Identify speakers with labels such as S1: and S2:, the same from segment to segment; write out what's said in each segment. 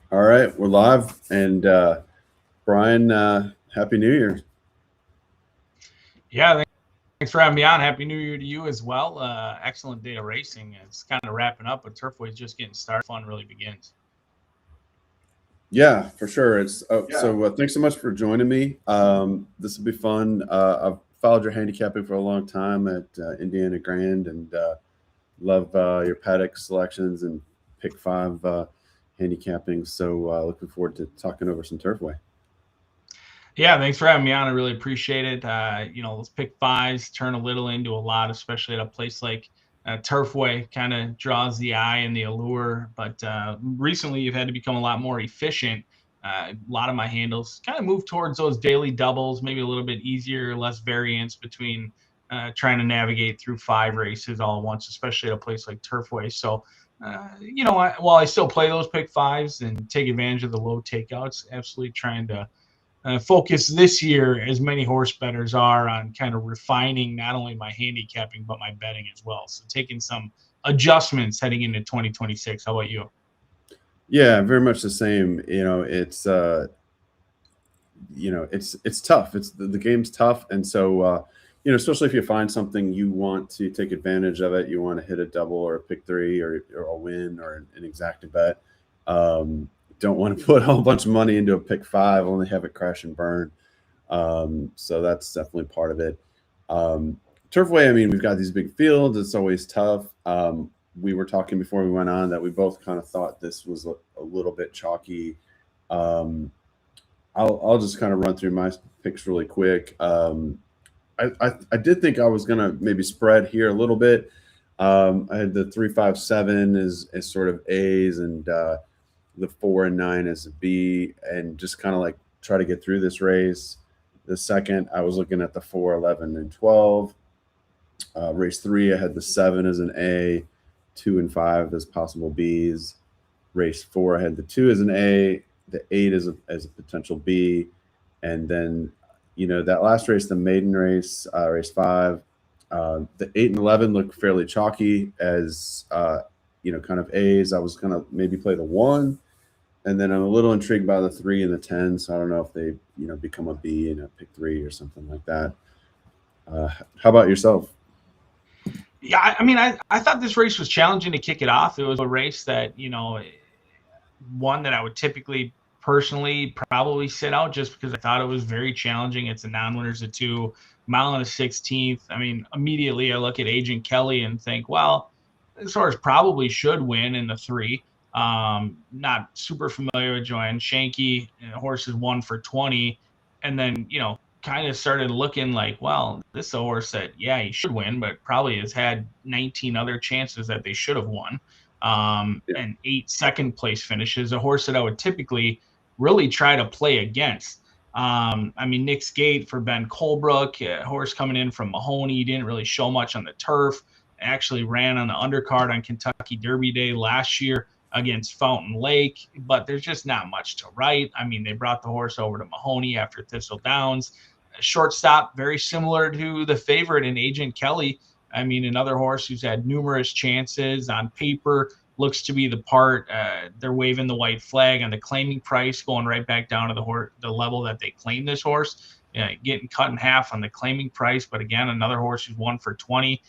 S1: All right, we're live. And Brian, Happy New Year.
S2: Yeah, thanks for having me on. Happy New Year to you as well. Excellent day of racing. It's kind of wrapping up, but Turfway is just getting started. Fun really begins.
S1: Yeah, for sure. Thanks so much for joining me. This will be fun. I've followed your handicapping for a long time at Indiana Grand, and love your paddock selections and pick five handicapping. So looking forward to talking over some Turfway.
S2: Yeah, thanks for having me on. I really appreciate it. Those pick fives turn a little into a lot, especially at a place like Turfway. Kind of draws the eye and the allure. But recently, you've had to become a lot more efficient. A lot of my handles kind of move towards those daily doubles, maybe a little bit easier, less variance between trying to navigate through five races all at once, especially at a place like Turfway. So, while I still play those pick fives and take advantage of the low takeouts, absolutely trying to focus this year, as many horse bettors are, on kind of refining not only my handicapping but my betting as well. So taking some adjustments heading into 2026. How about you?
S1: Yeah, very much the same. It's tough. The game's tough, and so especially if you find something you want to take advantage of it, you want to hit a double or a pick three or a win or an exacta bet. Don't want to put a whole bunch of money into a pick five, only have it crash and burn. So that's definitely part of it. Turfway, I mean, we've got these big fields. It's always tough. We were talking before we went on that we both kind of thought this was a little bit chalky. I'll just kind of run through my picks really quick. I did think I was gonna maybe spread here a little bit. I had the 3, 5, 7 as sort of A's and the 4 and 9 as a B, and just kind of like try to get through this race. The second, I was looking at the 4, 11, and 12. Race 3, I had the 7 as an A, 2 and 5 as possible Bs. Race 4, I had the 2 as an A, the 8 as a potential B, and then that last race, the maiden race, race 5, the 8 and 11 look fairly chalky as kind of A's. I was gonna maybe play the 1, and then I'm a little intrigued by the 3 and the 10. So I don't know if they become a B and a pick 3 or something like that. How about yourself?
S2: Yeah, I mean, I thought this race was challenging to kick it off. It was a race that, one that I would typically personally probably sit out just because I thought it was very challenging. It's a non-winners of 2, mile and a 16th. I mean, immediately I look at Agent Kelly and think, well, this horse probably should win in the 3. Not super familiar with Joanne Shanky. Horse is 1 for 20. And then, kind of started looking like, well, this is a horse that, yeah, he should win, but probably has had 19 other chances that they should have won.
S1: Yeah.
S2: And 8 second place finishes, a horse that I would typically really try to play against. I mean, Nick's Gate for Ben Colebrook, a horse coming in from Mahoney, didn't really show much on the turf. Actually ran on the undercard on Kentucky Derby Day last year against Fountain Lake, but there's just not much to write. I mean, they brought the horse over to Mahoney after Thistle Downs. Shortstop, very similar to the favorite in Agent Kelly. I mean, another horse who's had numerous chances on paper, looks to be the part. They're waving the white flag on the claiming price, going right back down to the level that they claim this horse, getting cut in half on the claiming price. But again, another horse who's 1 for 20.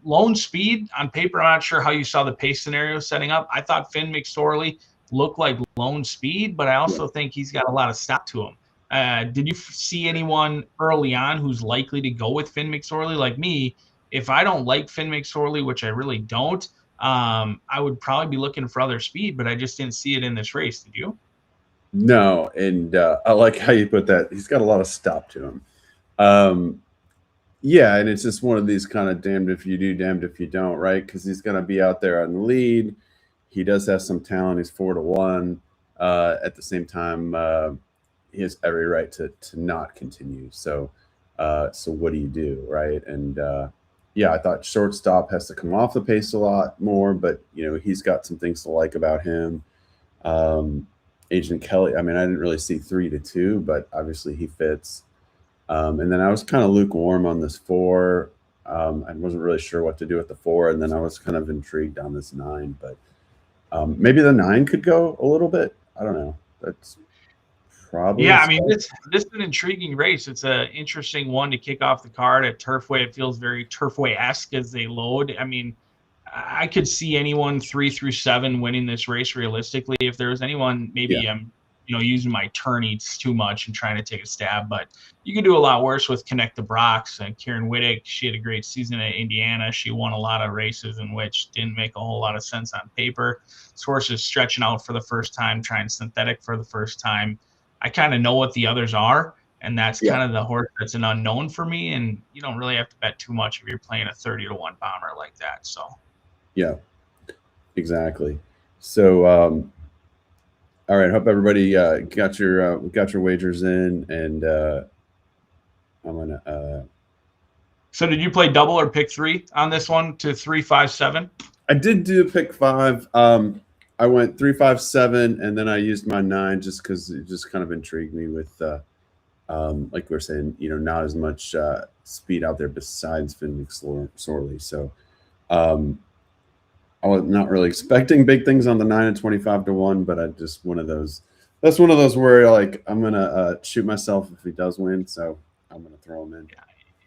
S2: Lone Speed on paper, I'm not sure how you saw the pace scenario setting up. I thought Finn McSorley looked like Lone Speed, but I also think he's got a lot of stop to him. Did you see anyone early on who's likely to go with Finn McSorley? Like me, if I don't like Finn McSorley, which I really don't, I would probably be looking for other speed, but I just didn't see it in this race. Did you?
S1: No, and I like how you put that. He's got a lot of stop to him. Yeah, and it's just one of these kind of damned if you do, damned if you don't, right? Because he's going to be out there on the lead. He does have some talent. He's 4-1. At the same time, he has every right to not continue. So what do you do, right? And yeah, I thought shortstop has to come off the pace a lot more, but he's got some things to like about him. Agent Kelly, I mean, I didn't really see 3-2, but obviously he fits. And then I was kind of lukewarm on this 4. I wasn't really sure what to do with the 4, and then I was kind of intrigued on this 9, but maybe the 9 could go a little bit. I don't know. That's probably
S2: Yeah, I mean, this is an intriguing race. It's an interesting one to kick off the card at Turfway. It feels very Turfway-esque as they load. I mean, I could see anyone 3 through 7 winning this race realistically. If there was anyone, maybe
S1: yeah.
S2: I'm using my turn eats too much and trying to take a stab, but you can do a lot worse with Connect the Brox. And Kieran Whittick, she had a great season at Indiana. She won a lot of races in which didn't make a whole lot of sense on paper. This horse is stretching out for the first time, trying synthetic for the first time. I kind of know what the others are, and that's
S1: Yeah.
S2: kind of the horse that's an unknown for me. And you don't really have to bet too much if you're playing a 30-1 bomber like that. So.
S1: Yeah, exactly. So, all right. Hope everybody got your wagers in, and I'm gonna.
S2: So, did you play double or pick 3 on this one to 3, 5, 7?
S1: I did do pick 5. I went 3, 5, 7, and then I used my 9 just because it just kind of intrigued me with, like we were saying, not as much speed out there besides Finn McSorley. So. I was not really expecting big things on the 9 and 25-1, but I just one of those. That's one of those where like I'm gonna shoot myself if he does win, so I'm gonna throw him in.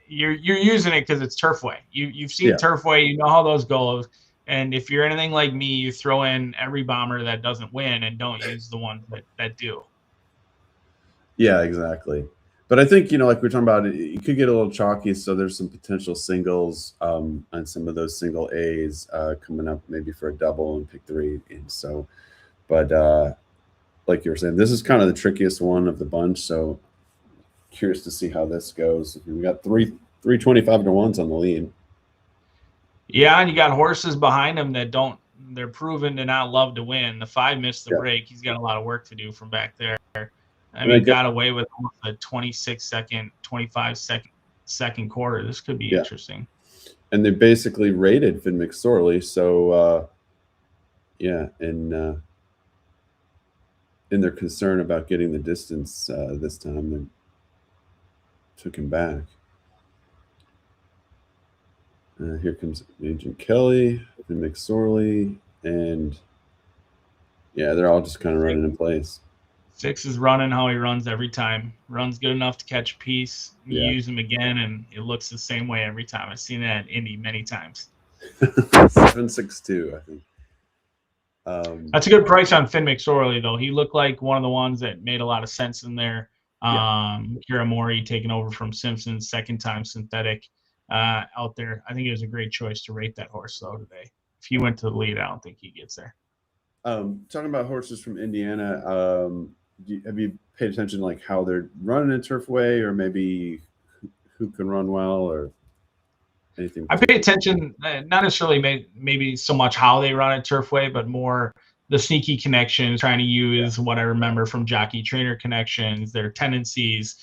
S2: You're using it because it's Turfway. You've seen Turfway, you know how those go, and if you're anything like me, you throw in every bomber that doesn't win and don't use the ones that do.
S1: Yeah, exactly. But I think, like we're talking about, you could get a little chalky, so there's some potential singles on some of those single A's coming up, maybe for a double and pick 3. And so, but like you were saying, this is kind of the trickiest one of the bunch. So curious to see how this goes. We got three 25-1s on the lead.
S2: Yeah, and you got horses behind them that they're proven to not love to win. The 5 missed the break. He's got a lot of work to do from back there. I mean, got away with a 26-second, 25-second quarter. This could be interesting. And
S1: they basically rated Finn McSorley. So, in their concern about getting the distance this time, they took him back. Here comes Agent Kelly, Finn McSorley, and they're all just kind of running in place. 6 is running how he runs every time. Runs good enough to catch a piece. You use him again, and it looks the same way every time. I've seen that in Indy many times. 7.62, I think. That's a good price on Finn McSorley, though. He looked like one of the ones that made a lot of sense in there. Kira Mori taking over from Simpson, second time synthetic out there. I think it was a great choice to rate that horse, though, today. If he went to the lead, I don't think he gets there. Talking about horses from Indiana, have you paid attention like how they're running in Turfway, or maybe who can run well, or anything? I pay attention, not necessarily maybe so much how they run at Turfway, but more the sneaky connections, trying to use what I remember from jockey trainer connections, their tendencies,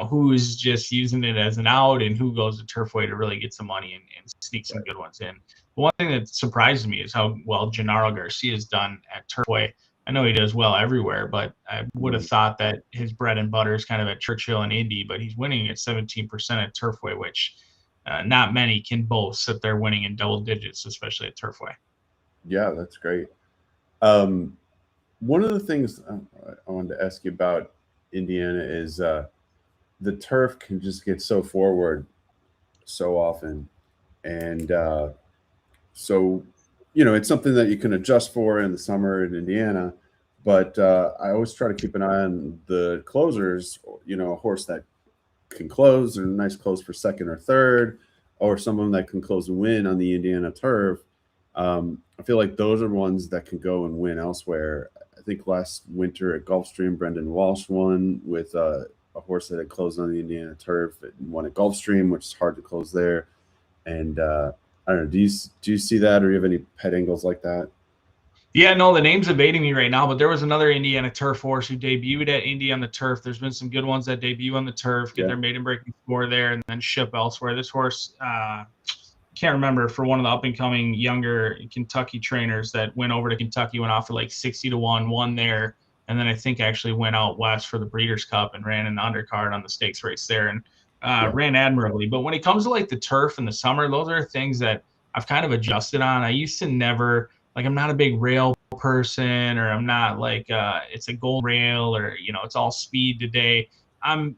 S1: who's just using it as an out and who goes to Turfway to really get some money and sneak some good ones in. The one thing that surprised me is how well Gennaro Garcia has done at Turfway. I know he does well everywhere, but I would have thought that his bread and butter is kind of at Churchill and Indy, but he's winning at 17% at Turfway, which not many can boast that they're winning in double digits, especially at Turfway. Yeah, that's great. One of the things I wanted to ask you about Indiana is the turf can just get so forward so often. And so, it's something that you can adjust for in the summer in Indiana. But I always try to keep an eye on the closers, a horse that can close, or a nice close for second or third, or someone that can close and win on the Indiana turf. I feel like those are ones that can go and win elsewhere. I think last winter at Gulfstream, Brendan Walsh won with a horse that had closed on the Indiana turf and won at Gulfstream, which is hard to close there. And I don't know, do you see that, or do you have any pet angles like that? Yeah, no, the name's evading me right now, but there was another Indiana turf horse who debuted at Indy on the turf. There's been some good ones that debut on the turf, get their maiden breaking score there, and then ship elsewhere. This horse, can't remember, for one of the up-and-coming younger Kentucky trainers that went over to Kentucky, went off for like 60-1, won there, and then I think actually went out west for the Breeders' Cup and ran an undercard on the stakes race there and ran admirably. But when it comes to like the turf in the summer, those are things that I've kind of adjusted on. I used to never, like, I'm not a big rail
S2: person, or I'm not like it's a gold rail, or it's all speed today. I'm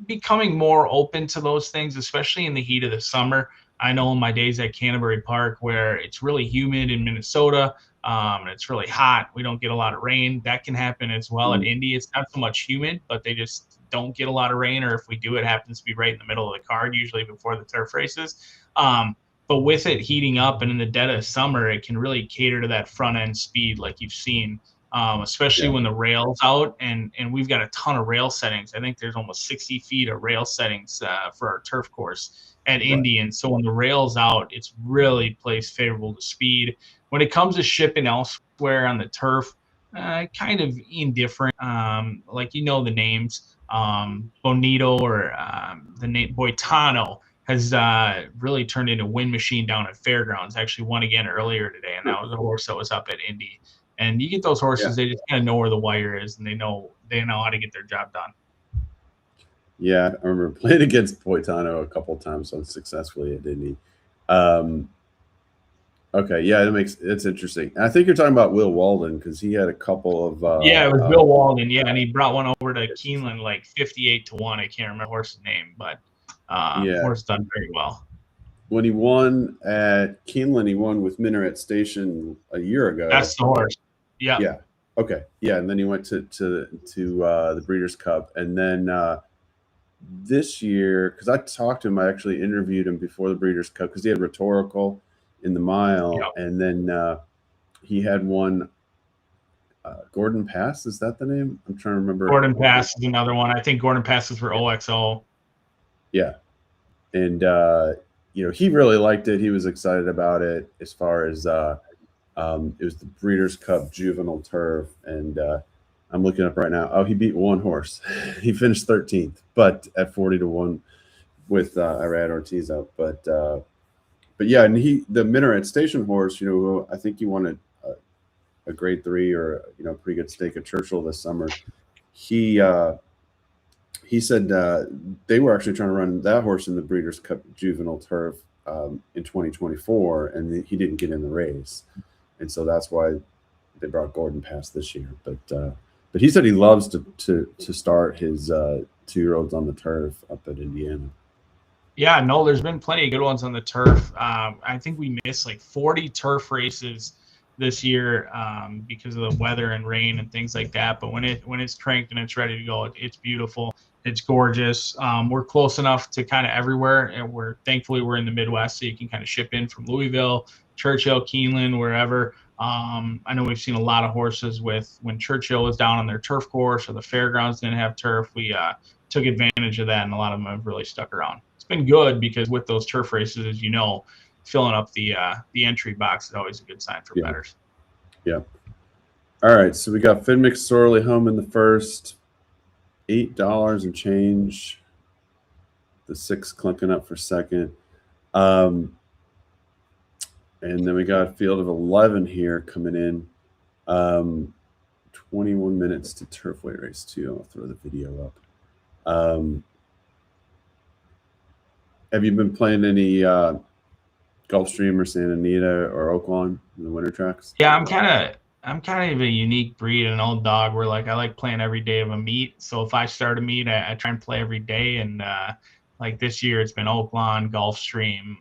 S2: becoming more open to those things, especially in the heat of the summer. I know in my days at Canterbury Park, where it's really humid in Minnesota, and it's really hot, we don't get a lot of rain. That can happen as well at Indy. It's not so much humid, but they just don't get a lot of rain, or if we do, it happens to be right in the middle of the card, usually before the turf races. But with it heating up and in the dead of summer, it can really cater to that front end speed like you've seen, especially when the rail's out. And we've got a ton of rail settings. I think there's almost 60 feet of rail settings for our turf course at Indy. And so when the rail's out, it's really plays favorable to speed. When it comes to shipping elsewhere on the turf, kind of indifferent. Like the names, Bonito, or the name Boitano has really turned into a win machine down at Fairgrounds. Actually won again earlier today, and that was a horse that was up at Indy. And you get those horses, they just kind of know where the wire is, and they know how to get their job done.
S1: Yeah, I remember playing against Boitano a couple of times unsuccessfully at Indy. Okay, yeah, it's interesting. I think you're talking about Will Walden, because he had a couple of
S2: it was Will Walden, and he brought one over to Keeneland like 58-1. I can't remember the horse's name, but horse done very well.
S1: When he won at Keeneland, he won with Minaret Station a year ago.
S2: That's the horse. Yeah.
S1: Yeah. Okay. Yeah, and then he went to the Breeders' Cup, and then this year, because I talked to him, I actually interviewed him before the Breeders' Cup, because he had Rhetorical in the mile, and then he had one. Gordon Pass, is that the name? I'm trying to remember.
S2: Gordon Pass is another one. I think Gordon Pass is for OXO.
S1: Yeah, and he really liked it. He was excited about it. As far as it was the Breeders' Cup Juvenile Turf, and I'm looking up right now. Oh, he beat one horse. He finished 13th, but at 40-1 with Irad Ortiz out. But yeah, and the Minaret Station horse, I think he won a grade 3 or a pretty good stake at Churchill this summer. He said they were actually trying to run that horse in the Breeders' Cup Juvenile Turf in 2024, and he didn't get in the race, and so that's why they brought Gordon Pass this year. But he said he loves to start his 2-year-olds on the turf up at Indiana.
S2: Yeah, no, there's been plenty of good ones on the turf. I think we missed like 40 turf races this year because of the weather and rain and things like that. But when it's cranked and it's ready to go, it's beautiful. It's gorgeous. We're close enough to kind of everywhere, and thankfully we're in the Midwest, so you can kind of ship in from Louisville, Churchill, Keeneland, wherever. I know we've seen a lot of horses when Churchill was down on their turf course, or the Fairgrounds didn't have turf. We took advantage of that, and a lot of them have really stuck around. It's been good, because with those turf races, as you know, filling up the entry box is always a good sign for bettors.
S1: Yeah. All right, so we got Finn McSorley home in the first, $8 and change. The 6 clinking up for second. And then we got a field of 11 here coming in. 21 minutes to Turfway race 2. I'll throw the video up. Have you been playing any Gulfstream or Santa Anita or Oaklawn in the winter tracks?
S2: Yeah, I'm kind of a unique breed, an old dog, where I like playing every day of a meet. So if I start a meet, I try and play every day. And like this year, it's been Oaklawn, Gulfstream.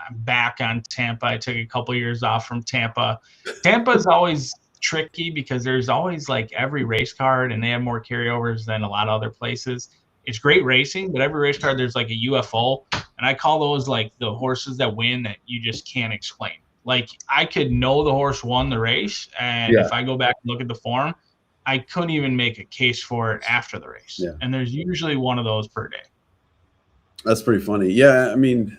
S2: I'm back on Tampa. I took a couple years off from Tampa. Tampa is always tricky, because there's always like every race card, and they have more carryovers than a lot of other places. It's great racing, but every race card there's like a UFO, and I call those like the horses that win that you just can't explain. Like, I could know the horse won the race, and if I go back and look at the form, I couldn't even make a case for it after the race. Yeah. And there's usually one of those per day.
S1: That's pretty funny. Yeah, I mean,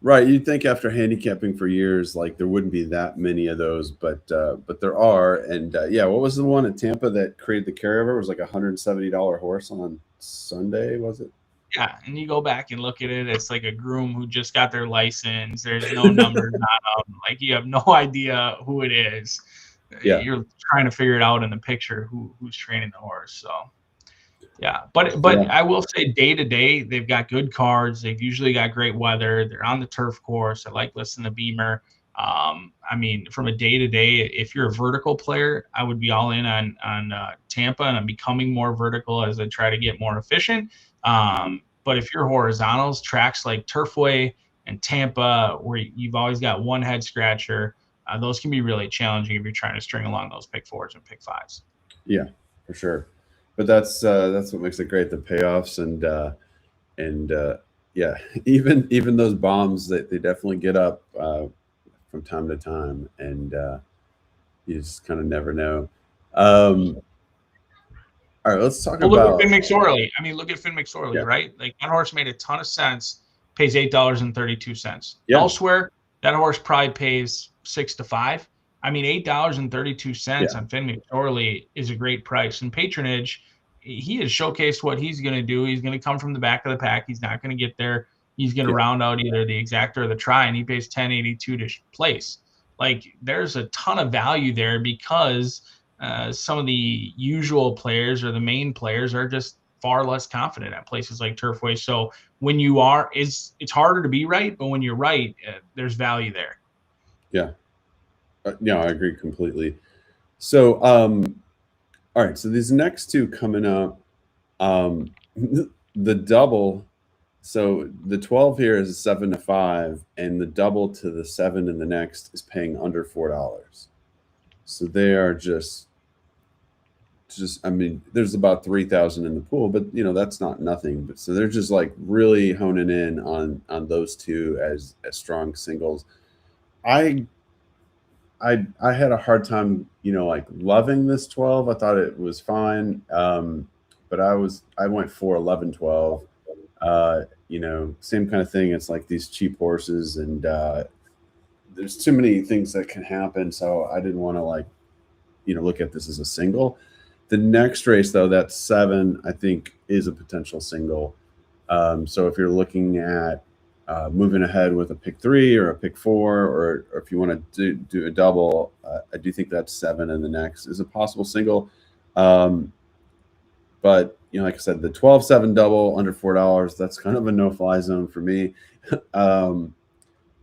S1: right. You'd think after handicapping for years, like there wouldn't be that many of those, but there are. And what was the one at Tampa that created the carryover? It was like a $170 horse on Sunday, was it?
S2: Yeah, and you go back and look at it, it's like a groom who just got their license. There's no numbers on them. Like, you have no idea who it is. Yeah. You're trying to figure it out in the picture who's training the horse. So, yeah. But I will say, day to day, they've got good cards. They've usually got great weather. They're on the turf course. I like listening to Beamer. I mean, from a day to day, if you're a vertical player, I would be all in on Tampa, and I'm becoming more vertical as I try to get more efficient. But if you're horizontals, tracks like Turfway and Tampa, where you've always got one head scratcher, those can be really challenging if you're trying to string along those pick fours and pick fives.
S1: Yeah, for sure. But that's what makes it great, the payoffs and yeah, even those bombs that they definitely get up from time to time, and you just kind of never know. All right, let's talk
S2: Well, look at
S1: about
S2: Finn McSorley. I mean, look at Finn McSorley,
S1: yeah,
S2: right? Like that horse made a ton of sense. Pays $8.32.
S1: yeah,
S2: Elsewhere, that horse probably pays 6 to 5. I mean, $8.32
S1: yeah,
S2: on Finn McSorley is a great price. And Patronage, he has showcased what he's going to do. He's going to come from the back of the pack. He's not going to get there. He's going to
S1: yeah,
S2: round out either the exacta or the try, and he pays $10.82 to place. Like, there's a ton of value there because some of the usual players or the main players are just far less confident at places like Turfway. So when you are, it's harder to be right, but when you're right, there's value there.
S1: yeah. No, I agree completely. So, all right. So these next two coming up, the double. So the 12 here is a 7 to 5, and the double to the 7 in the next is paying under $4. So they are just I mean, there's about 3,000 in the pool, but that's not nothing. But so they're just like really honing in on those two as strong singles. I had a hard time, like loving this 12. I thought it was fine. But I went for 11, 12. Same kind of thing. It's like these cheap horses, and there's too many things that can happen. So I didn't want to look at this as a single. The next race, though, that 7, I think, is a potential single. So if you're looking at moving ahead with a pick 3 or a pick 4, or if you want to do a double, I do think that 7 in the next is a possible single. But like I said, the 12-7 double under $4, that's kind of a no-fly zone for me.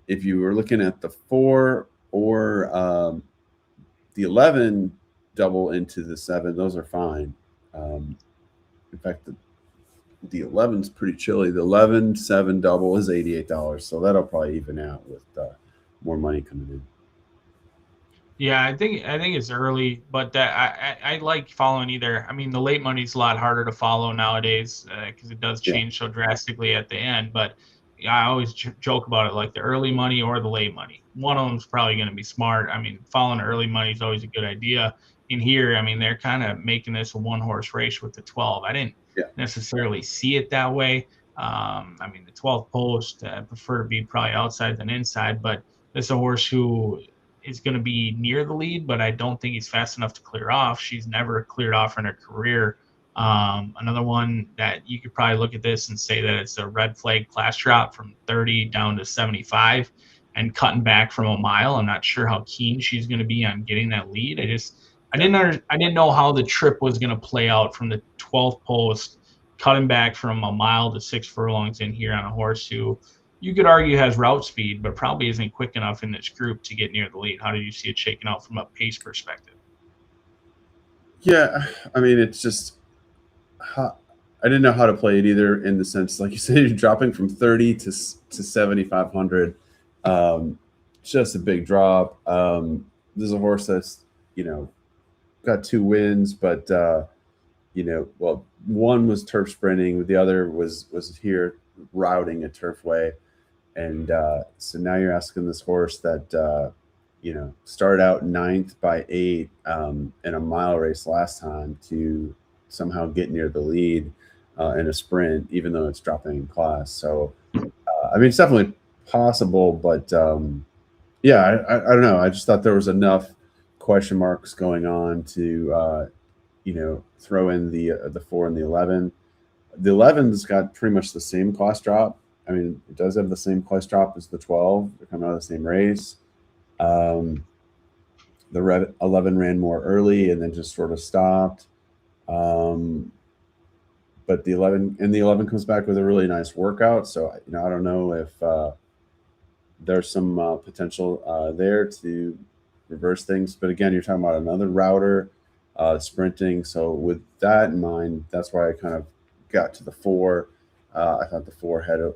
S1: If you were looking at the 4 or the 11 double into the 7, those are fine. In fact, the 11 is pretty chilly. The 11-7 double is $88, so that'll probably even out with more money coming in.
S2: Yeah, I think it's early, but I like following either. I mean, the late money's a lot harder to follow nowadays because it does change so drastically at the end. But I always joke about it, like the early money or the late money. One of them's probably going to be smart. I mean, following early money is always a good idea. In here, I mean, they're kind of making this a one-horse race with the 12. I didn't necessarily see it that way. I mean, the 12th post, I prefer to be probably outside than inside, but it's a horse who is going to be near the lead, but I don't think he's fast enough to clear off. She's never cleared off in her career. Another one that you could probably look at this and say that it's a red flag class drop from 30 down to 75 and cutting back from a mile. I'm not sure how keen she's going to be on getting that lead. I didn't know how the trip was going to play out from the 12th post, cutting back from a mile to 6 furlongs in here on a horse who you could argue has route speed, but probably isn't quick enough in this group to get near the lead. How did you see it shaking out from a pace perspective?
S1: Yeah, I mean, it's just I didn't know how to play it either, in the sense, like you said, you're dropping from 30 to 7,500. Just a big drop. There's a horse that's got 2 wins, but well, one was turf sprinting, the other was here routing a Turfway, and so now you're asking this horse that started out 9th by 8 in a mile race last time to somehow get near the lead in a sprint, even though it's dropping in class. So I mean, it's definitely possible, but yeah, I don't know. I just thought there was enough question marks going on to throw in the 4 and the 11. The 11's got pretty much the same class drop. I mean, it does have the same class drop as the 12. They're coming out of the same race. The 11 ran more early and then just sort of stopped. But the 11 comes back with a really nice workout. So I don't know if there's some potential there to reverse things. But again, you're talking about another router, sprinting. So with that in mind, that's why I kind of got to the 4. I thought the 4 had a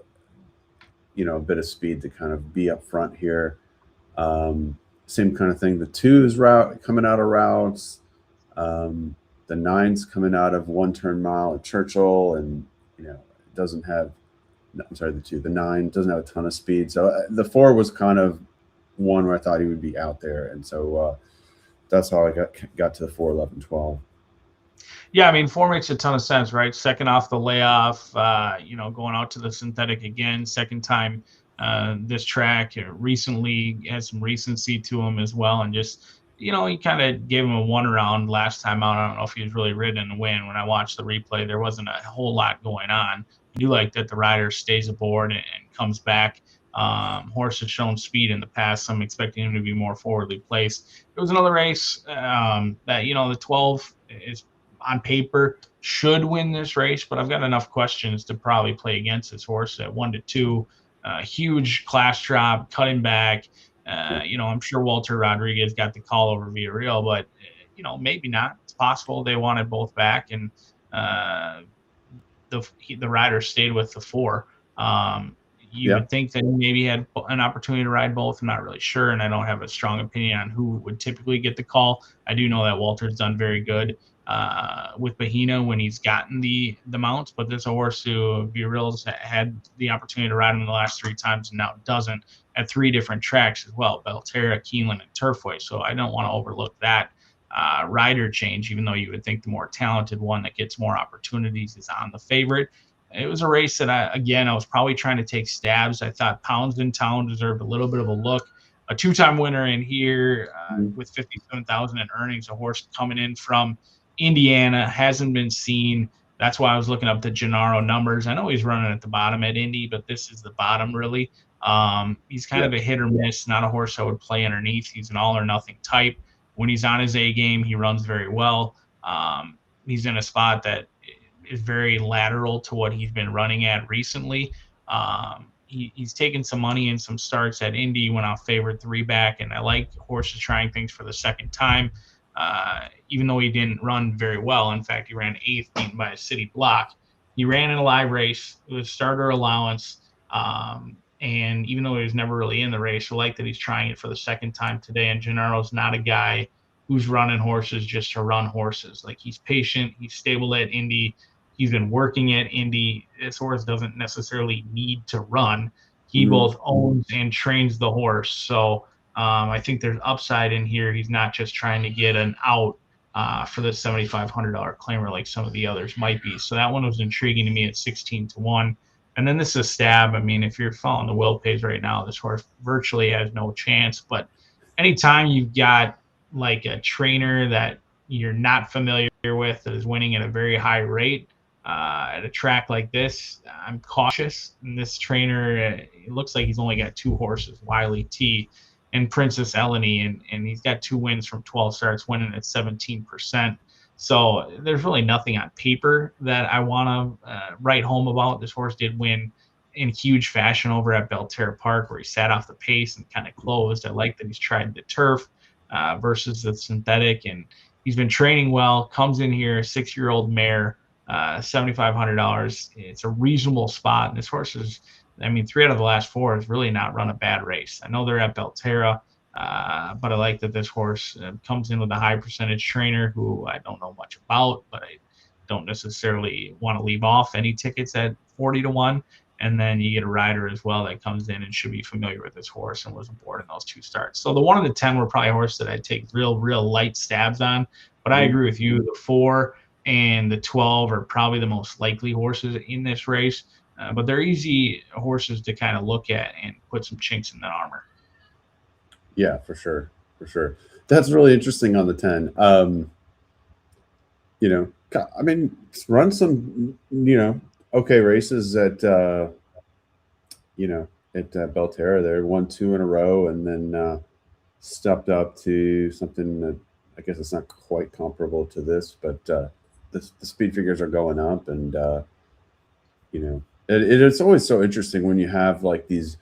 S1: bit of speed to kind of be up front here. Same kind of thing. The 2 is coming out of routes. The 9's coming out of 1-turn mile at Churchill, and it doesn't have. I'm sorry, the 9 doesn't have a ton of speed. So the 4 was kind of one where I thought he would be out there, and so that's how I got to the 4, 11, 12.
S2: Yeah, I mean, 4 makes a ton of sense, right? Second off the layoff, going out to the synthetic again, second time this track. Recently has some recency to him as well, and just he kind of gave him a 1 round last time out. I don't know if he was really ridden to win. When I watched the replay, there wasn't a whole lot going on. I do like that the rider stays aboard and comes back. Horse has shown speed in the past, so I'm expecting him to be more forwardly placed. It was another race that the 12 is on paper should win this race, but I've got enough questions to probably play against this horse at 1-2. Huge class drop, cutting back. I'm sure Walter Rodriguez got the call over Villarreal, but maybe not. It's possible they wanted both back, and the rider stayed with the 4. You would think that he maybe had an opportunity to ride both. I'm not really sure, and I don't have a strong opinion on who would typically get the call. I do know that Walter's done very good with Bahina when he's gotten the mounts, but there's a horse who Villarreal's had the opportunity to ride him the last 3 times and now doesn't at 3 different tracks as well, Belterra, Keeneland, and Turfway. So I don't want to overlook that rider change, even though you would think the more talented one that gets more opportunities is on the favorite. It was a race that I was probably trying to take stabs. I thought Pounds in Town deserved a little bit of a look. A 2-time winner in here with 57,000 in earnings, a horse coming in from Indiana, hasn't been seen. That's why I was looking up the Gennaro numbers. I know he's running at the bottom at Indy, but this is the bottom really. He's kind of a hit or miss, not a horse I would play underneath. He's an all or nothing type. When he's on his A game, he runs very well. He's in a spot that is very lateral to what he's been running at recently. He's taken some money in some starts at Indy, went off favored 3 back, and I like horses trying things for the second time. Even though he didn't run very well. In fact, he ran 8th, beaten by a city block. He ran in a live race. It was starter allowance. And even though he was never really in the race, I like that he's trying it for the second time today. And Gennaro's not a guy who's running horses just to run horses. Like, he's patient. He's stable at Indy. He's been working at Indy. This horse doesn't necessarily need to run. He both owns and trains the horse. So I think there's upside in here. He's not just trying to get an out for the $7,500 claimer like some of the others might be. So that one was intriguing to me at 16-1. And then this is a stab. I mean, if you're following the Will Pays right now, this horse virtually has no chance. But anytime you've got like a trainer that you're not familiar with that is winning at a very high rate at a track like this, I'm cautious. And this trainer, it looks like he's only got 2 horses, Wiley T and Princess Eleni, and he's got 2 wins from 12 starts, winning at 17%. So there's really nothing on paper that I want to write home about. This horse did win in huge fashion over at Belterra Park, where he sat off the pace and kind of closed. I like that he's tried the turf versus the synthetic, and he's been training well. Comes in here, 6-year-old mare, $7,500. It's a reasonable spot. And this horse is, 3 out of the last 4 has really not run a bad race. I know they're at Belterra, but I like that this horse comes in with a high percentage trainer who I don't know much about, but I don't necessarily want to leave off any tickets at 40-1. And then you get a rider as well that comes in and should be familiar with this horse and was aboard in those 2 starts. So the 1 and the 10 were probably a horse that I'd take real light stabs on. But I agree with you. The 4 and the 12 are probably the most likely horses in this race. But they're easy horses to kind of look at and put some chinks in the armor.
S1: Yeah, for sure. That's really interesting on the 10. Run some, okay races at, at Belterra there, 1-2 in a row, and then stepped up to something that I guess it's not quite comparable to this, but the speed figures are going up, and it's always so interesting when you have like these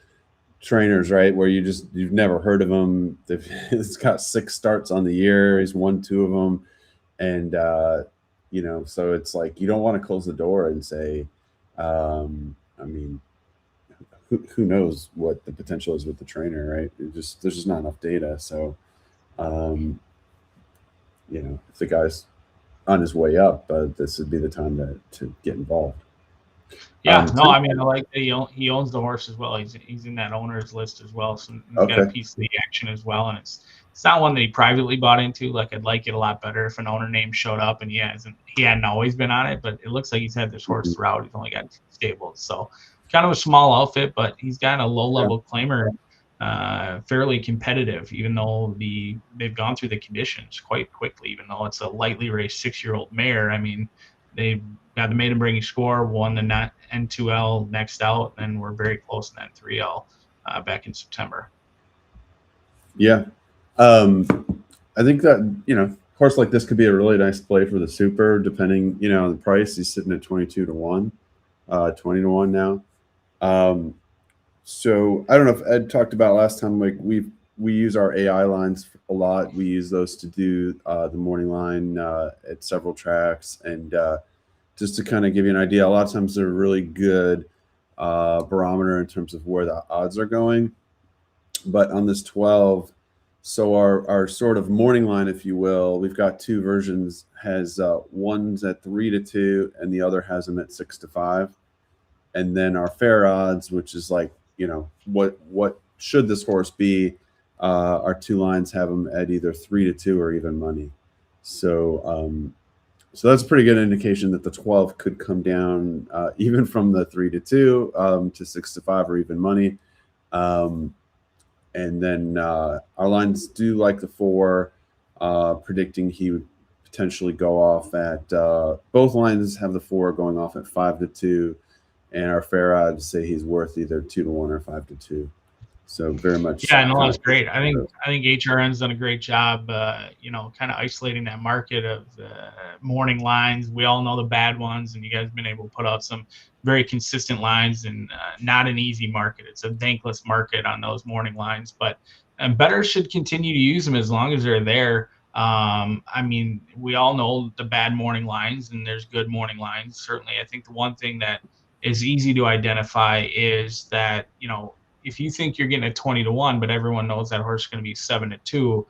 S1: trainers, right? Where you've never heard of him. He's got 6 starts on the year. He's won 2 of them, and so it's like you don't want to close the door and say, I mean, who knows what the potential is with the trainer, right? There's just not enough data. So, if the guy's on his way up, this would be the time to get involved.
S2: Yeah, no, I mean, I like that he owns the horse as well. He's in that owner's list as well, so he's got a piece of the action as well. And it's not one that he privately bought into. Like, I'd like it a lot better if an owner name showed up and he hadn't always been on it, but it looks like he's had this horse throughout. He's only got 2 stables, so kind of a small outfit, but he's got a low-level claimer, fairly competitive, even though they've gone through the conditions quite quickly. Even though it's a lightly raced 6-year-old mare, I mean, they've got the maiden breaking score, won the N2L next out, and we're very close in that 3L back in September.
S1: Yeah, I think that horse like this could be a really nice play for the Super, depending on the price. He's sitting at 22-1, 20-1 now. So I don't know if Ed talked about last time. Like we use our AI lines a lot. We use those to do the morning line at several tracks, and just to kind of give you an idea, a lot of times they're really good barometer in terms of where the odds are going. But on this 12, so our sort of morning line, if you will, we've got 2 versions. Has one's at 3-2, and the other has them at 6-5. And then our fair odds, which is like what should this horse be? Our 2 lines have them at either 3-2 or even money. So that's a pretty good indication that the 12 could come down even from the 3-2 to 6-5 or even money. And then our lines do like the 4, predicting he would potentially go off at both lines have the 4 going off at 5-2, and our fair odds say he's worth either 2-1 or 5-2. So very much.
S2: Yeah, no, that's great. I think HRN's done a great job, kind of isolating that market of morning lines. We all know the bad ones, and you guys have been able to put out some very consistent lines, and not an easy market. It's a thankless market on those morning lines, but bettors should continue to use them as long as they're there. I mean, we all know the bad morning lines, and there's good morning lines. Certainly, I think the one thing that is easy to identify is that, if you think you're getting a 20-1, but everyone knows that horse is going to be 7-2,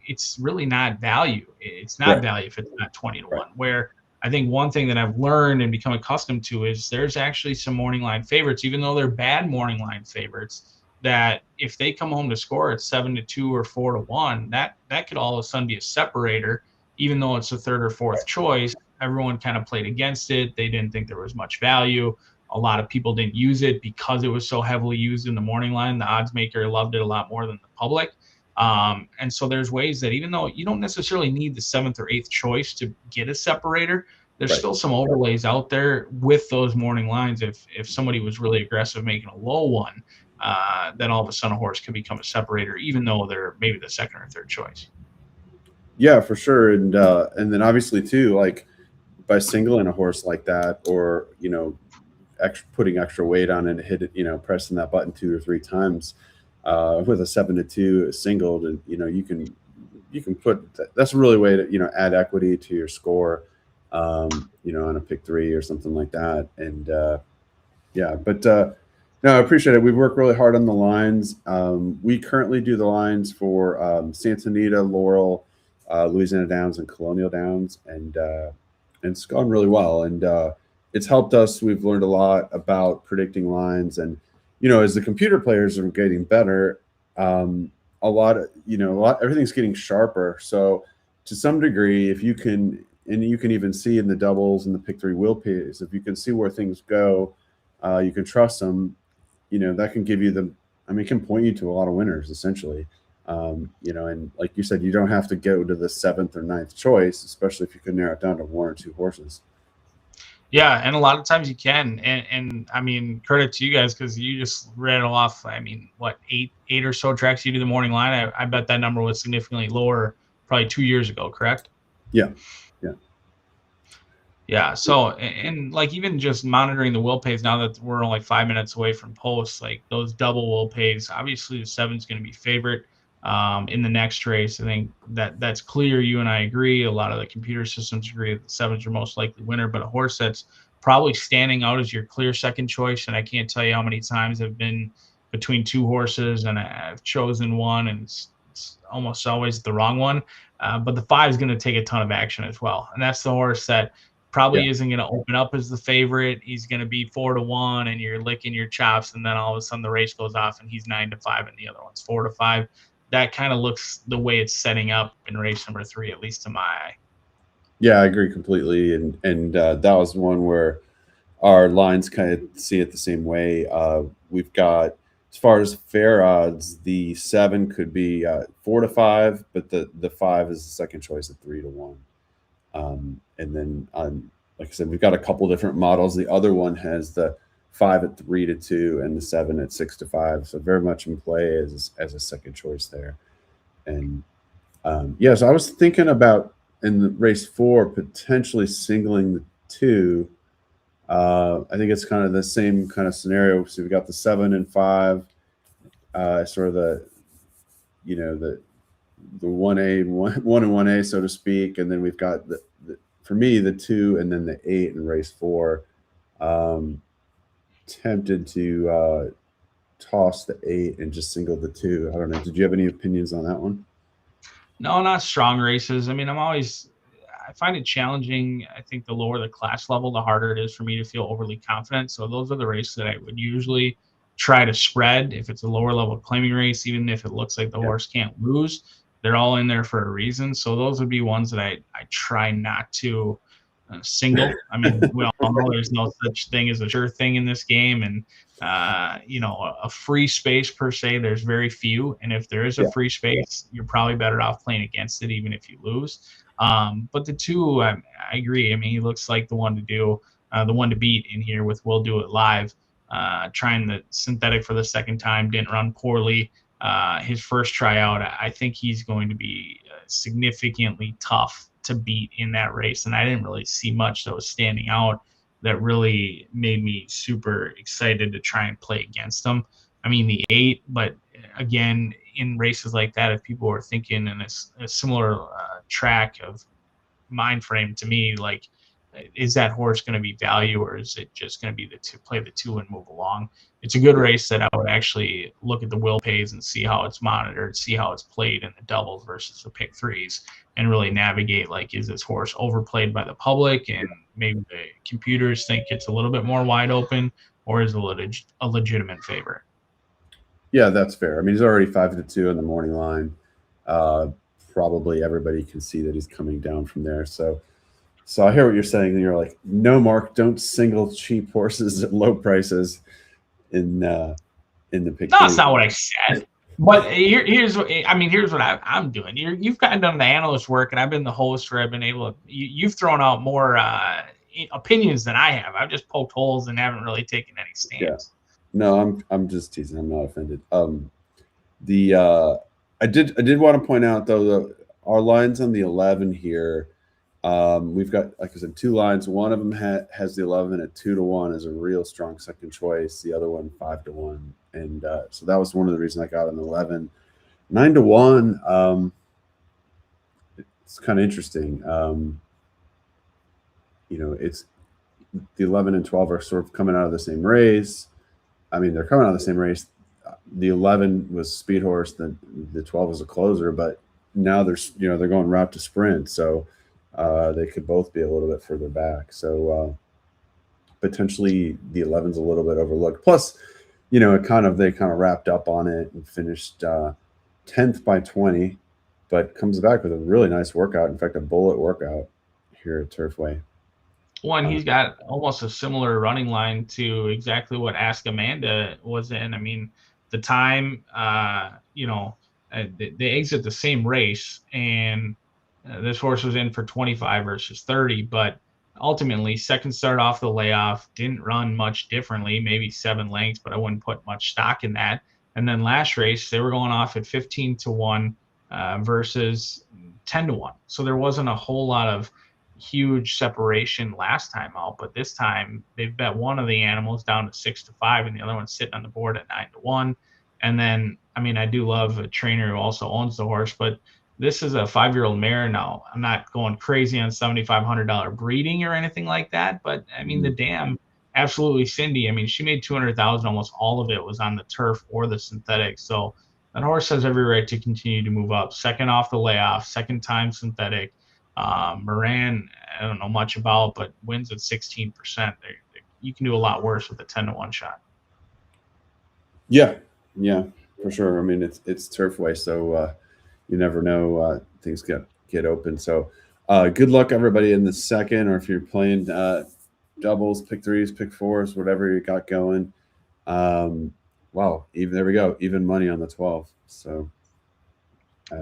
S2: it's really not value. It's not value if it's not 20-1. Where I think one thing that I've learned and become accustomed to is there's actually some morning line favorites, even though they're bad morning line favorites, that if they come home to score at 7-2 or 4-1, that could all of a sudden be a separator, even though it's a 3rd or 4th choice. Everyone kind of played against it. They didn't think there was much value. A lot of people didn't use it because it was so heavily used in the morning line. The odds maker loved it a lot more than the public. And so there's ways that even though you don't necessarily need the 7th or 8th choice to get a separator, there's still some overlays out there with those morning lines. If somebody was really aggressive making a low one, then all of a sudden a horse could become a separator, even though they're maybe the 2nd or 3rd choice.
S1: Yeah, for sure. And then obviously too, like by singling a horse like that, or putting extra weight on it and hit it, pressing that button 2 or 3 times with a 7-2 singled, and you can put that's a really way to add equity to your score, on a pick 3 or something like that. And no, I appreciate it. We've worked really hard on the lines. We currently do the lines for Santa Anita, Laurel, Louisiana Downs, and Colonial Downs, and it's gone really well. And it's helped us. We've learned a lot about predicting lines, and as the computer players are getting better, everything's getting sharper. So to some degree, if you can, and you can even see in the doubles and the pick 3 wheel pays, if you can see where things go, you can trust them. That can give you it can point you to a lot of winners essentially. And like you said, you don't have to go to the 7th or 9th choice, especially if you can narrow it down to 1 or 2 horses.
S2: Yeah, and a lot of times you can, and I mean, credit to you guys because you just read off. I mean, what, eight or so tracks you do the morning line? I bet that number was significantly lower probably 2 years ago. Correct?
S1: Yeah.
S2: Yeah. So, and like even just monitoring the will pays now that we're only 5 minutes away from post, like those double will pays, obviously the seven's going to be favorite in the next race. I think that's clear. You and I agree. A lot of the computer systems agree that the seven's your most likely winner, but a horse that's probably standing out as your clear second choice. And I can't tell you how many times I've been between two horses and I've chosen one and it's almost always the wrong one. But the five is going to take a ton of action as well. And that's the horse that
S1: Yeah.
S2: probably isn't going to open up as the favorite. He's going to be 4-1 and you're licking your chops. And then all of a sudden the race goes off and he's 9-5 and the other one's 4-5. That kind of looks the way it's setting up in race number 3, at least to my eye.
S1: Yeah, I agree completely. And that was one where our lines kind of see it the same way. We've got, as far as fair odds, the 7 could be 4-5, but the 5 is the second choice at 3-1. And then like I said, we've got a couple different models. The other one has the 5 at 3-2 and the 7 at 6-5. So very much in play as a second choice there. And yeah, so I was thinking about in the race 4 potentially singling the 2. I think it's kind of the same kind of scenario. So we've got the 7 and 5, sort of the 1A, one and 1A, so to speak, and then we've got for me the 2 and then the 8 in race 4. Tempted to toss the 8 and just single the 2. I don't know. Did you have any opinions on that one?
S2: No, not strong races. I mean, I find it challenging. I think the lower the class level, the harder it is for me to feel overly confident. So those are the races that I would usually try to spread. If it's a lower level claiming race, even if it looks like the horse can't lose, they're all in there for a reason. So those would be ones that I try not to single. I mean, we all know there's no such thing as a sure thing in this game. And, a free space per se, there's very few. And if there is a free space, you're probably better off playing against it, even if you lose. But the 2, I agree. I mean, he looks like the one to do, the one to beat in here with We'll Do It Live. Trying the synthetic for the second time, didn't run poorly. His first tryout, I think he's going to be significantly tough to beat in that race. And I didn't really see much that was standing out that really made me super excited to try and play against him. I mean, the 8, but again, in races like that, if people are thinking in a similar track of mind frame to me, like, is that horse going to be value or is it just going to be play the 2 and move along? It's a good race that I would actually look at the will pays and see how it's monitored, see how it's played in the doubles versus the pick 3s, and really navigate, like, is this horse overplayed by the public and maybe the computers think it's a little bit more wide open, or is it a legitimate favorite?
S1: Yeah, that's fair. I mean, he's already 5-2 on the morning line. Probably everybody can see that he's coming down from there. So I hear what you're saying. And you're like, no, Mark, don't single cheap horses at low prices in the pick.
S2: No, that's not what I said. But here's what I'm doing. You've kind of done the analyst work, and I've been the host where I've been able to. You've thrown out more opinions than I have. I've just poked holes and haven't really taken any stance.
S1: Yeah. No, I'm just teasing. I'm not offended. I did want to point out though that our lines on the 11 here. We've got, like I said, 2 lines. One of them has the 11 at 2-1 as a real strong second choice. The other one 5-1, and so that was one of the reasons I got on the 11. 9-1. It's kind of interesting. It's the 11 and 12 are sort of coming out of the same race. I mean, they're coming out of the same race. The 11 was speed horse. The 12 was a closer, but now they're going route to sprint. So. They could both be a little bit further back. So potentially the 11's a little bit overlooked. Plus, they kind of wrapped up on it and finished 10th by 20, but comes back with a really nice workout. In fact, a bullet workout here at Turfway.
S2: One, he's got almost a similar running line to exactly what Ask Amanda was in. I mean, the time, they exit the same race, and this horse was in for 25 versus 30, but ultimately second start off the layoff, didn't run much differently, maybe 7 lengths, but I wouldn't put much stock in that. And then last race, they were going off at 15-1 versus 10-1. So there wasn't a whole lot of, huge separation last time out, but this time they've bet one of the animals down to 6-5, and the other one's sitting on the board at 9-1. And then, I mean, I do love a trainer who also owns the horse, but this is a 5-year-old mare now. I'm not going crazy on $7,500 breeding or anything like that, but I mean, the dam, absolutely Cindy. I mean, she made 200,000. Almost all of it was on the turf or the synthetic. So that horse has every right to continue to move up. Second off the layoff, second time synthetic. Moran, I don't know much about, but wins at 16%. You can do a lot worse with a 10-1 shot.
S1: Yeah, for sure. I mean, it's Turfway, so you never know, things get open. So good luck everybody in the second, or if you're playing doubles, pick threes, pick fours, whatever you got going. Wow, there we go, even money on the 12. So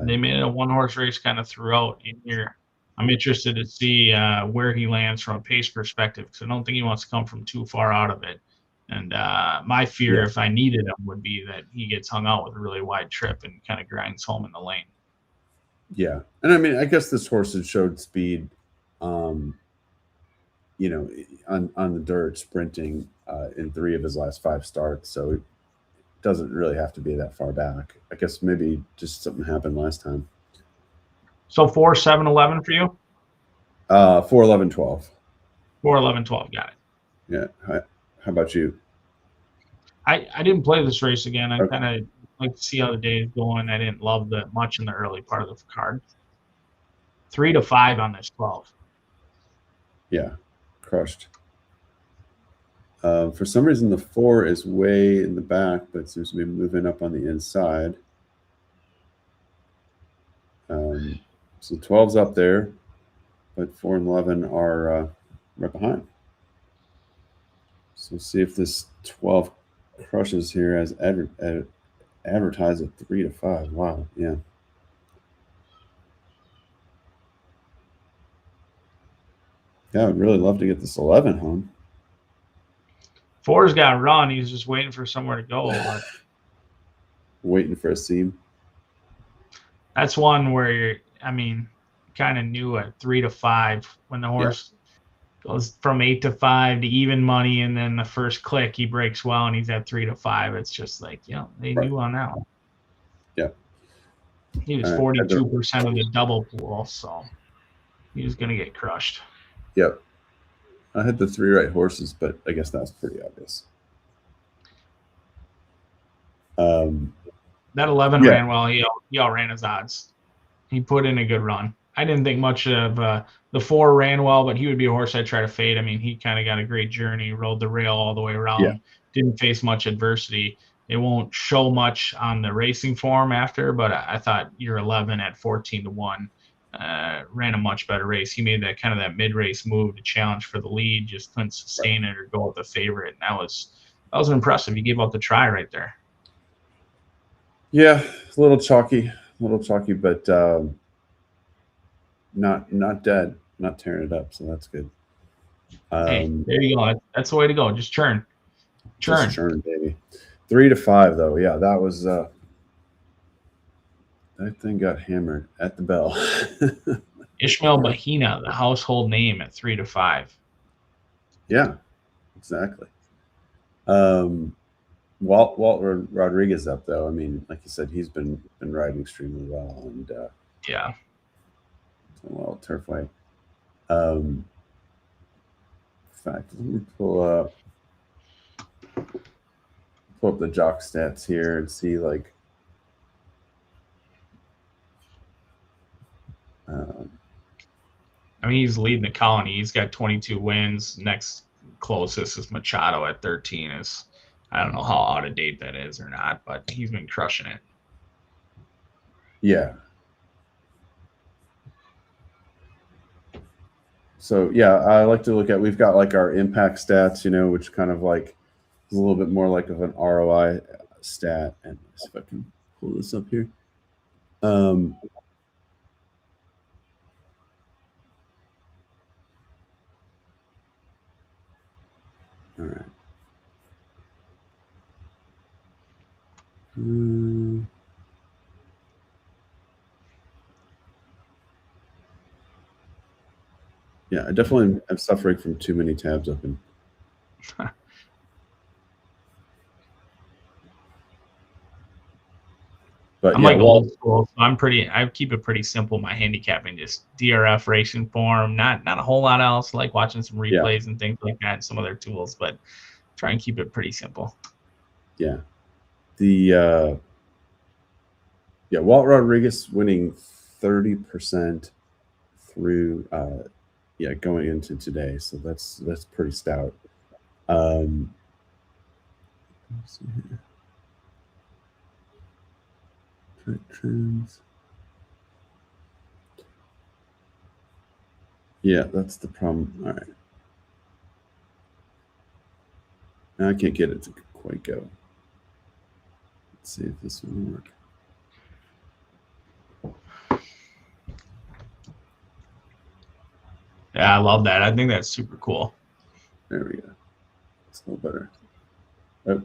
S2: they made it a one-horse race kind of throughout in here. I'm interested to see where he lands from a pace perspective, because I don't think he wants to come from too far out of it. And my fear, if I needed him, would be that he gets hung out with a really wide trip and kind of grinds home in the lane.
S1: Yeah, and I mean, I guess this horse had showed speed, on the dirt, sprinting in 3 of his last 5 starts. So it doesn't really have to be that far back. I guess maybe just something happened last time.
S2: So 4, 7, 11 for you?
S1: 4, 11, 12.
S2: 4, 11, 12. Got it.
S1: Yeah. How about you?
S2: I didn't play this race again. I kind of like to see how the day is going. I didn't love that much in the early part of the card. 3-5 on this 12.
S1: Yeah, crushed. For some reason, the 4 is way in the back, but it seems to be moving up on the inside. So 12's up there, but 4 and 11 are right behind. So see if this 12 crushes here as advertised at 3-5. Wow, yeah. Yeah, I'd really love to get this 11 home.
S2: 4's got to run. He's just waiting for somewhere to go. But
S1: waiting for a seam.
S2: That's one where you're, I mean, kind of knew at 3-5 when the horse goes from 8-5 to even money, and then the first click he breaks well and he's at 3-5. It's just like, they knew on that one.
S1: Yeah.
S2: He was 42% of the double pool, so he was going to get crushed.
S1: Yep. I had the 3 right horses, but I guess that's pretty obvious.
S2: That 11 ran well. He outran his odds. He put in a good run. I didn't think much of the 4 ran well, but he would be a horse I'd try to fade. I mean, he kind of got a great journey, rode the rail all the way around, didn't face much adversity. It won't show much on the racing form after, but I thought your 11 at 14-1 ran a much better race. He made that kind of that mid-race move to challenge for the lead, just couldn't sustain it or go with the favorite. And that was impressive. He gave out the try right there.
S1: Yeah, a little chalky, but not dead, not tearing it up. So that's good.
S2: Hey, there you go. That's the way to go. Just churn,
S1: baby. 3-5 though. Yeah, that was that thing got hammered at the bell.
S2: Ishmael Bahina, the household name at 3-5.
S1: Yeah, exactly. Walt Rodriguez up though. I mean, like you said, he's been riding extremely well, and well, Turfway. In fact, let me pull up the jock stats here and see like.
S2: I mean, he's leading the colony. He's got 22 wins. Next closest is Machado at 13. I don't know how out of date that is or not, but he's been crushing it.
S1: Yeah. So yeah, I like to look at. We've got like our impact stats, which kind of like is a little bit more like of an ROI stat. And let's see if I can pull this up here. All right. Yeah, I definitely am suffering from too many tabs open. But
S2: I'm
S1: yeah,
S2: like old school, so I keep it pretty simple. My handicapping, just DRF racing form, not a whole lot else. I like watching some
S1: yeah,
S2: replays and things like that, and some other tools, but try and keep it pretty simple.
S1: yeah. The Walt Rodriguez winning 30% through going into today, so that's pretty stout. Let's see here. Trends. Yeah, that's the problem. All right. Now I can't get it to quite go. Let's see if this will work.
S2: Yeah, I love that. I think that's super cool.
S1: There we go. It's a little better. Oh,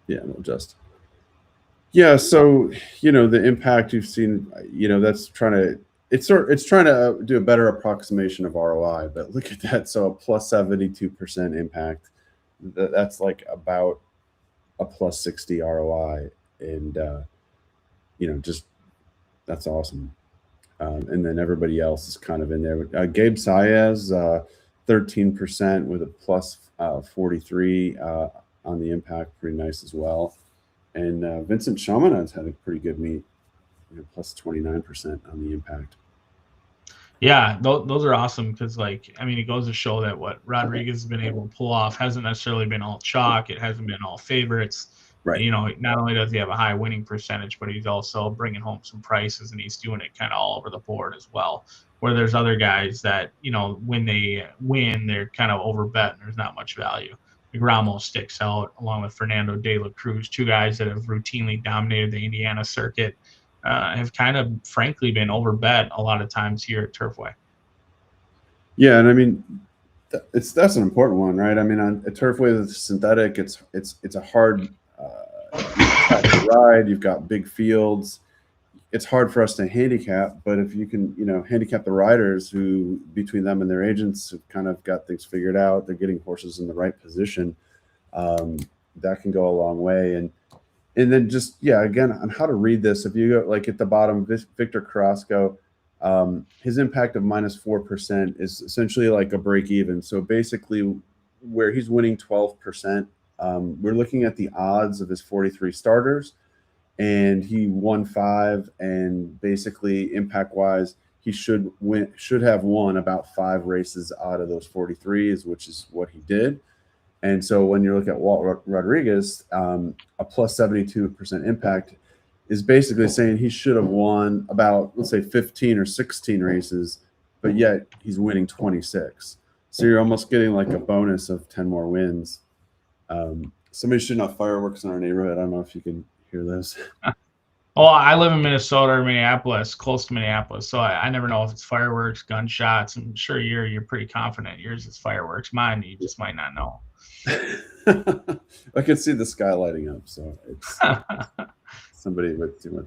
S1: yeah, we'll adjust. Yeah, so the impact you've seen, that's trying to it's trying to do a better approximation of ROI. But look at that. So a plus 72% impact. That's like about a plus 60 ROI, and just that's awesome. And then everybody else is kind of in there. Gabe Saez, 13% with a plus 43 on the impact, pretty nice as well. And Vincent Chaminade had a pretty good meet, plus 29% on the impact.
S2: Yeah, those are awesome because, like, I mean, it goes to show that what Rodriguez has been able to pull off hasn't necessarily been all chalk. It hasn't been all favorites.
S1: Right.
S2: Not only does he have a high winning percentage, but he's also bringing home some prices, and he's doing it kind of all over the board as well. Where there's other guys that, when they win, they're kind of overbet and there's not much value. Ramos sticks out along with Fernando de la Cruz, two guys that have routinely dominated the Indiana circuit. Have kind of, frankly, been overbet a lot of times here at Turfway.
S1: Yeah, and I mean, that's an important one, right? I mean, on a Turfway that's synthetic, it's a hard track to ride. You've got big fields. It's hard for us to handicap, but if you can, handicap the riders who, between them and their agents, have kind of got things figured out, they're getting horses in the right position. That can go a long way. And then just, again, on how to read this, if you go like at the bottom, Victor Carrasco, his impact of minus 4% is essentially like a break even. So basically where he's winning 12%, we're looking at the odds of his 43 starters, and he won 5, and basically impact wise, he should have won about 5 races out of those 43s, which is what he did. And so when you look at Walt Rodriguez, a plus 72% impact is basically saying he should have won about, let's say, 15 or 16 races, but yet he's winning 26. So you're almost getting like a bonus of 10 more wins. Somebody shooting off fireworks in our neighborhood. I don't know if you can hear those.
S2: Well, I live in Minnesota or Minneapolis, close to Minneapolis, so I never know if it's fireworks, gunshots. I'm sure you're pretty confident yours is fireworks. Mine, you just might not know.
S1: I can see the sky lighting up, so it's somebody with too much.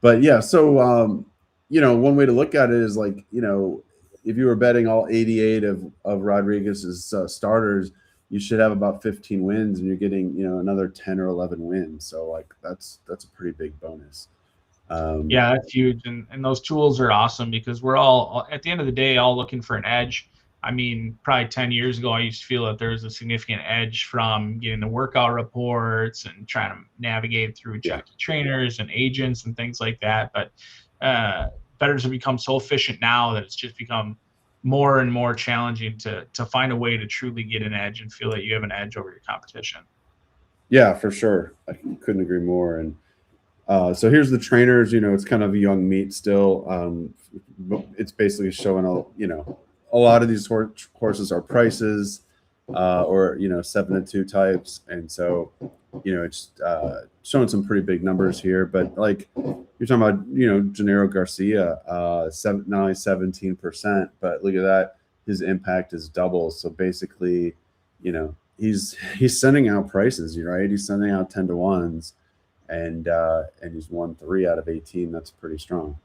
S1: But yeah, so one way to look at it is like, if you were betting all 88 of Rodriguez's starters, you should have about 15 wins, and you're getting another 10 or 11 wins. So like that's a pretty big bonus.
S2: Yeah, that's huge, and those tools are awesome because we're all, at the end of the day, all looking for an edge. I mean, probably 10 years ago, I used to feel that there was a significant edge from getting the workout reports and trying to navigate through jockey trainers and agents and things like that. But bettors have become so efficient now that it's just become more and more challenging to find a way to truly get an edge and feel that you have an edge over your competition.
S1: Yeah, for sure. I couldn't agree more. And so here's the trainers. It's kind of a young meet still. It's basically showing a lot of these horses are prices, or 7-2 types, and so it's showing some pretty big numbers here. But like you're talking about, Gennaro Garcia, not only 17%, but look at that, his impact is double. So basically, he's sending out prices, right? He's sending out 10-to-1s, and he's won 3 out of 18. That's pretty strong.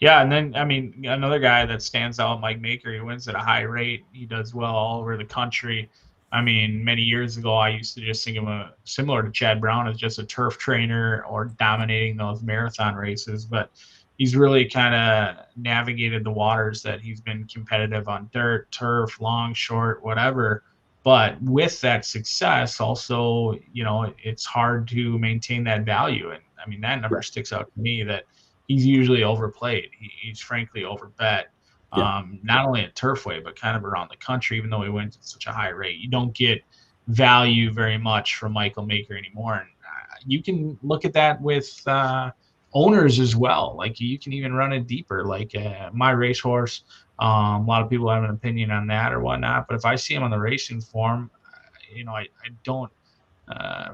S2: Yeah, and then I mean another guy that stands out, Mike Maker. He wins at a high rate. He does well all over the country. I mean, many years ago, I used to just think of him similar to Chad Brown as just a turf trainer or dominating those marathon races. But he's really kind of navigated the waters that he's been competitive on dirt, turf, long, short, whatever. But with that success, also, it's hard to maintain that value. And I mean, that number sticks out to me that he's usually overplayed. He's frankly overbet.
S1: Yeah.
S2: Not only at Turfway, but kind of around the country, even though he wins at such a high rate. You don't get value very much from Michael Maker anymore. And you can look at that with owners as well. Like you can even run it deeper, like my racehorse. A lot of people have an opinion on that or whatnot, but if I see him on the racing form, I don't.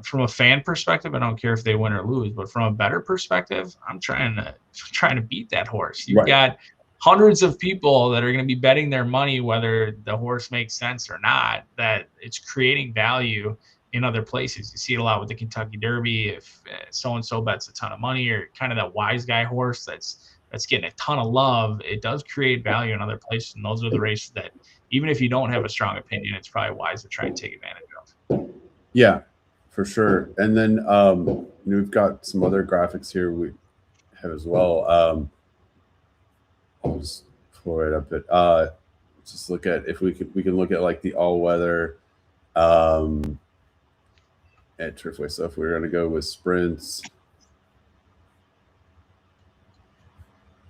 S2: From a fan perspective, I don't care if they win or lose, but from a better perspective, I'm trying to beat that horse. You've got hundreds of people that are going to be betting their money whether the horse makes sense or not, that it's creating value in other places. You see it a lot with the Kentucky Derby. If so-and-so bets a ton of money, or kind of that wise guy horse that's getting a ton of love, it does create value in other places. And those are the races that, even if you don't have a strong opinion, it's probably wise to try and take advantage of.
S1: Yeah, for sure. And then we've got some other graphics here we have as well. I'll just pull right up it. Just look at if we can look at like the all-weather at Turfway. So if we're going to go with sprints,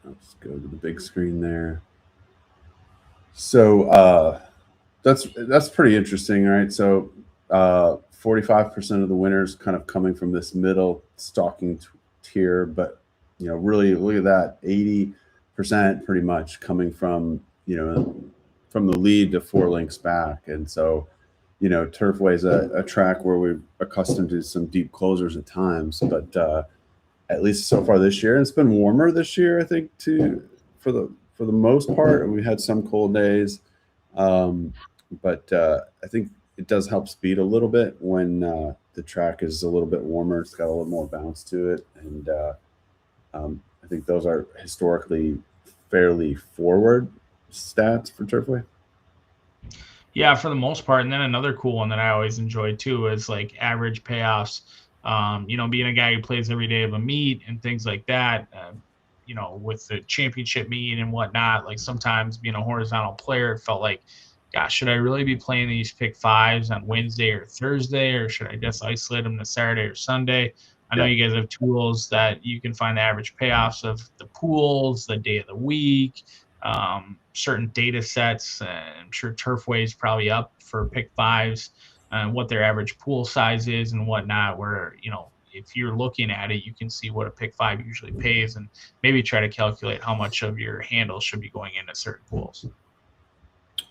S1: I'll just go to the big screen there. So that's pretty interesting, right? So 45% of the winners kind of coming from this middle stalking tier, but really look at that, 80% pretty much coming from from the lead to 4 lengths back. And so Turfway is a track where we're accustomed to some deep closers at times, but at least so far this year, and it's been warmer this year, I think, too, for the most part. We had some cold days, but I think it does help speed a little bit when the track is a little bit warmer. It's got a little more bounce to it, and I think those are historically fairly forward stats for Turfway.
S2: Yeah, for the most part. And then another cool one that I always enjoy too is like average payoffs. Being a guy who plays every day of a meet and things like that, with the championship meet and whatnot, like sometimes being a horizontal player, it felt like, gosh, should I really be playing these pick fives on Wednesday or Thursday, or should I just isolate them to Saturday or Sunday? I know you guys have tools that you can find the average payoffs of the pools, the day of the week, certain data sets. I'm sure Turfway is probably up for pick fives, what their average pool size is and whatnot, where, if you're looking at it, you can see what a pick five usually pays and maybe try to calculate how much of your handle should be going into certain pools.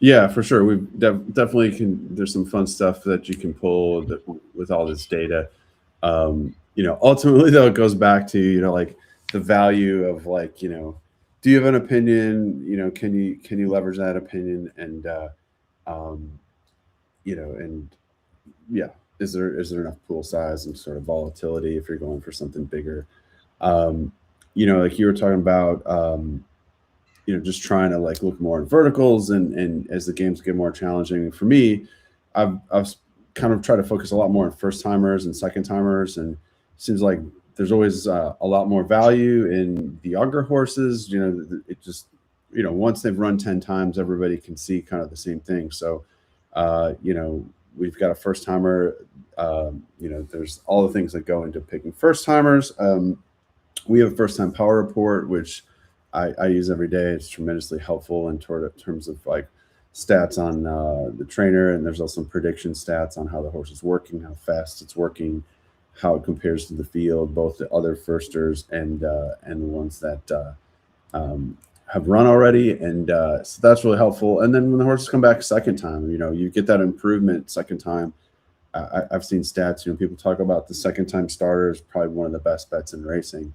S1: Yeah, for sure. We definitely can. There's some fun stuff that you can pull with all this data. Ultimately, though, it goes back to, like the value of like, do you have an opinion? Can you leverage that opinion? And, is there enough pool size and sort of volatility if you're going for something bigger? Like you were talking about, just trying to like look more at verticals and as the games get more challenging. For me, I've kind of tried to focus a lot more on first timers and second timers, and it seems like there's always a lot more value in the younger horses. It just, once they've run 10 times, everybody can see kind of the same thing. So, we've got a first timer. There's all the things that go into picking first timers. We have a first time power report, which I use every day. It's tremendously helpful in terms of like stats on the trainer, and there's also some prediction stats on how the horse is working, how fast it's working, how it compares to the field, both the other firsters and the ones that have run already, and so that's really helpful. And then when the horses come back second time, you get that improvement second time. I've seen stats. People talk about the second time starter is probably one of the best bets in racing.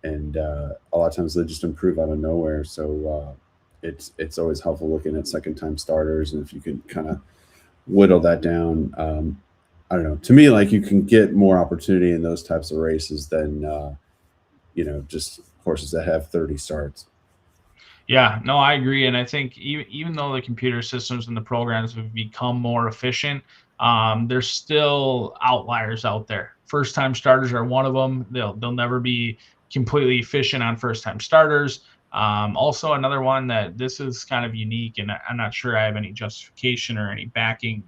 S1: And a lot of times they just improve out of nowhere. So it's always helpful looking at second time starters. And if you can kind of whittle that down, I don't know. To me, like you can get more opportunity in those types of races than, just horses that have 30 starts.
S2: Yeah, no, I agree. And I think even though the computer systems and the programs have become more efficient, there's still outliers out there. First time starters are one of them. They'll never be completely efficient on first time starters. Also, another one that this is kind of unique, and I'm not sure I have any justification or any backing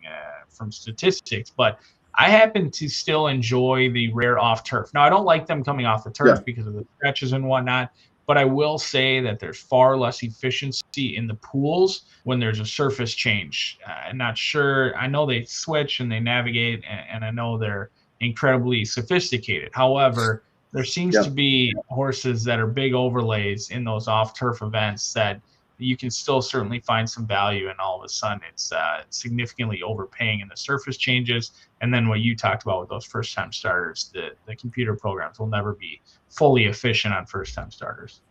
S2: from statistics, but I happen to still enjoy the rare off turf. Now, I don't like them coming off the
S1: Yeah.
S2: turf because of the stretches and whatnot, but I will say that there's far less efficiency in the pools when there's a surface change. I'm not sure. I know they switch and they navigate, and I know they're incredibly sophisticated. However, there seems
S1: Yeah.
S2: to be horses that are big overlays in those off turf events that you can still certainly find some value, and all of a sudden it's significantly overpaying in the surface changes. And then what you talked about with those first time starters, the computer programs will never be fully efficient on first time starters.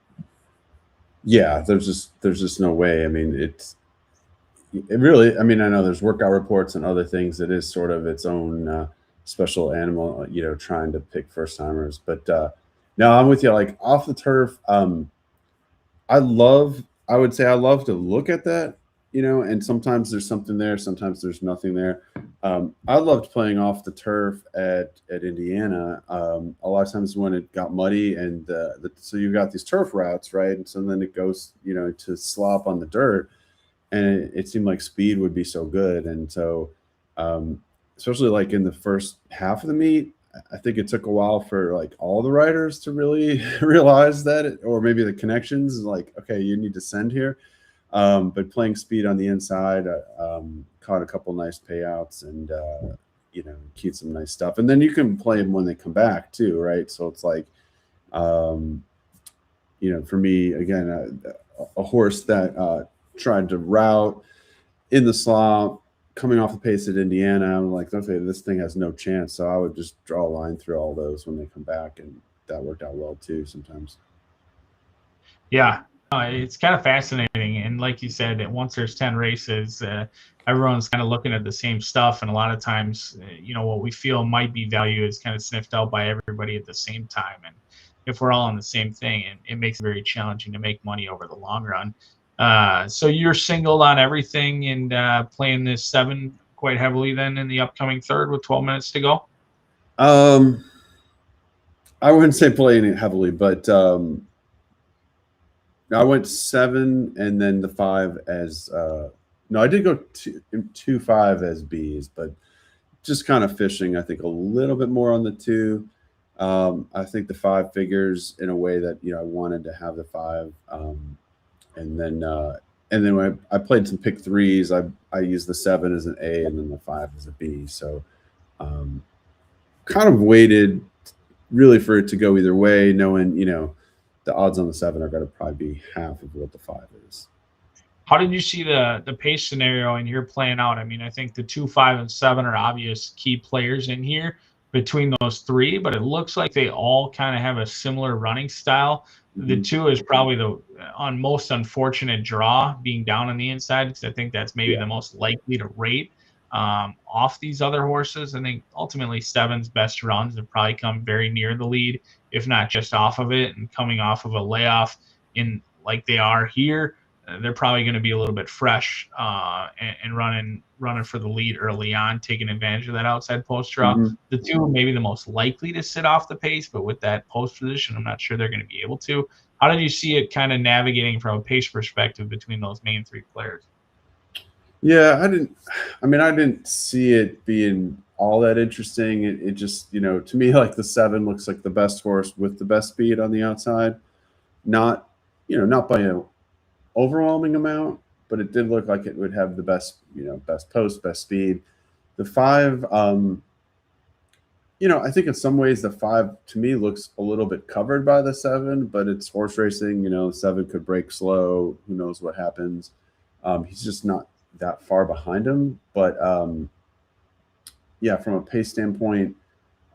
S1: Yeah, there's just no way. I mean, it really. I mean, I know there's workout reports and other things. It is sort of its own special animal, trying to pick first timers. But no, I'm with you. Like off the turf, I would say I love to look at that, and sometimes there's something there, sometimes there's nothing there. I loved playing off the turf at Indiana. A lot of times when it got muddy and so you've got these turf routes, right? And so then it goes, to slop on the dirt, and it seemed like speed would be so good. And so, especially like in the first half of the meet, I think it took a while for like all the riders to really realize that, or maybe the connections is like, okay, you need to send here. But playing speed on the inside, caught a couple nice payouts and, keep some nice stuff. And then you can play them when they come back too, right? So it's like, for me, again, a horse that tried to route in the slop, coming off the pace at Indiana, I'm like, okay, this thing has no chance. So I would just draw a line through all those when they come back, and that worked out well too sometimes.
S2: Yeah, it's kind of fascinating. And like you said, once there's 10 races, everyone's kind of looking at the same stuff. And a lot of times, what we feel might be value is kind of sniffed out by everybody at the same time. And if we're all on the same thing, it makes it very challenging to make money over the long run. So you're singled on everything and playing this 7 quite heavily then in the upcoming third with 12 minutes to go?
S1: I wouldn't say playing it heavily, but I went 7 and then the 5 as no, I did go 2-5 as Bs, but just kind of fishing, I think, a little bit more on the 2. I think the 5 figures in a way that I wanted to have the 5, and then when I played some pick 3s, I used the 7 as an A and then the 5 as a B. So kind of waited really for it to go either way, knowing the odds on the 7 are going to probably be half of what the 5 is.
S2: How did you see the pace scenario in here playing out? I mean, I think the 2, 5, and 7 are obvious key players in here between those 3, but it looks like they all kind of have a similar running style. The 2 is probably the most unfortunate draw, being down on the inside, because I think that's maybe the most likely to rate off these other horses. I think ultimately 7's best runs have probably come very near the lead, if not just off of it, and coming off of a layoff in like they are here. They're probably going to be a little bit fresh and running for the lead early on, taking advantage of that outside post draw.
S1: Mm-hmm.
S2: The 2 maybe the most likely to sit off the pace, but with that post position, I'm not sure they're going to be able to. How did you see it kind of navigating from a pace perspective between those main 3 players?
S1: Yeah, I didn't see it being all that interesting. It just, to me, like the 7 looks like the best horse with the best speed on the outside. Not by an overwhelming amount, but it did look like it would have the best, best post, best speed. The 5, I think in some ways the 5 to me looks a little bit covered by the 7, but it's horse racing. 7 could break slow. Who knows what happens? He's just not that far behind him. But yeah, from a pace standpoint,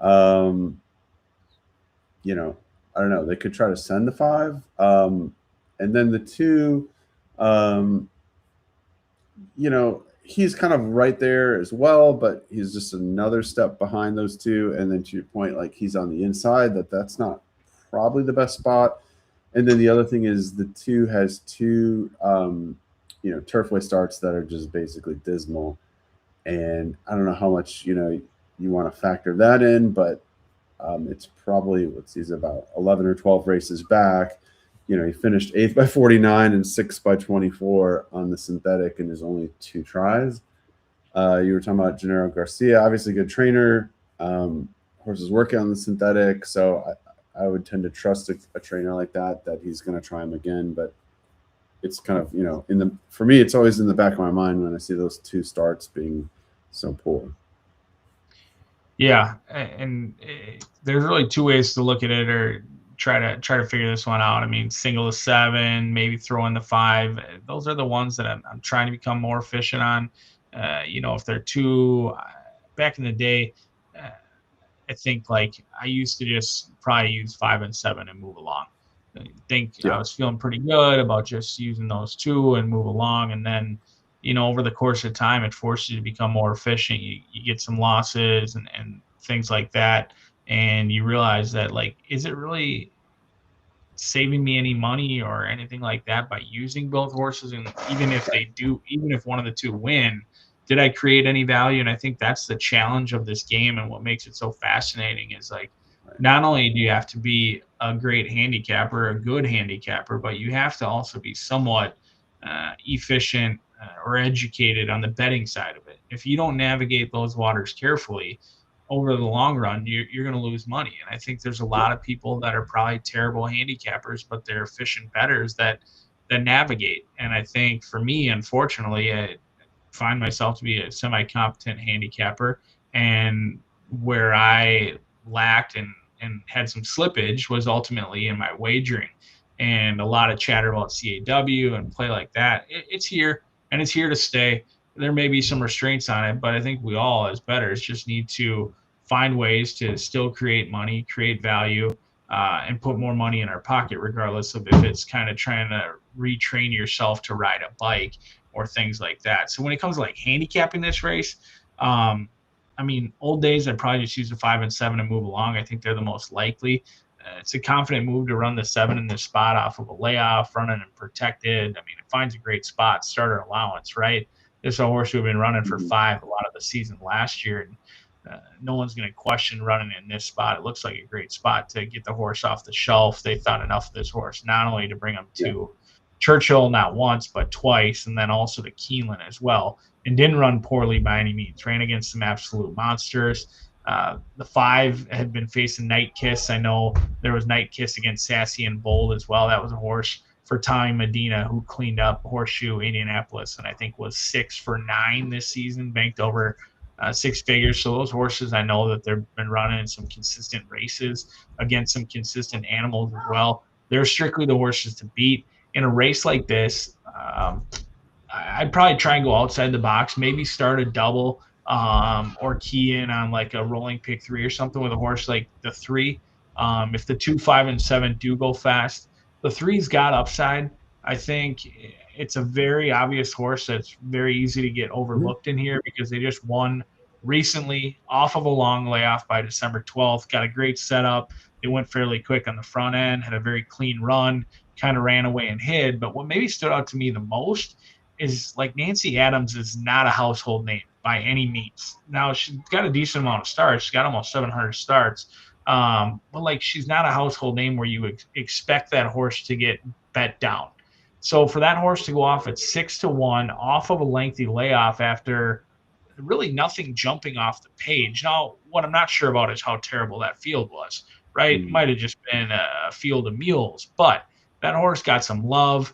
S1: I don't know. They could try to send the 5, and then the 2. He's kind of right there as well, but he's just another step behind those 2. And then to your point, like he's on the inside, that's not probably the best spot. And then the other thing is the 2 has 2, Turfway starts that are just basically dismal. And I don't know how much, you want to factor that in, but it's probably, he's about 11 or 12 races back. He finished 8th by 49 and 6th by 24 on the synthetic in his only 2 tries. You were talking about Gennaro Garcia, obviously good trainer. Horses working on the synthetic, so I would tend to trust a trainer like that he's going to try him again. But it's kind of, for me, it's always in the back of my mind when I see those 2 starts being so poor.
S2: Yeah, and there's really 2 ways to look at it, or try to figure this one out. I mean, single to 7, maybe throw in the 5. Those are the ones that I'm trying to become more efficient on. If they're 2, back in the day, I think like I used to just probably use 5 and 7 and move along. I think I was feeling pretty good about just using those 2 and move along, and then over the course of time, it forces you to become more efficient. You get some losses and things like that, and you realize that, like, is it really saving me any money or anything like that by using both horses? And even if one of the 2 win, did I create any value? And I think that's the challenge of this game, and what makes it so fascinating is, like, not only do you have to be a great handicapper, a good handicapper, but you have to also be somewhat efficient or educated on the betting side of it. If you don't navigate those waters carefully, over the long run, you're going to lose money. And I think there's a lot of people that are probably terrible handicappers, but they're efficient bettors that navigate. And I think for me, unfortunately, I find myself to be a semi-competent handicapper, and where I lacked and had some slippage was ultimately in my wagering. And a lot of chatter about CAW and play like that. It's here, and it's here to stay. There may be some restraints on it, but I think we all, as bettors, just need to find ways to still create money, create value, and put more money in our pocket, regardless of if it's kind of trying to retrain yourself to ride a bike or things like that. So when it comes to like handicapping this race, I mean, old days, I'd probably just use the 5 and 7 and move along. I think they're the most likely. It's a confident move to run the 7 in this spot off of a layoff, running and protected. I mean, it finds a great spot, starter allowance, right? This is a horse who've been running for 5 a lot of the season last year, and no one's going to question running in this spot. It looks like a great spot to get the horse off the shelf. They thought enough of this horse, not only to bring him to Churchill not once, but twice, and then also to Keeneland as well, and didn't run poorly by any means. Ran against some absolute monsters. The 5 had been facing Night Kiss. I know there was Night Kiss against Sassy and Bold as well. That was a horse for Tommy Medina, who cleaned up Horseshoe, Indianapolis, and I think was 6 for 9 this season, banked over 6 figures. So those horses, I know that they've been running in some consistent races against some consistent animals as well. They're strictly the horses to beat. In a race like this, I'd probably try and go outside the box, maybe start a double or key in on like a rolling pick 3 or something with a horse like the 3. If the 2, 5, and 7 do go fast, the 3's got upside. I think it's a very obvious horse that's very easy to get overlooked in here because they just won recently off of a long layoff by December 12th. Got a great setup. They went fairly quick on the front end, had a very clean run, kind of ran away and hid. But what maybe stood out to me the most is, like, Nancy Adams is not a household name by any means. Now, she's got a decent amount of starts. She's got almost 700 starts. But, like, she's not a household name where you expect that horse to get bet down. So for that horse to go off at 6-1 off of a lengthy layoff after really nothing jumping off the page. Now, what I'm not sure about is how terrible that field was, right? It might have just been a field of mules, but that horse got some love,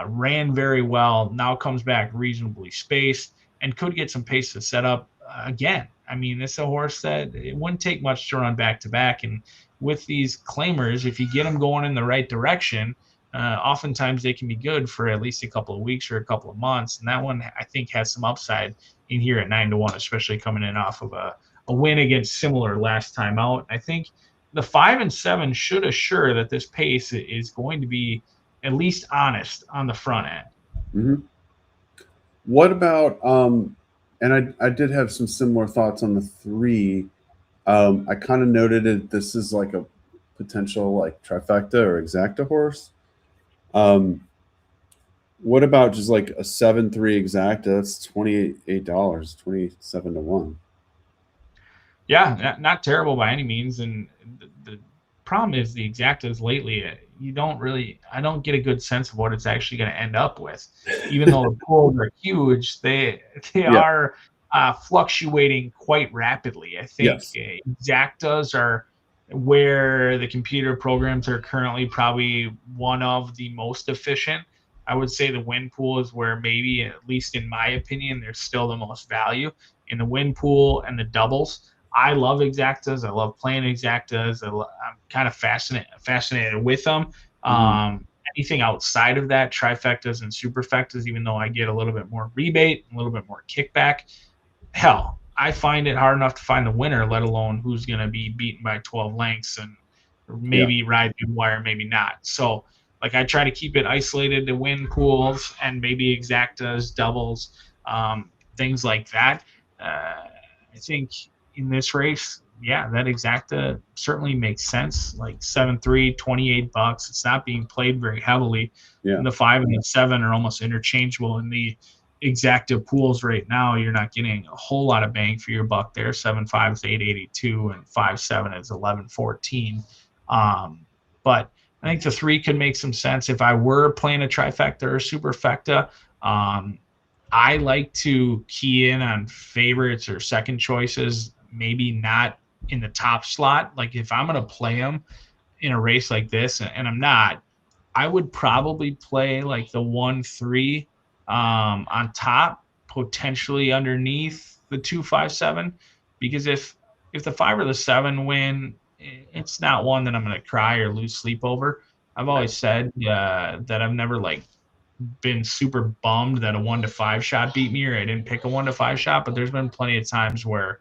S2: ran very well, now comes back reasonably spaced, and could get some pace to set up again. I mean, it's a horse that it wouldn't take much to run back-to-back, and with these claimers, if you get them going in the right direction, oftentimes they can be good for at least a couple of weeks or a couple of months. And that one, I think, has some upside in here at 9-1, especially coming in off of a win against Similar last time out. I think the 5 and 7 should assure that this pace is going to be at least honest on the front end.
S1: What about, and I did have some similar thoughts on the 3. I kind of noted it. This is like potential like trifecta or exacta horse. What about just like a 7-3 exacta? That's $28, 27 to 1.
S2: Yeah, not terrible by any means. And the problem is the exactas lately, I don't get a good sense of what it's actually going to end up with. Even though the pools are huge, they
S1: Yeah.
S2: are fluctuating quite rapidly. I think
S1: Yes.
S2: exactas are where the computer programs are currently probably one of the most efficient. I would say the win pool is where maybe, at least in my opinion, there's still the most value in the win pool and the doubles. I love exactas. I love playing exactas. I'm kind of fascinated with them.
S1: Mhm.
S2: Anything outside of that, trifectas and superfectas, even though I get a little bit more rebate, a little bit more kickback, hell, I find it hard enough to find the winner, let alone who's going to be beaten by 12 lengths and
S1: Yeah.
S2: maybe ride the wire, maybe not. So, like, I try to keep it isolated to win pools and maybe exactas, doubles, things like that. I think in this race, yeah, that exacta certainly makes sense. Like 7-3, $28. It's not being played very heavily.
S1: Yeah.
S2: And the 5 and the 7 are almost interchangeable in the exacta pools right now. You're not getting a whole lot of bang for your buck there. 7-5 is 882 and 5-7 is 1114. But I think the 3 could make some sense if I were playing a trifecta or superfecta. I like to key in on favorites or second choices, maybe not in the top slot. Like if I'm going to play them in a race like this, and I'm not, I would probably play like the 1-3 on top, potentially underneath the 2-5-7, because if the 5 or the 7 win, it's not one that I'm going to cry or lose sleep over. I've always said that I've never like been super bummed that a 1-5 shot beat me or I didn't pick a 1-5 shot, but there's been plenty of times where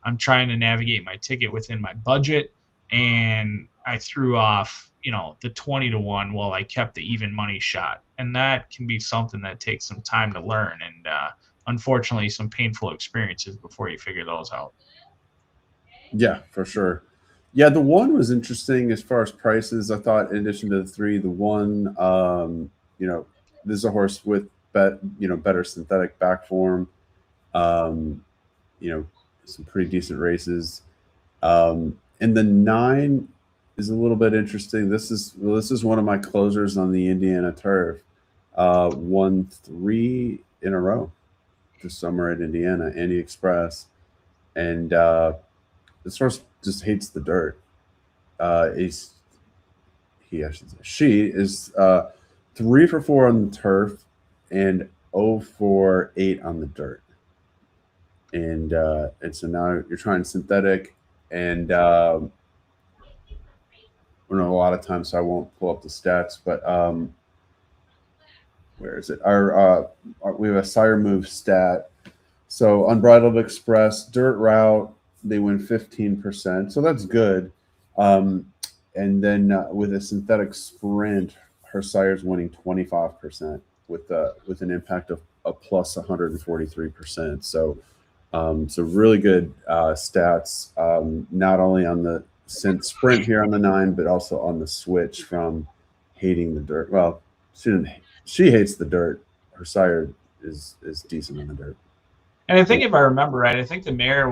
S2: I'm trying to navigate my ticket within my budget and I threw off, the 20 to 1 while I kept the even money shot. And that can be something that takes some time to learn and unfortunately some painful experiences before you figure those out.
S1: Yeah, for sure. Yeah, the 1 was interesting as far as prices. I thought in addition to the 3, the 1, this is a horse with better synthetic back form. Um, some pretty decent races. And the 9 is a little bit interesting. This is one of my closers on the Indiana turf. Won 3 in a row this summer at Indiana, Andy Express, and this horse just hates the dirt. She is 3 for 4 on the turf and 0 for 8 on the dirt. And so now you're trying synthetic, and I don't know a lot of times, so I won't pull up the stats, but where is it? We have a sire move stat. So Unbridled Express dirt route, they win 15%, so that's good. And then with a synthetic sprint, her sire's winning 25% with an impact of a plus 143%. So really good stats, not only on the sprint here on the 9, but also on the switch from hating the dirt. Well, she hates the dirt. Her sire is decent on the dirt.
S2: And I think if I remember right, I think the mare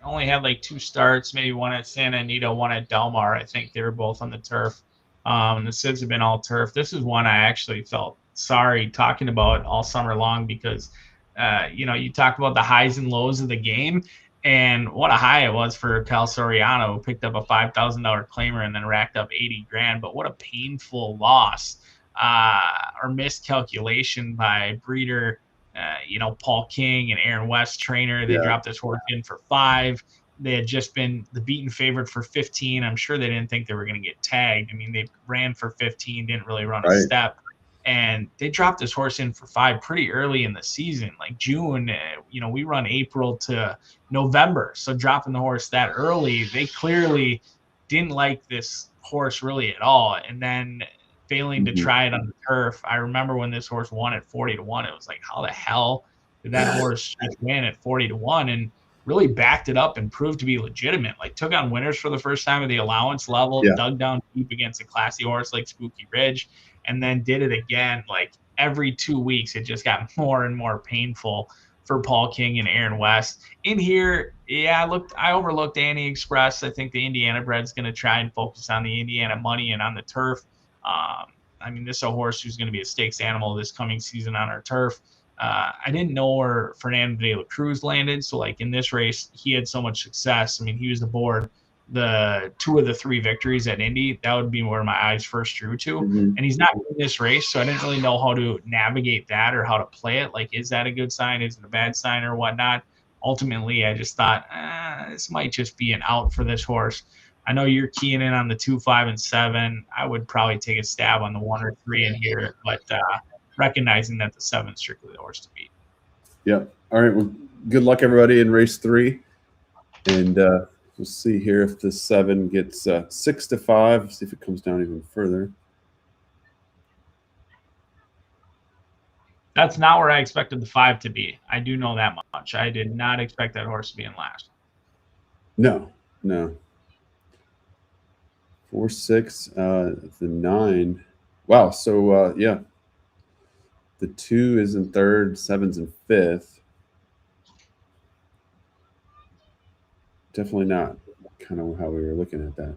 S2: only had like 2 starts, maybe one at Santa Anita, one at Del Mar. I think they were both on the turf. The Sids have been all turf. This is one I actually felt sorry talking about all summer long because, you talk about the highs and lows of the game, and what a high it was for Cal Soriano, who picked up a $5,000 claimer and then racked up 80 grand. But what a painful loss or miscalculation by breeder. Paul King and Aaron West trainer. They dropped this horse in for 5. They had just been the beaten favorite for 15. I'm sure they didn't think they were going to get tagged. I mean, they ran for 15, didn't really run a step. And they dropped this horse in for 5 pretty early in the season, like June. We run April to November. So dropping the horse that early, they clearly didn't like this horse really at all. And then failing to try it on the turf. I remember when this horse won at 40 to 1, it was like, how the hell did that horse just win at 40 to 1? And really backed it up and proved to be legitimate. Like took on winners for the first time at the allowance level,
S1: Yeah.
S2: dug down deep against a classy horse like Spooky Ridge, and then did it again. Like every 2 weeks, it just got more and more painful for Paul King and Aaron West. In here, yeah, I overlooked Annie Express. I think the Indiana bred's going to try and focus on the Indiana money and on the turf. I mean, this is a horse who's going to be a stakes animal this coming season on our turf. I didn't know where Fernando de la Cruz landed. So, like in this race, he had so much success. I mean, he was aboard the 2 of the 3 victories at Indy. That would be where my eyes first drew to.
S1: Mm-hmm.
S2: And he's not in this race, so I didn't really know how to navigate that or how to play it. Like, is that a good sign? Is it a bad sign or whatnot? Ultimately, I just thought this might just be an out for this horse. I know you're keying in on the 2, 5, and 7. I would probably take a stab on the 1 or 3 in here, but recognizing that the 7 is strictly the horse to beat.
S1: Yep. All right. Well, good luck, everybody, in race 3. And we'll see here if the 7 gets 6 to 5. See if it comes down even further.
S2: That's not where I expected the 5 to be. I do know that much. I did not expect that horse to be in last.
S1: No. 4, 6, the 9. Wow. So yeah, the 2 is in 3rd, 7's in 5th. Definitely not kind of how we were looking at that.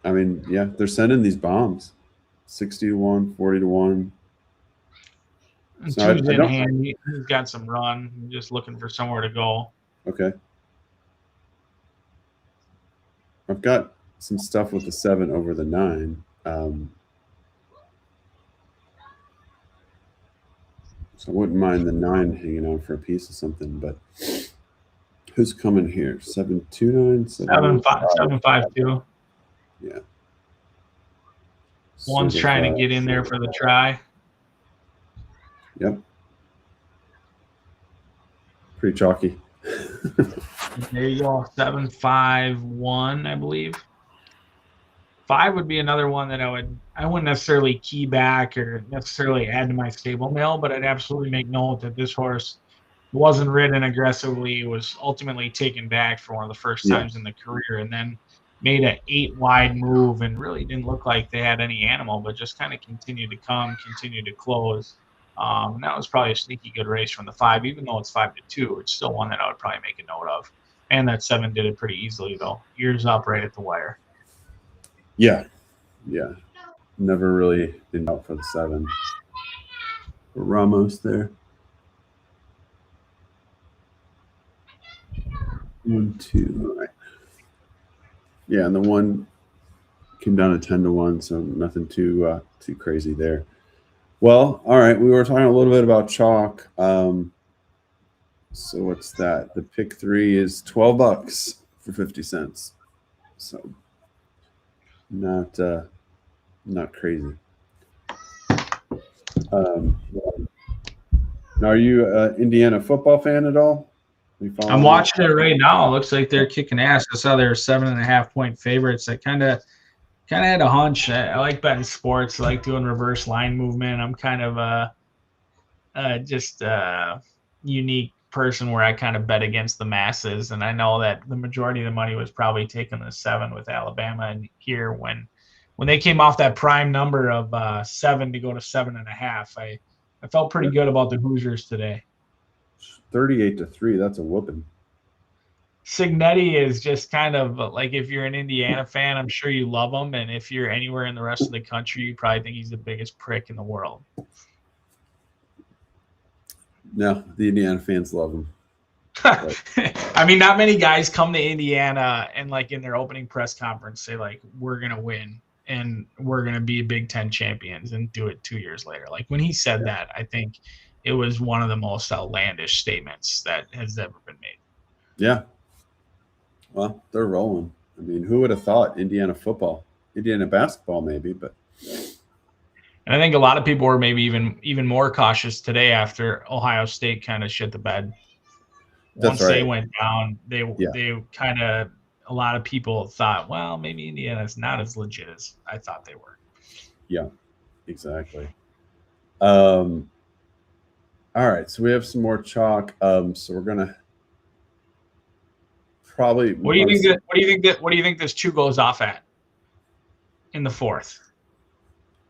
S1: I mean, yeah, they're sending these bombs. 60 to 1, 40 to 1.
S2: So Two's in hand. He's got some run. Just looking for somewhere to go.
S1: Okay. I've got some stuff with the 7 over the 9. So I wouldn't mind the 9 hanging on for a piece of something, but who's coming here? 729,
S2: 752.
S1: Yeah.
S2: One's trying to get in there for the try.
S1: Yep. Pretty chalky.
S2: There you go. 751, I believe. 5 would be another one that I wouldn't necessarily key back or necessarily add to my stable mail, but I'd absolutely make note that this horse wasn't ridden aggressively, was ultimately taken back for one of the first times in the career, and then made an 8-wide move and really didn't look like they had any animal, but just kind of continued to come, continued to close. And that was probably a sneaky good race from the 5, even though it's 5-2. It's still one that I would probably make a note of. And that 7 did it pretty easily, though. Ears up right at the wire.
S1: Yeah. Never really been out for the 7. Ramos there. 1, 2. All right. Yeah, and the 1 came down to 10 to 1, so nothing too crazy there. Well, all right. We were talking a little bit about chalk. So what's that? The pick 3 is $12 for 50 cents. So not crazy. Now, are you an Indiana football fan at all?
S2: I'm watching it right now. It looks like they're kicking ass. I saw they're 7.5-point favorites. I kind of had a hunch. I like betting sports. I like doing reverse line movement. I'm kind of just a unique person where I kind of bet against the masses, and I know that the majority of the money was probably taking the 7 with Alabama. And here, when they came off that prime number of 7 to go to 7.5, I felt pretty good about the Hoosiers today.
S1: 38-3. That's a whooping.
S2: Signetti is just kind of like, if you're an Indiana fan, I'm sure you love him, and if you're anywhere in the rest of the country, you probably think he's the biggest prick in the world.
S1: No, the Indiana fans love him.
S2: I mean, not many guys come to Indiana and, like, in their opening press conference say, like, we're going to win and we're going to be Big Ten champions, and do it 2 years later. Like, when he said that, I think it was one of the most outlandish statements that has ever been made.
S1: Yeah. Well, they're rolling. I mean, who would have thought Indiana football? Indiana basketball maybe, but
S2: and I think a lot of people were maybe even more cautious today after Ohio State kind of shit the bed. Once they went down, they kind of, a lot of people thought, well, maybe Indiana's not as legit as I thought they were.
S1: Yeah, exactly. All right, so we have some more chalk. So we're gonna probably.
S2: What do you think this 2 goes off at in the 4th?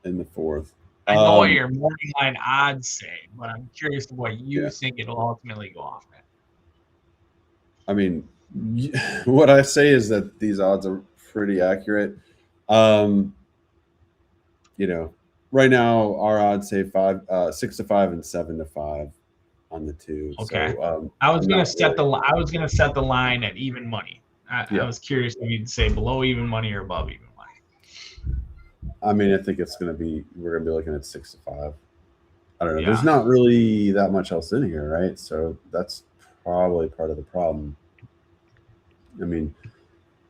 S1: In the 4th?
S2: I know what your morning line odds say, but I'm curious to what you think it'll ultimately go off at.
S1: I mean, what I say is that these odds are pretty accurate. You know, right now our odds say 6-5 and 7-5 on the 2.
S2: Okay.
S1: So
S2: I was gonna set the line at even money. I was curious if you'd say below even money or above even money.
S1: I mean, I think we're gonna be looking at 6-5. I don't know. Yeah. There's not really that much else in here, right? So that's probably part of the problem. I mean,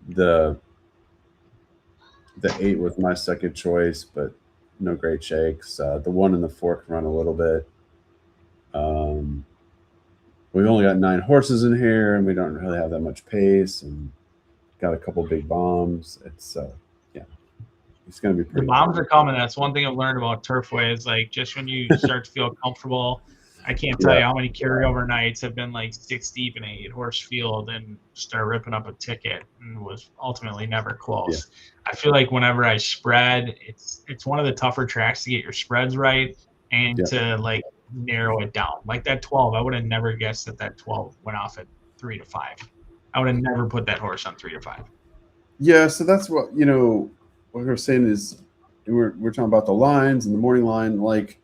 S1: the 8 was my second choice, but no great shakes. The 1 and the 4 can run a little bit. We've only got 9 horses in here, and we don't really have that much pace, and got a couple big bombs. It's it's going to be pretty.
S2: The bombs are coming. That's one thing I've learned about Turfway is like just when you start to feel comfortable. I can't tell you how many carryover nights have been like 6 deep in a 8-horse field and start ripping up a ticket and was ultimately never close. Yeah. I feel like whenever I spread, it's one of the tougher tracks to get your spreads right and to like narrow it down. Like that 12, I would have never guessed that 12 went off at 3-5. I would have never put that horse on 3-5.
S1: Yeah, so that's what what we're saying is we're talking about the lines and the morning line. Like,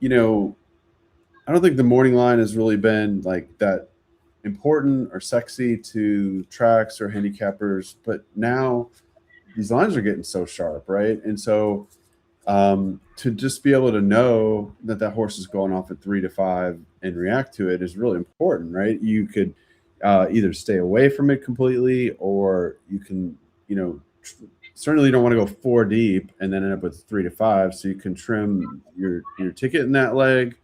S1: I don't think the morning line has really been like that important or sexy to tracks or handicappers, but now these lines are getting so sharp, right? And so to just be able to know that horse is going off at 3-5 and react to it is really important, right? You could either stay away from it completely, or you can, certainly you don't want to go 4 deep and then end up with 3-5. So you can trim your ticket in that leg.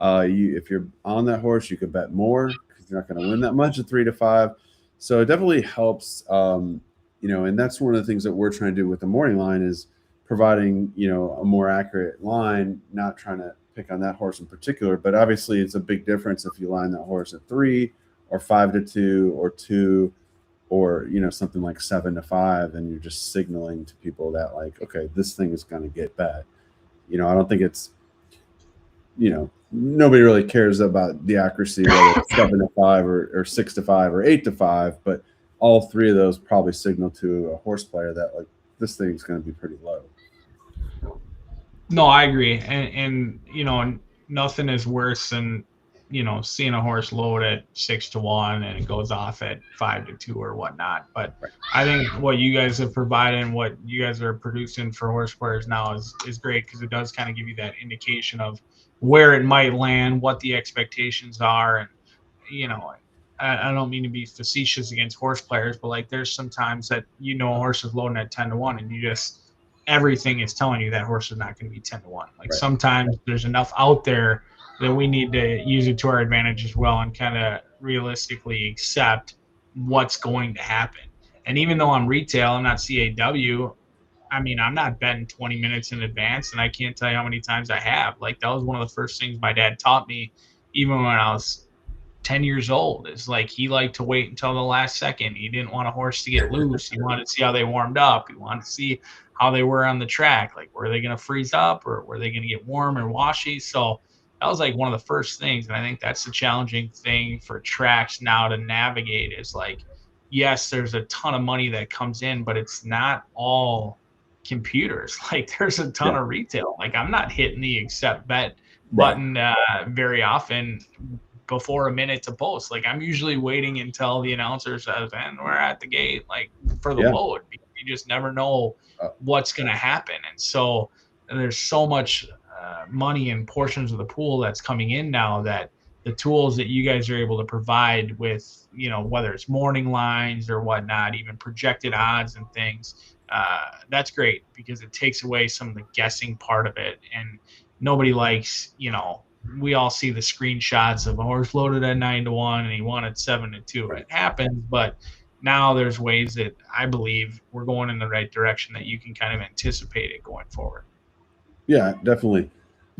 S1: If you're on that horse, you could bet more because you're not going to win that much at 3-5. So it definitely helps, and that's one of the things that we're trying to do with the morning line is providing, a more accurate line, not trying to pick on that horse in particular, but obviously it's a big difference if you line that horse at 3 or 5-2 or 2 or, something like 7-5, and you're just signaling to people that like, okay, this thing is going to get bet. I don't think it's, nobody really cares about the accuracy, whether it's 7-5 or 6-5 or 8-5, but all 3 of those probably signal to a horse player that like this thing's going to be pretty low.
S2: No, I agree. And nothing is worse than, seeing a horse load at 6-1 and it goes off at 5-2 or whatnot. But right. I think what you guys have provided and what you guys are producing for horse players now is great because it does kind of give you that indication of where it might land, what the expectations are. And, I don't mean to be facetious against horse players, but like there's sometimes that, a horse is loading at 10-1 and you just, everything is telling you that horse is not going to be 10-1. Like right. Sometimes there's enough out there that we need to use it to our advantage as well and kind of realistically accept what's going to happen. And even though I'm retail, I'm not CAW, I mean, I'm not betting 20 minutes in advance, and I can't tell you how many times I have. Like, that was one of the first things my dad taught me, even when I was 10 years old, is like he liked to wait until the last second. He didn't want a horse to get loose. He wanted to see how they warmed up. He wanted to see how they were on the track. Like, were they going to freeze up or were they going to get warm or washy? So that was like one of the first things. And I think that's the challenging thing for tracks now to navigate is like, yes, there's a ton of money that comes in, but it's not all computers. Like there's a ton of retail. Like I'm not hitting the accept bet button very often before a minute to post. Like I'm usually waiting until the announcer says, and we're at the gate, like for the load. You just never know what's going to happen. And so there's so much money and portions of the pool that's coming in now that the tools that you guys are able to provide with, whether it's morning lines or whatnot, even projected odds and things, that's great because it takes away some of the guessing part of it. And nobody likes, we all see the screenshots of a horse loaded at 9-1 and he won at 7-2. Right. It happens, but now there's ways that I believe we're going in the right direction that you can kind of anticipate it going forward.
S1: Yeah, definitely.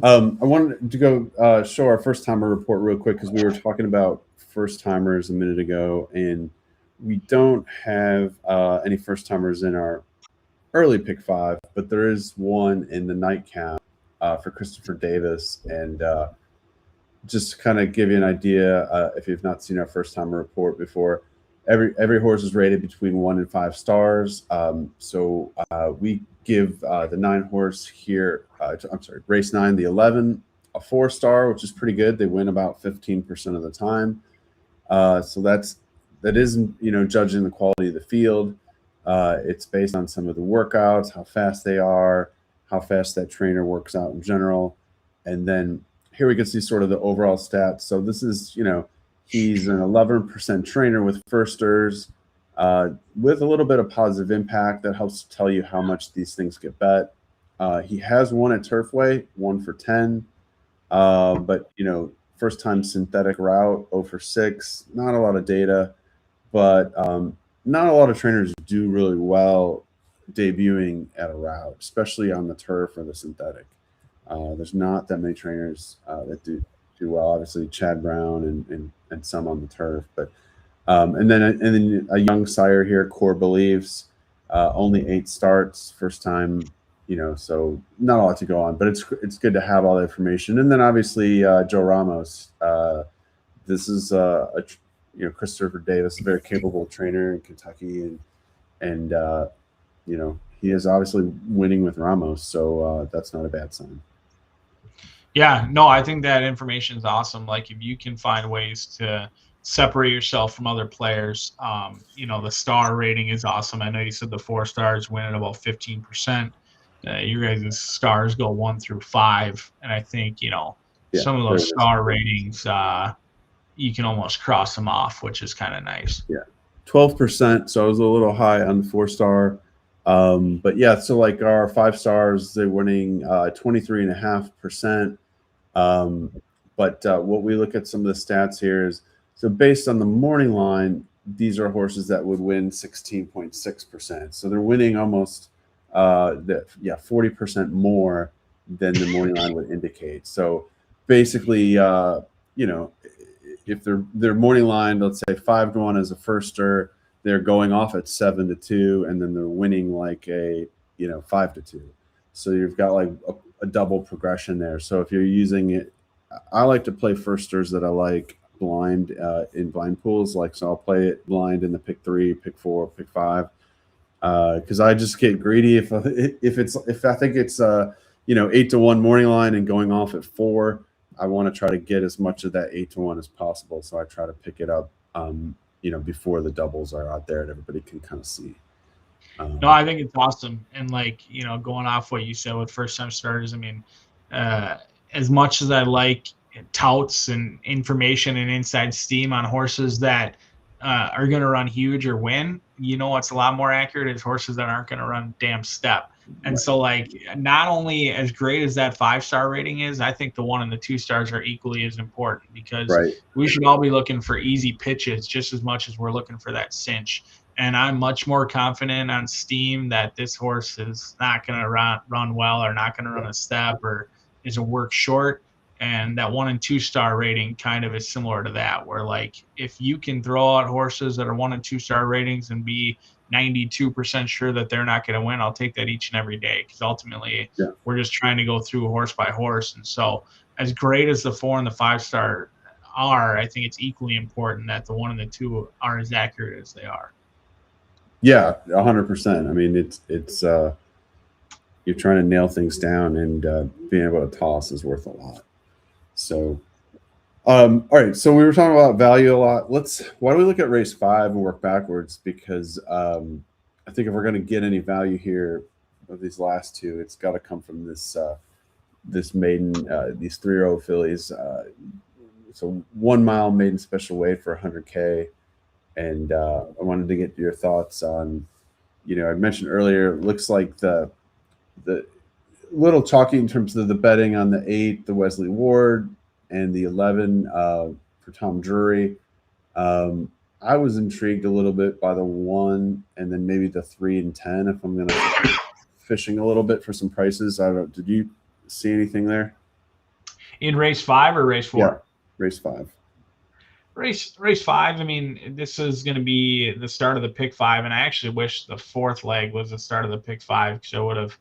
S1: I wanted to go show our first timer report real quick because we were talking about first timers a minute ago, and we don't have any first timers in our early pick five, but there is one in the nightcap for Christopher Davis. And just to kind of give you an idea, if you've not seen our first timer report before, every horse is rated between 1 and 5 stars. So we give the 9 horse here, race 9, the 11, a 4-star, which is pretty good. They win about 15% of the time. So that is, judging the quality of the field. It's based on some of the workouts, how fast they are, how fast that trainer works out in general. And then here we can see sort of the overall stats. So this is, he's an 11% trainer with firsters, with a little bit of positive impact that helps tell you how much these things get bet. He has won at Turfway, 1 for 10. But, first time synthetic route, 0 for 6. Not a lot of data, but not a lot of trainers do really well debuting at a route, especially on the turf or the synthetic. There's not that many trainers that do well. Obviously, Chad Brown and some on the turf, but and then a young sire here, Core Believes, only 8 starts, first time, so not a lot to go on. But it's good to have all the information. And then obviously Joe Ramos. This is Christopher Davis, a very capable trainer in Kentucky, and he is obviously winning with Ramos, so that's not a bad sign.
S2: Yeah, no, I think that information is awesome. Like, if you can find ways to separate yourself from other players, the star rating is awesome. I know you said the 4 stars win at about 15%. Your guys' stars go 1 through 5, and I think some of those star ratings you can almost cross them off, which is kind of nice.
S1: Yeah, 12%. So I was a little high on the 4-star. But yeah, so like our 5 stars, they're winning 23.5%. But what we look at some of the stats here is, so based on the morning line, these are horses that would win 16.6%. So they're winning almost 40% more than the morning line would indicate. So basically, if their morning line, let's say 5-1 as a firster, they're going off at 7-2, and then they're winning like a 5-2. So you've got like a double progression there. So if you're using it, I like to play firsters that I like blind in blind pools. So I'll play it blind in the pick 3, pick 4, pick 5, because I just get greedy if I think it's 8-1 morning line and going off at 4. I want to try to get as much of that 8-1 as possible. So I try to pick it up, before the doubles are out there and everybody can kind of see.
S2: No, I think it's awesome. And going off what you said with first time starters, I mean, as much as I like touts and information and inside steam on horses that are going to run huge or win, what's a lot more accurate is horses that aren't going to run damn step. And so not only as great as that 5-star rating is, I think the 1 and the 2 stars are equally as important, because we should all be looking for easy pitches just as much as we're looking for that cinch. And I'm much more confident on steam that this horse is not going to run well, or not going to run a step, or is a work short. And that 1 and 2 star rating kind of is similar to that, where if you can throw out horses that are 1 and 2 star ratings and be 92% sure that they're not going to win, I'll take that each and every day, because ultimately we're just trying to go through horse by horse. And so as great as the 4 and the 5-star are, I think it's equally important that the 1 and the 2 are as accurate as they are.
S1: Yeah, 100%. I mean, it's you're trying to nail things down, and being able to toss is worth a lot. So, all right. So we were talking about value a lot. Why don't we look at race 5 and work backwards? Because I think if we're going to get any value here of these last 2, it's got to come from this maiden, these 3-year-old fillies. So 1 mile maiden special weight for 100K. And I wanted to get your thoughts on, I mentioned earlier, it looks like the little chalky in terms of the betting on the 8, the Wesley Ward, and the 11 for Tom Drury. I was intrigued a little bit by the 1, and then maybe the 3 and 10 if I'm going to fishing a little bit for some prices. I don't know. Did you see anything there?
S2: In race 5 or race 4?
S1: Yeah, race 5.
S2: Race 5. I mean, this is going to be the start of the pick 5, and I actually wish the 4th leg was the start of the pick 5 because I would have.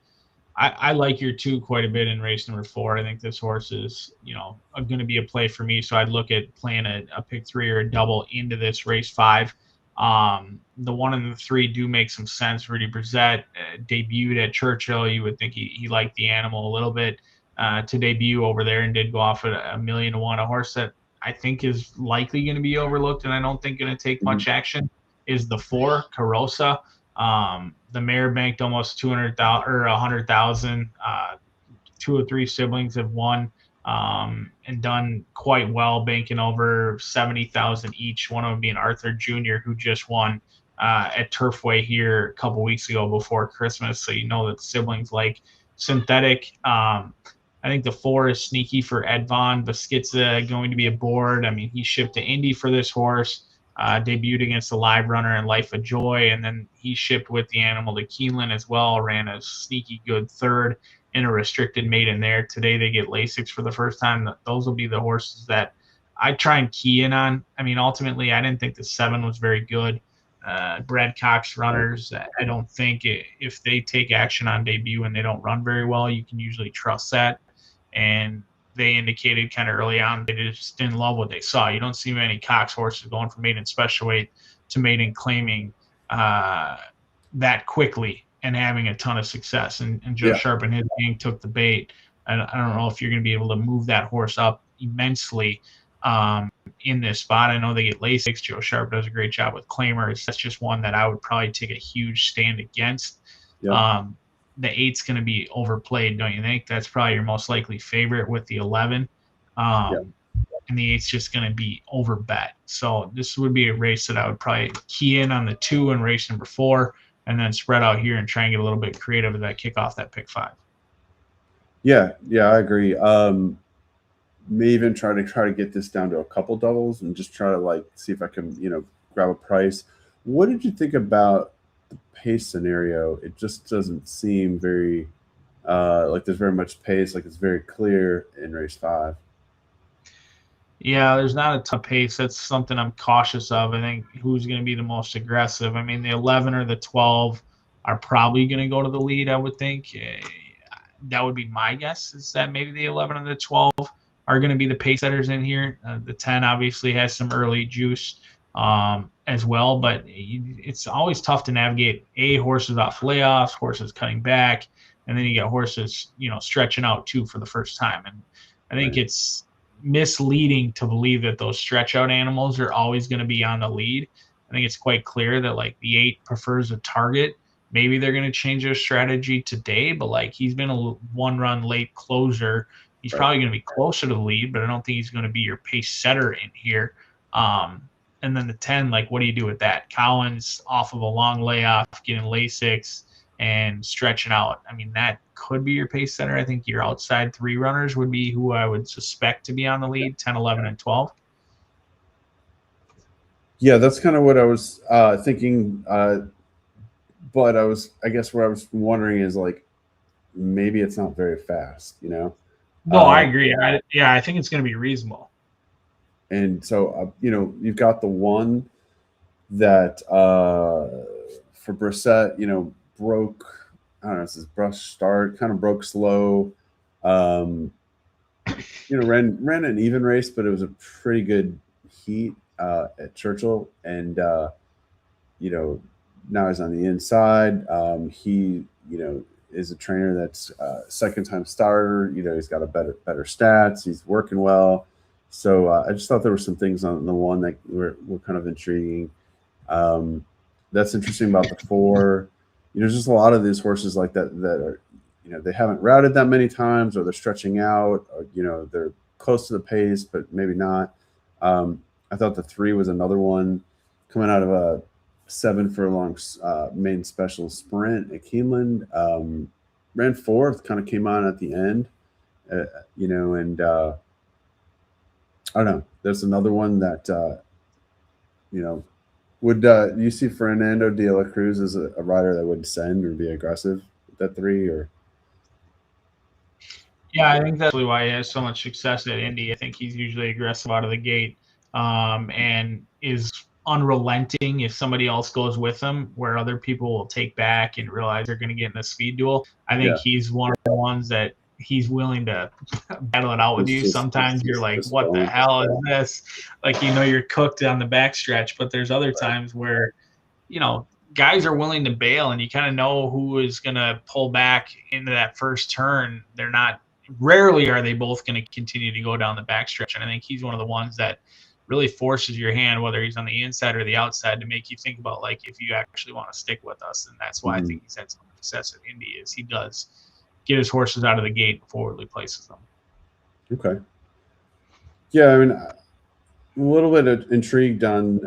S2: I like your 2 quite a bit in race number 4. I think this horse is, going to be a play for me. So I'd look at playing a pick 3 or a double into this race 5. The 1 and the 3 do make some sense. Rudy Brissett debuted at Churchill. You would think he liked the animal a little bit to debut over there, and did go off at $1 million to 1. A horse that I think is likely going to be overlooked, and I don't think going to take much action, is the 4, Carosa. The mare banked almost 200,000 or 100,000. 2 or 3 siblings have won and done quite well, banking over 70,000 each. One of them being Arthur Jr., who just won at Turfway here a couple weeks ago before Christmas. So that siblings like synthetic. I think the 4 is sneaky for Ed Von Beschizza, going to be aboard. I mean, he shipped to Indy for this horse. Debuted against the live runner in Life of Joy, and then he shipped with the animal to Keeneland as well, ran a sneaky good 3rd in a restricted maiden there. Today they get Lasix for the first time. Those will be the horses that I try and key in on. I mean, ultimately, I didn't think the 7 was very good. Brad Cox runners, I don't think if they take action on debut and they don't run very well, you can usually trust that. And they indicated kind of early on they just didn't love what they saw. You don't see many Cox horses going from maiden special weight to maiden claiming that quickly and having a ton of success. And Joe Sharp and his gang took the bait. And I don't know if you're going to be able to move that horse up immensely in this spot. I know they get Lasix. Joe Sharp does a great job with claimers. That's just one that I would probably take a huge stand against. Yep. The 8's going to be overplayed, don't you think? That's probably your most likely favorite with the 11. And the 8's just going to be overbet. So this would be a race that I would probably key in on the 2 in race number 4, and then spread out here and try and get a little bit creative with that kick-off that pick 5.
S1: Yeah, I agree. May even try to get this down to a couple doubles and just try to see if I can, grab a price. What did you think about the pace scenario? It just doesn't seem very like there's very much pace, like it's very clear in race 5.
S2: Yeah, there's not a ton of pace. That's something I'm cautious of. I think who's going to be the most aggressive. I mean, the 11 or the 12 are probably going to go to the lead, I would think. That would be my guess, is that maybe the 11 and the 12 are going to be the pace setters in here. The 10 obviously has some early juice as well, but it's always tough to navigate horses off layoffs, horses cutting back, and then you get horses, stretching out too for the first time. And I think it's misleading to believe that those stretch out animals are always going to be on the lead. I think it's quite clear that the 8 prefers a target. Maybe they're going to change their strategy today, but he's been a 1-run late closer. He's probably going to be closer to the lead, but I don't think he's going to be your pace setter in here. And then the 10, what do you do with that? Collins off of a long layoff, getting Lasix and stretching out. I mean, that could be your pace setter. I think your outside 3 runners would be who I would suspect to be on the lead, 10, 11, and 12.
S1: Yeah, that's kind of what I was thinking. But I guess what I was wondering is maybe it's not very fast,
S2: No, I agree. I think it's going to be reasonable.
S1: And so, you've got the 1 that for Brissett, broke, I don't know, it's his brush start, kind of broke slow. Ran an even race, but it was a pretty good heat at Churchill. And, now he's on the inside. He, is a trainer that's second-time starter. He's got a better stats. He's working well. So I just thought there were some things on the 1 that were kind of intriguing. That's interesting about the 4. There's just a lot of these horses like that are, they haven't routed that many times, or they're stretching out, or, they're close to the pace, but maybe not. I thought the 3 was another one coming out of a 7 furlong main special sprint at Keeneland. Ran 4th, kind of came on at the end, and I don't know. There's another one that, would you see Fernando de la Cruz as a rider that would send or be aggressive with that 3? Or
S2: Yeah, I think that's really why he has so much success at Indy. I think he's usually aggressive out of the gate, and is unrelenting if somebody else goes with him, where other people will take back and realize they're going to get in a speed duel. I think
S1: Yeah,
S2: he's one of the ones that he's willing to battle it out with you. Sometimes you're like,
S1: just
S2: what the
S1: going.
S2: hell is this? Like, you're cooked on the backstretch, but there's other times where, guys are willing to bail and you kind of know who is going to pull back into that first turn. They're not, rarely are they both going to continue to go down the backstretch. And I think he's one of the ones that really forces your hand, whether he's on the inside or the outside, to make you think about, like, if you actually want to stick with us. And that's why I think he's had so much success at Indy, is he does get his horses out of the gate and forwardly places them.
S1: Okay. Yeah, I mean, a little bit intrigued on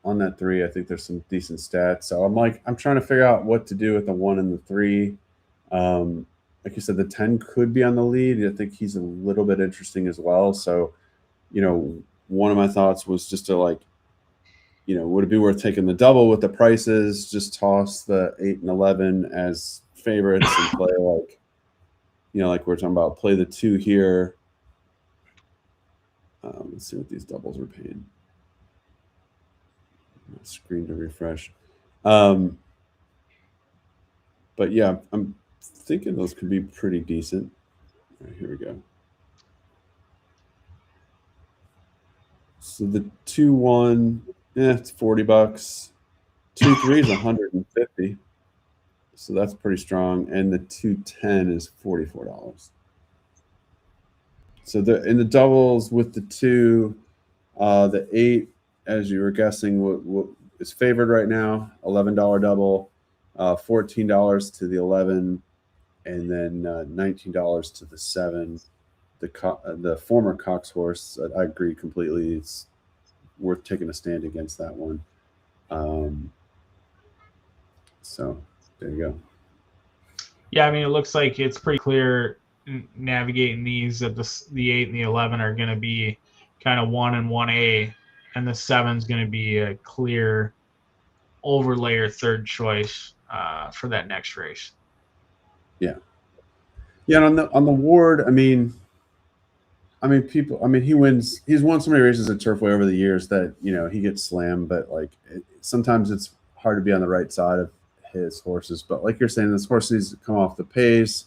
S1: that 3. I think there's some decent stats. So I'm trying to figure out what to do with the 1 and the 3. Like you said, the 10 could be on the lead. I think he's a little bit interesting as well. So, one of my thoughts was just to, like, would it be worth taking the double with the prices? Just toss the 8 and 11 as favorites and play, like, like we're talking about, play the 2 here. Let's see what these doubles are paying. Screen to refresh. But yeah, I'm thinking those could be pretty decent. All right, here we go. So the 2-1, it's $40. 2-3 is 150. So that's pretty strong. And the 2-10 is $44. So in the doubles with the 2, the 8, as you were guessing, what is favored right now. $11 double, $14 to the 11, and then $19 to the 7. The former Cox horse, I agree completely. It's worth taking a stand against that one. So there you go.
S2: Yeah, I mean, it looks like it's pretty clear navigating these, that the 8 and the 11 are going to be kind of 1 and 1A, and the 7 is going to be a clear overlay or third choice for that next race.
S1: Yeah. Yeah, and on the Ward, I mean, people. I mean, he wins. He's won so many races at Turfway over the years that he gets slammed. But like, sometimes it's hard to be on the right side of his horses. But like you're saying, this horse needs to come off the pace.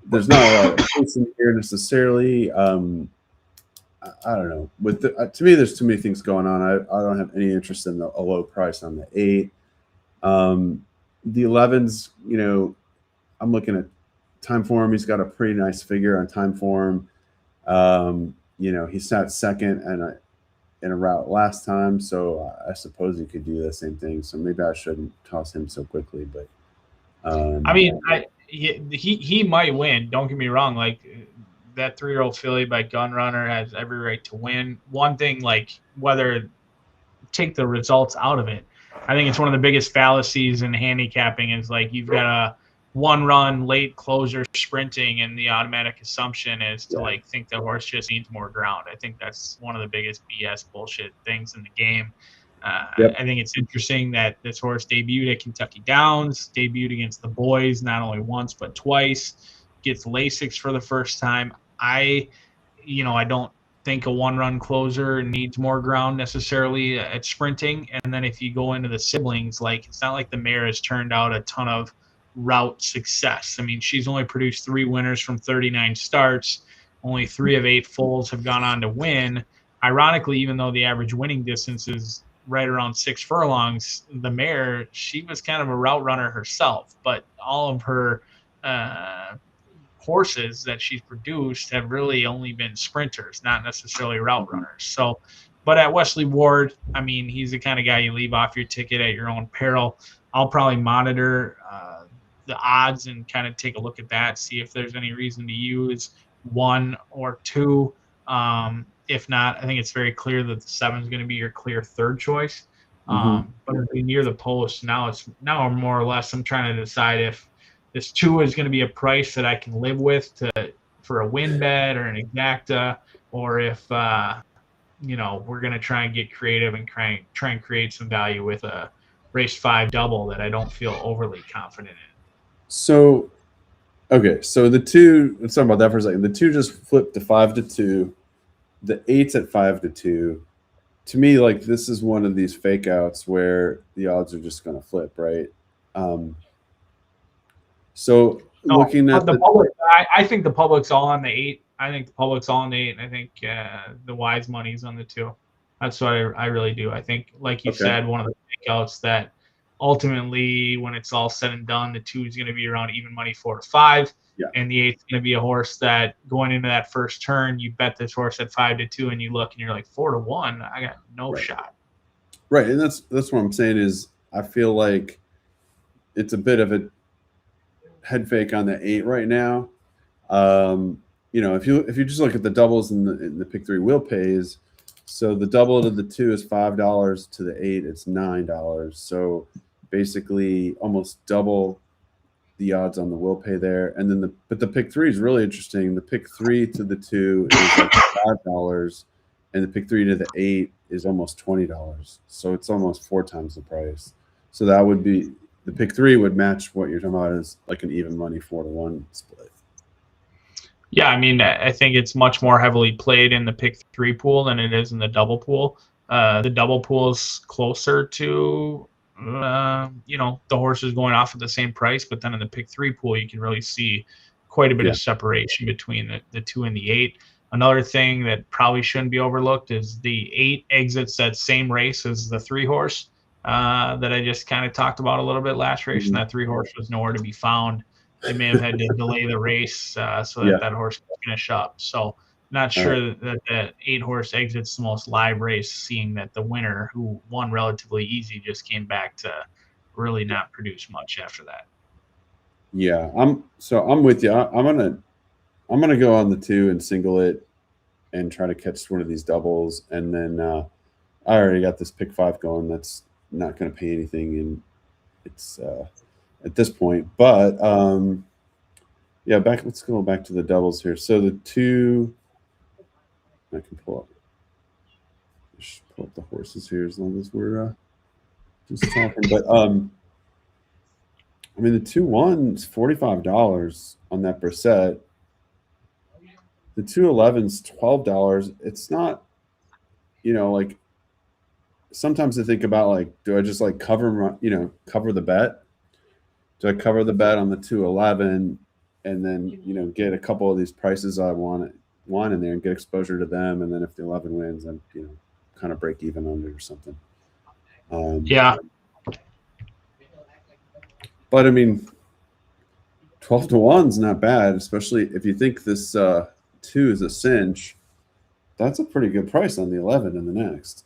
S1: There's not a lot of pace in here necessarily. I don't know. To me, there's too many things going on. I don't have any interest in a low price on the 8. The 11s, I'm looking at time form. He's got a pretty nice figure on time form. He sat second in a route last time, so I suppose he could do the same thing. So maybe I shouldn't toss him so quickly. But
S2: I mean, he might win. Don't get me wrong. Like, that 3-year-old filly by Gunrunner has every right to win. One thing, like, whether take the results out of it, I think it's one of the biggest fallacies in handicapping is, like, you've got a 1-run late closer sprinting, and the automatic assumption is to like think the horse just needs more ground. I think that's one of the biggest BS bullshit things in the game. I think it's interesting that this horse debuted at Kentucky Downs, debuted against the boys not only once but twice, gets Lasix for the first time. I don't think a 1-run closer needs more ground necessarily at sprinting. And then if you go into the siblings, like, it's not like the mare has turned out a ton of route success. I mean, she's only produced 3 winners from 39 starts. Only 3 of 8 foals have gone on to win. Ironically, even though the average winning distance is right around 6 furlongs, the mare, she was kind of a route runner herself, but all of her horses that she's produced have really only been sprinters, not necessarily route runners. So, but at Wesley Ward, I mean, he's the kind of guy you leave off your ticket at your own peril. I'll probably monitor the odds and kind of take a look at that, see if there's any reason to use 1 or 2. If not, I think it's very clear that the 7 is going to be your clear third choice. But as we near the post, now more or less I'm trying to decide if this 2 is going to be a price that I can live with for a win bet or an exacta, or if we're going to try and get creative and try and create some value with a race 5 double that I don't feel overly confident in.
S1: So Okay, so the 2. Let's talk about that for a second. The 2 just flipped to 5-2. The 8's at 5-2. To me, like, this is one of these fake outs where the odds are just going to flip, right? So
S2: No,
S1: looking at
S2: the public, I think the public's all on the 8. I think the public's all on the 8, and I think the wise money's on the 2. That's what I really do. I think, like you said, one of the fake outs that ultimately, when it's all said and done, the 2 is going to be around even money 4-5.
S1: Yeah.
S2: And the 8 is going to be a horse that going into that first turn, you bet this horse at 5-2, and you look and you're like 4-1. I got no shot.
S1: Right, and that's what I'm saying is I feel like it's a bit of a head fake on the 8 right now. You know, if you just look at the doubles in the pick 3 wheel pays, so the double to the 2 is $5, to the 8 it's $9. So basically almost double the odds on the will pay there. And then the pick 3 is really interesting. The pick 3 to the 2 is like $5, and the pick 3 to the 8 is almost $20. So it's almost 4 times the price. So that would be the pick 3 would match what you're talking about as like an even money 4-1 split.
S2: Yeah, I mean, I think it's much more heavily played in the pick 3 pool than it is in the double pool. The double pool is closer to, you know, the horses going off at the same price, but then in the pick 3 pool, you can really see quite a bit of separation between the 2 and the 8. Another thing that probably shouldn't be overlooked is the 8 exits that same race as the 3 horse that I just kind of talked about a little bit last race, and that 3 horse was nowhere to be found. They may have had to delay the race so that horse could finish up. So not sure that the 8 horse exits the most live race, seeing that the winner, who won relatively easy, just came back to really not produce much after that.
S1: Yeah, I'm with you. I'm gonna go on the 2 and single it and try to catch one of these doubles, and then I already got this pick 5 going. That's not going to pay anything, and it's at this point. But yeah, let's go back to the doubles here. So the 2, I can pull up the horses here as long as we're just talking. But I mean, the 2-1 is $45 on that Brissett. The 2-11's $12. It's not, you know, like sometimes I think about like, do I just like cover the bet? Do I cover the bet on the 2-11 and then, you know, get a couple of these prices I want in there and get exposure to them, and then if the 11 wins, then, you know, kind of break even on it or something.
S2: Yeah.
S1: But I mean, 12-1 is not bad, especially if you think this 2 is a cinch. That's a pretty good price on the 11 in the next.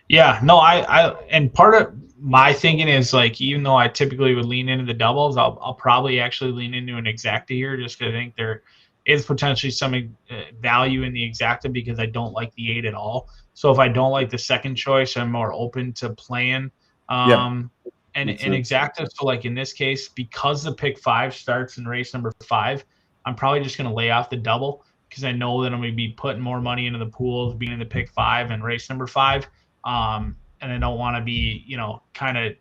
S2: Yeah, no, I and part of my thinking is like, even though I typically would lean into the doubles, I'll probably actually lean into an exacta here, just because I think there is potentially some value in the exacta, because I don't like the 8 at all. So if I don't like the second choice, I'm more open to playing an exacta. So like in this case, because the pick 5 starts in race number 5, I'm probably just going to lay off the double, because I know that I'm going to be putting more money into the pools being in the pick 5 and race number 5. And I don't want to be, you know, kind of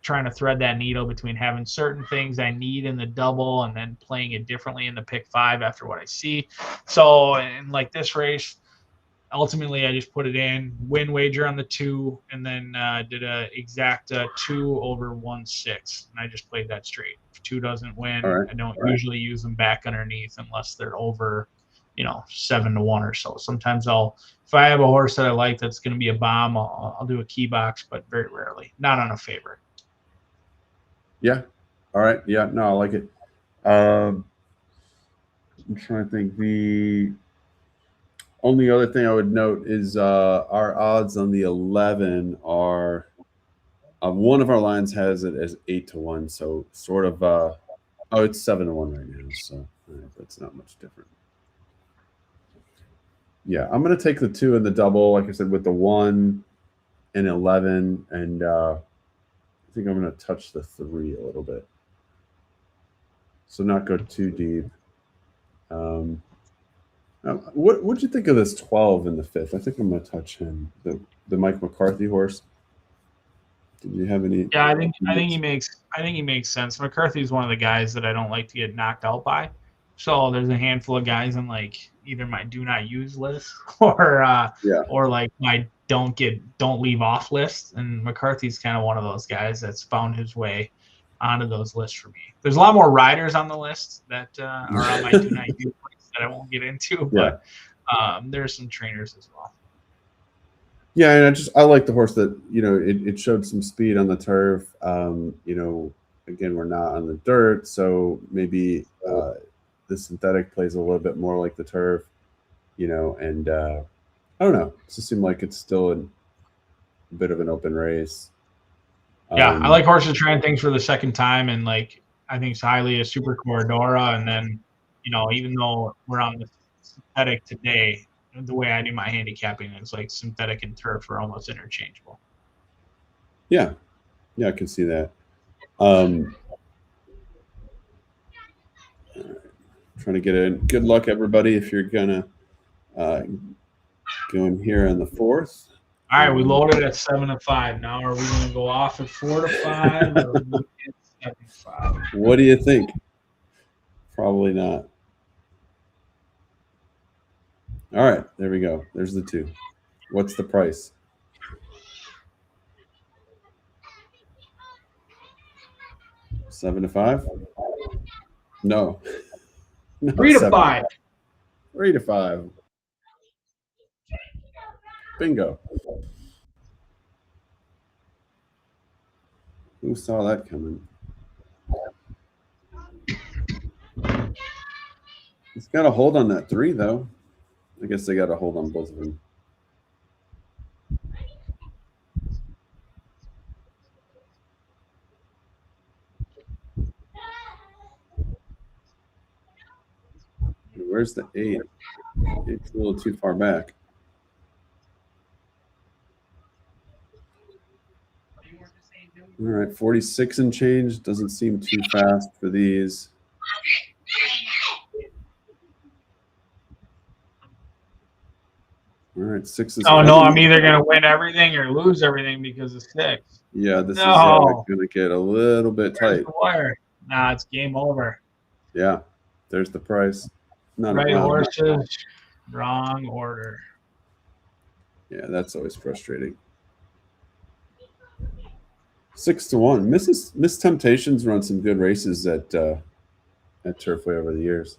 S2: trying to thread that needle between having certain things I need in the double and then playing it differently in the pick 5 after what I see. So, in like this race, ultimately I just put it in, win wager on the 2, and then did a exacta 2 over 1/6, and I just played that straight. If 2 doesn't win, I don't usually use them back underneath unless they're over, you know, 7-1 or so. Sometimes if I have a horse that I like that's going to be a bomb, I'll do a key box, but very rarely, not on a favorite.
S1: Yeah. All right. Yeah. No, I like it. I'm trying to think. The only other thing I would note is our odds on the 11 are one of our lines has it as 8-1, so sort of it's 7-1 right now, so that's not much different. Yeah, I'm going to take the 2 and the double, like I said, with the 1 and 11, and I think I'm going to touch the 3 a little bit, so not go too deep. What'd you think of this 12 in the 5th? I think I'm going to touch him, the Mike McCarthy horse. Do you have any?
S2: Yeah, I think he makes sense. McCarthy's one of the guys that I don't like to get knocked out by. So there's a handful of guys in like either my do not use list or like my don't leave off list. And McCarthy's kind of one of those guys that's found his way onto those lists for me. There's a lot more riders on the list that are on my do not use list that I won't get into, but there's some trainers as well.
S1: Yeah, and I like the horse that, you know, it showed some speed on the turf. You know, again, we're not on the dirt, so maybe the synthetic plays a little bit more like the turf, you know, and I don't know. It just seemed like it's still a bit of an open race.
S2: Yeah, I like horses trying things for the second time, and like I think it's highly a Super Corridora, and then, you know, even though we're on the synthetic today, the way I do my handicapping is like synthetic and turf are almost interchangeable.
S1: Yeah, I can see that. Trying to get in. Good luck, everybody, if you're gonna go in here on the 4th.
S2: All right, we loaded at 7 to 5. Now are we going to go off at 4 to 5 or 7 to 5?
S1: What do you think? Probably not. All right, there we go. There's the 2. What's the price? $7 to 5? No.
S2: 3 to 5.
S1: 3 to 5. Bingo. Who saw that coming? It's got a hold on that 3, though. I guess they got a hold on both of them. Where's the 8? It's a little too far back. All right, 46 and change. Doesn't seem too fast for these. All right, 6 is.
S2: Oh no, I'm either gonna win everything or lose everything because of 6.
S1: Yeah, this is going to get a little bit tight.
S2: Nah, it's game over.
S1: Yeah, there's the price. Not
S2: right horses, wrong order.
S1: Yeah, that's always frustrating. 6 to 1. Miss Temptations run some good races at Turfway over the years.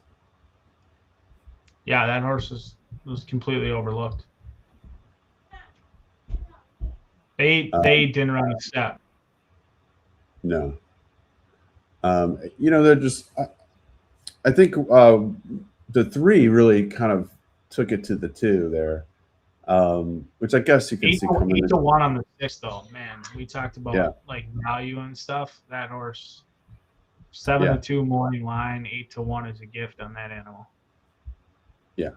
S2: Yeah, that horse was completely overlooked. They didn't run a step.
S1: No. You know, they're just. I think the 3 really kind of took it to the 2 there, which I guess you can see coming.
S2: 8 to 1 on the 6, though. Man, we talked about like value and stuff. That horse, 7 to 2 morning line, 8 to 1 is a gift on that animal.
S1: Yeah.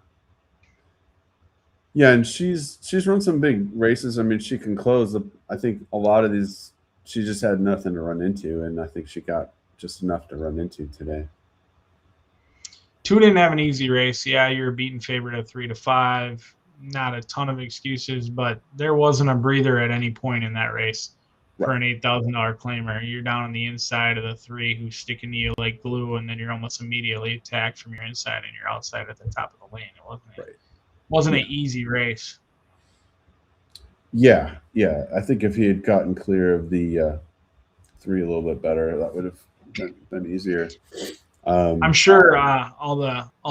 S1: Yeah, and she's run some big races. I mean, she can close. I think a lot of these, she just had nothing to run into, and I think she got just enough to run into today.
S2: 2 didn't have an easy race. Yeah, you're a beaten favorite at 3 to 5. Not a ton of excuses, but there wasn't a breather at any point in that race for an $8,000 claimer. You're down on the inside of the 3 who's sticking to you like glue, and then you're almost immediately attacked from your inside, and you're outside at the top of the lane. It wasn't an easy race.
S1: Yeah. I think if he had gotten clear of the 3 a little bit better, that would have been easier.
S2: I'm sure all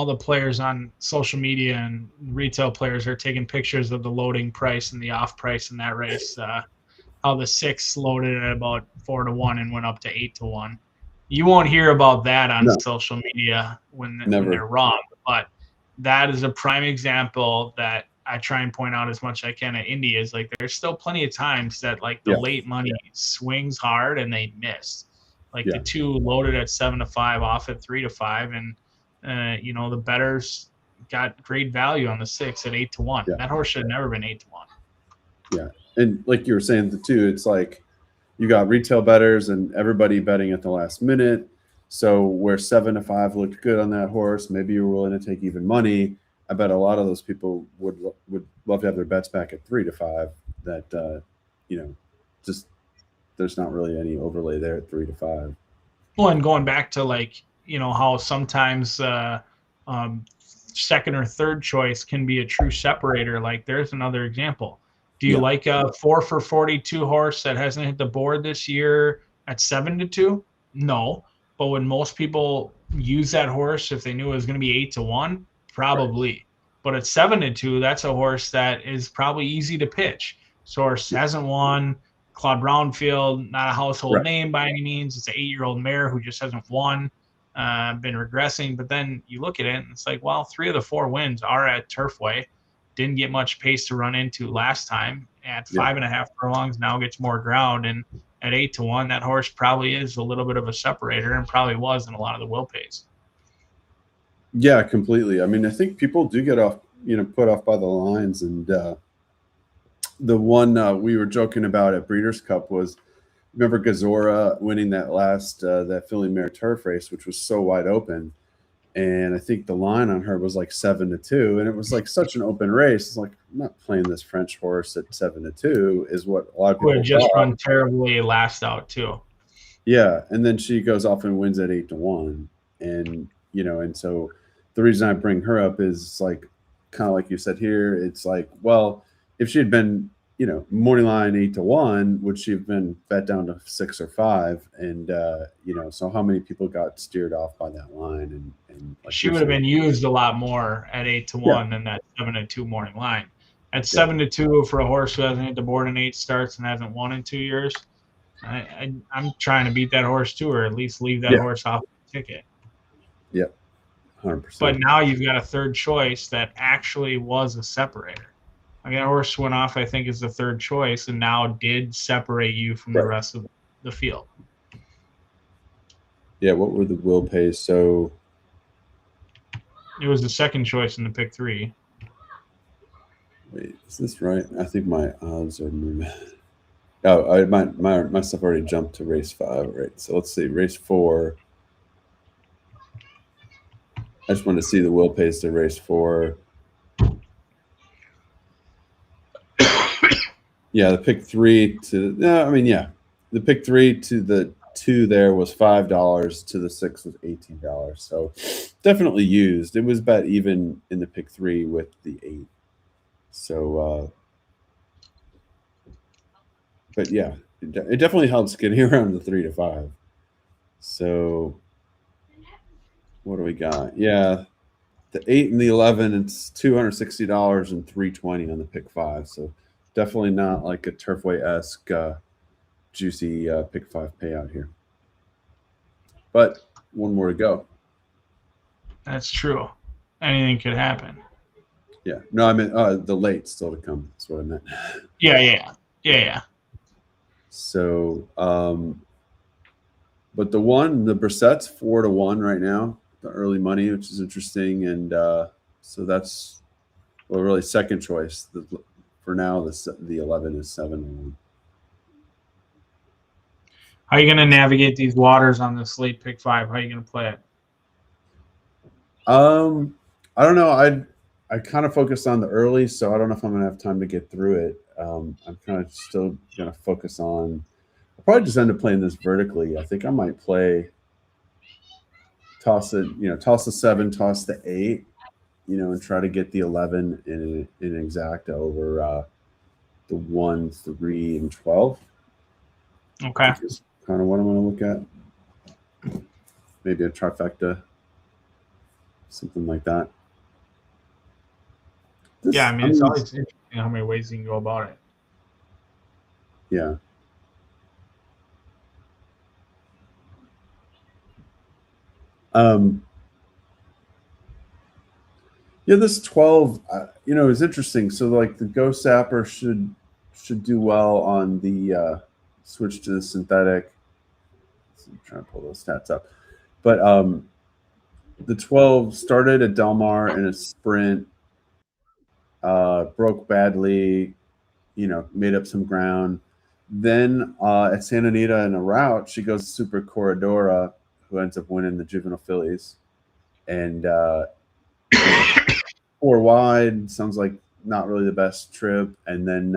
S2: the players on social media and retail players are taking pictures of the loading price and the off price in that race. How the 6 loaded at about 4 to 1 and went up to 8 to 1. You won't hear about that on social media when they're wrong, but that is a prime example that I try and point out as much as I can at Indy is like there's still plenty of times that like the late money swings hard and they miss. Like the 2 loaded at 7 to 5 off at 3 to 5, and you know, the bettors got great value on the 6 at 8 to 1. That horse should have never been 8 to 1.
S1: Yeah, and like you were saying, the 2, it's like you got retail bettors and everybody betting at the last minute. So where 7 to 5 looked good on that horse, maybe you were willing to take even money. I bet a lot of those people would love to have their bets back at 3 to 5. That you know, just there's not really any overlay there at 3 to 5.
S2: Well, and going back to like, how sometimes second or third choice can be a true separator. Like there's another example. Do you like a 4 for 42 horse that hasn't hit the board this year at 7 to 2? No. But when most people use that horse, if they knew it was going to be 8 to 1, probably. Right. But at 7 to 2, that's a horse that is probably easy to pitch. So horse hasn't won. Claude Brownfield, not a household name by any means. It's an 8-year-old mare who just hasn't won, been regressing. But then you look at it and it's like, well, 3 of the 4 wins are at Turfway. Didn't get much pace to run into last time. At 5.5 furlongs now gets more ground, and at 8 to 1, that horse probably is a little bit of a separator, and probably was in a lot of the will pays.
S1: Yeah, completely. I mean, I think people do get off, put off by the lines, and the one we were joking about at Breeders' Cup was, remember Gazora winning that last that filly mare turf race, which was so wide open. And I think the line on her was like 7 to 2, and it was like such an open race. It's like, I'm not playing this French horse at 7 to 2 is what a lot of people
S2: would just run terribly last out too.
S1: Yeah, and then she goes off and wins at 8 to 1, and and so the reason I bring her up is like kind of like you said here. It's like, well, if she had been morning line 8 to 1, would she have been bet down to 6 or 5? And so how many people got steered off by that line? And like
S2: she would have been used a lot more at 8 to 1 than that 7 to 2 morning line. At 7 to 2 for a horse who hasn't hit the board in 8 starts and hasn't won in 2 years, I'm trying to beat that horse too, or at least leave that horse off the ticket.
S1: Yep, 100%.
S2: But now you've got a third choice that actually was a separator. I mean, that horse went off, I think, as the third choice, and now did separate you from the rest of the field.
S1: Yeah, what were the will pays? So
S2: it was the second choice in the pick 3.
S1: Wait, is this right? I think my odds are moving. Oh, my stuff already jumped to race 5, right? So let's see, race 4. I just want to see the will pays to race 4. Yeah, the pick 3 to the pick 3 to the 2 there was $5. To the 6 was $18. So definitely used. It was bet even in the pick 3 with the 8. So, but yeah, it definitely helps getting around the 3 to 5. So, what do we got? Yeah, the 8 and the 11, it's $260 and $320 on the pick 5. So, definitely not like a Turfway-esque juicy pick 5 payout here. But one more to go.
S2: That's true. Anything could happen.
S1: Yeah. No, I meant the late still to come. That's what I meant.
S2: Yeah. So,
S1: but the Brissett's 4 to 1 right now, the early money, which is interesting. And so that's, well, really second choice. For now, the 11 is 7 to 1.
S2: How are you going to navigate these waters on this late pick 5? How are you going to play it?
S1: I don't know. I kind of focused on the early, so I don't know if I'm going to have time to get through it. I'm kind of still going to focus on – I'll probably just end up playing this vertically. I think I might play – toss the 7, toss the 8, and try to get the 11 in exacta over the 1, 3, and 12.
S2: Okay.
S1: Which is kind of what I'm going to look at. Maybe a trifecta, something like that.
S2: It's always interesting how many ways you can go about it.
S1: Yeah. This 12, is interesting. So, like, the Ghost Sapper should do well on the switch to the synthetic. I'm trying to pull those stats up. But the 12 started at Del Mar in a sprint, broke badly, made up some ground. Then at Santa Anita in a route, she goes to Super Corredora, who ends up winning the juvenile fillies. And 4 wide, sounds like not really the best trip. And then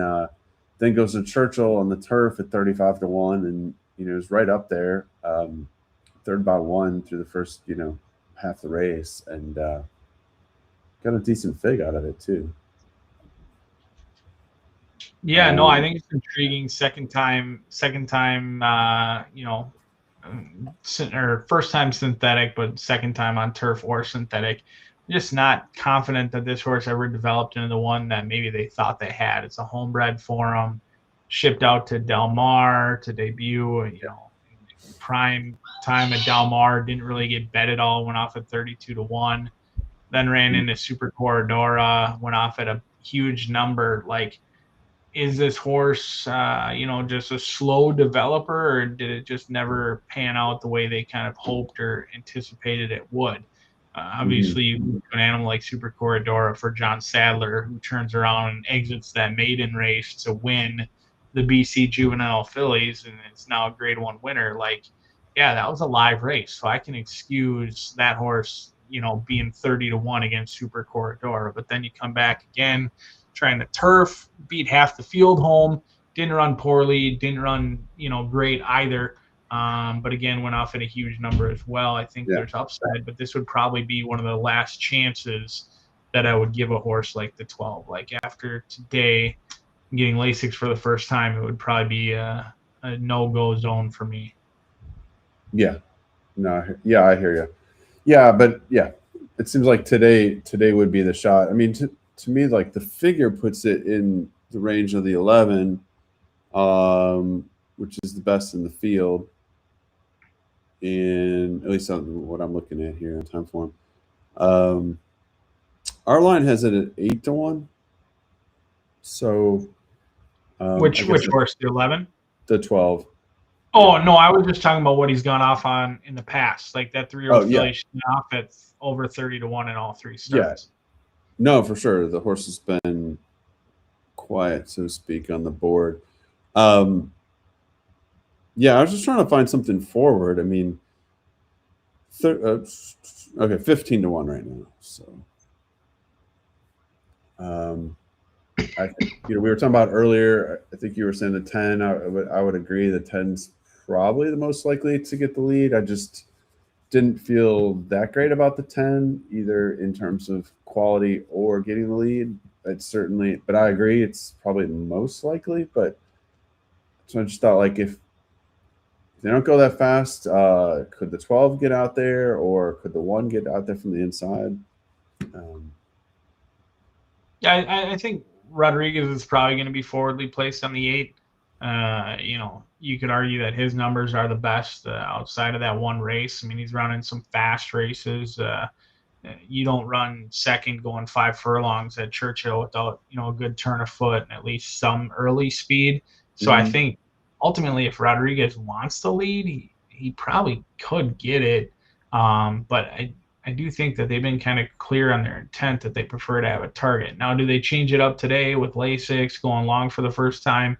S1: then goes to Churchill on the turf at 35-1, and it was right up there, third by one through the first half the race, and got a decent fig out of it too.
S2: Yeah, no, I think it's intriguing. Second time, or first time synthetic, but second time on turf or synthetic. I'm just not confident that this horse ever developed into the one that maybe they thought they had. It's a homebred for them, shipped out to Del Mar to debut. Prime time at Del Mar, didn't really get bet at all. Went off at 32-1. Then ran into Super Corridora, went off at a huge number. Like, is this horse, just a slow developer, or did it just never pan out the way they kind of hoped or anticipated it would? Obviously, you look at an animal like Super Corridora for John Sadler, who turns around and exits that maiden race to win the BC Juvenile Fillies, and it's now a Grade 1 winner. Like, yeah, that was a live race, so I can excuse that horse, being 30-1 against Super Corridora. But then you come back again, trying to turf, beat half the field home, didn't run poorly, didn't run, great either. But again, went off at a huge number as well. I think there's upside, but this would probably be one of the last chances that I would give a horse like the 12. Like, after today, getting Lasix for the first time, it would probably be a no-go zone for me.
S1: Yeah. No. Yeah, I hear you. Yeah, but yeah, it seems like today would be the shot. I mean, to me, like, the figure puts it in the range of the 11, which is the best in the field. And at least what I'm looking at here in time form. Our line has it at 8-1. So,
S2: which horse? The 11?
S1: The 12.
S2: Oh, no, I was just talking about what he's gone off on in the past. Like, that 3-year-old filly off at over 30-1 in all three starts.
S1: Yeah. No, for sure. The horse has been quiet, so to speak, on the board. Yeah, I was just trying to find something forward. I mean, okay, 15-1 right now. So, I think, we were talking about earlier. I think you were saying the 10. I would agree. The 10's probably the most likely to get the lead. I just didn't feel that great about the 10, either in terms of quality or getting the lead. It's certainly, but I agree, it's probably most likely. But so I just thought, like, if they don't go that fast, could the 12 get out there, or could the 1 get out there from the inside?
S2: Yeah, I think Rodriguez is probably going to be forwardly placed on the 8. You could argue that his numbers are the best outside of that one race. I mean, he's running some fast races. You don't run second going 5 furlongs at Churchill without, a good turn of foot and at least some early speed. So I think ultimately, if Rodriguez wants the lead, he probably could get it. But I do think that they've been kind of clear on their intent that they prefer to have a target. Now, do they change it up today with Lasix going long for the first time?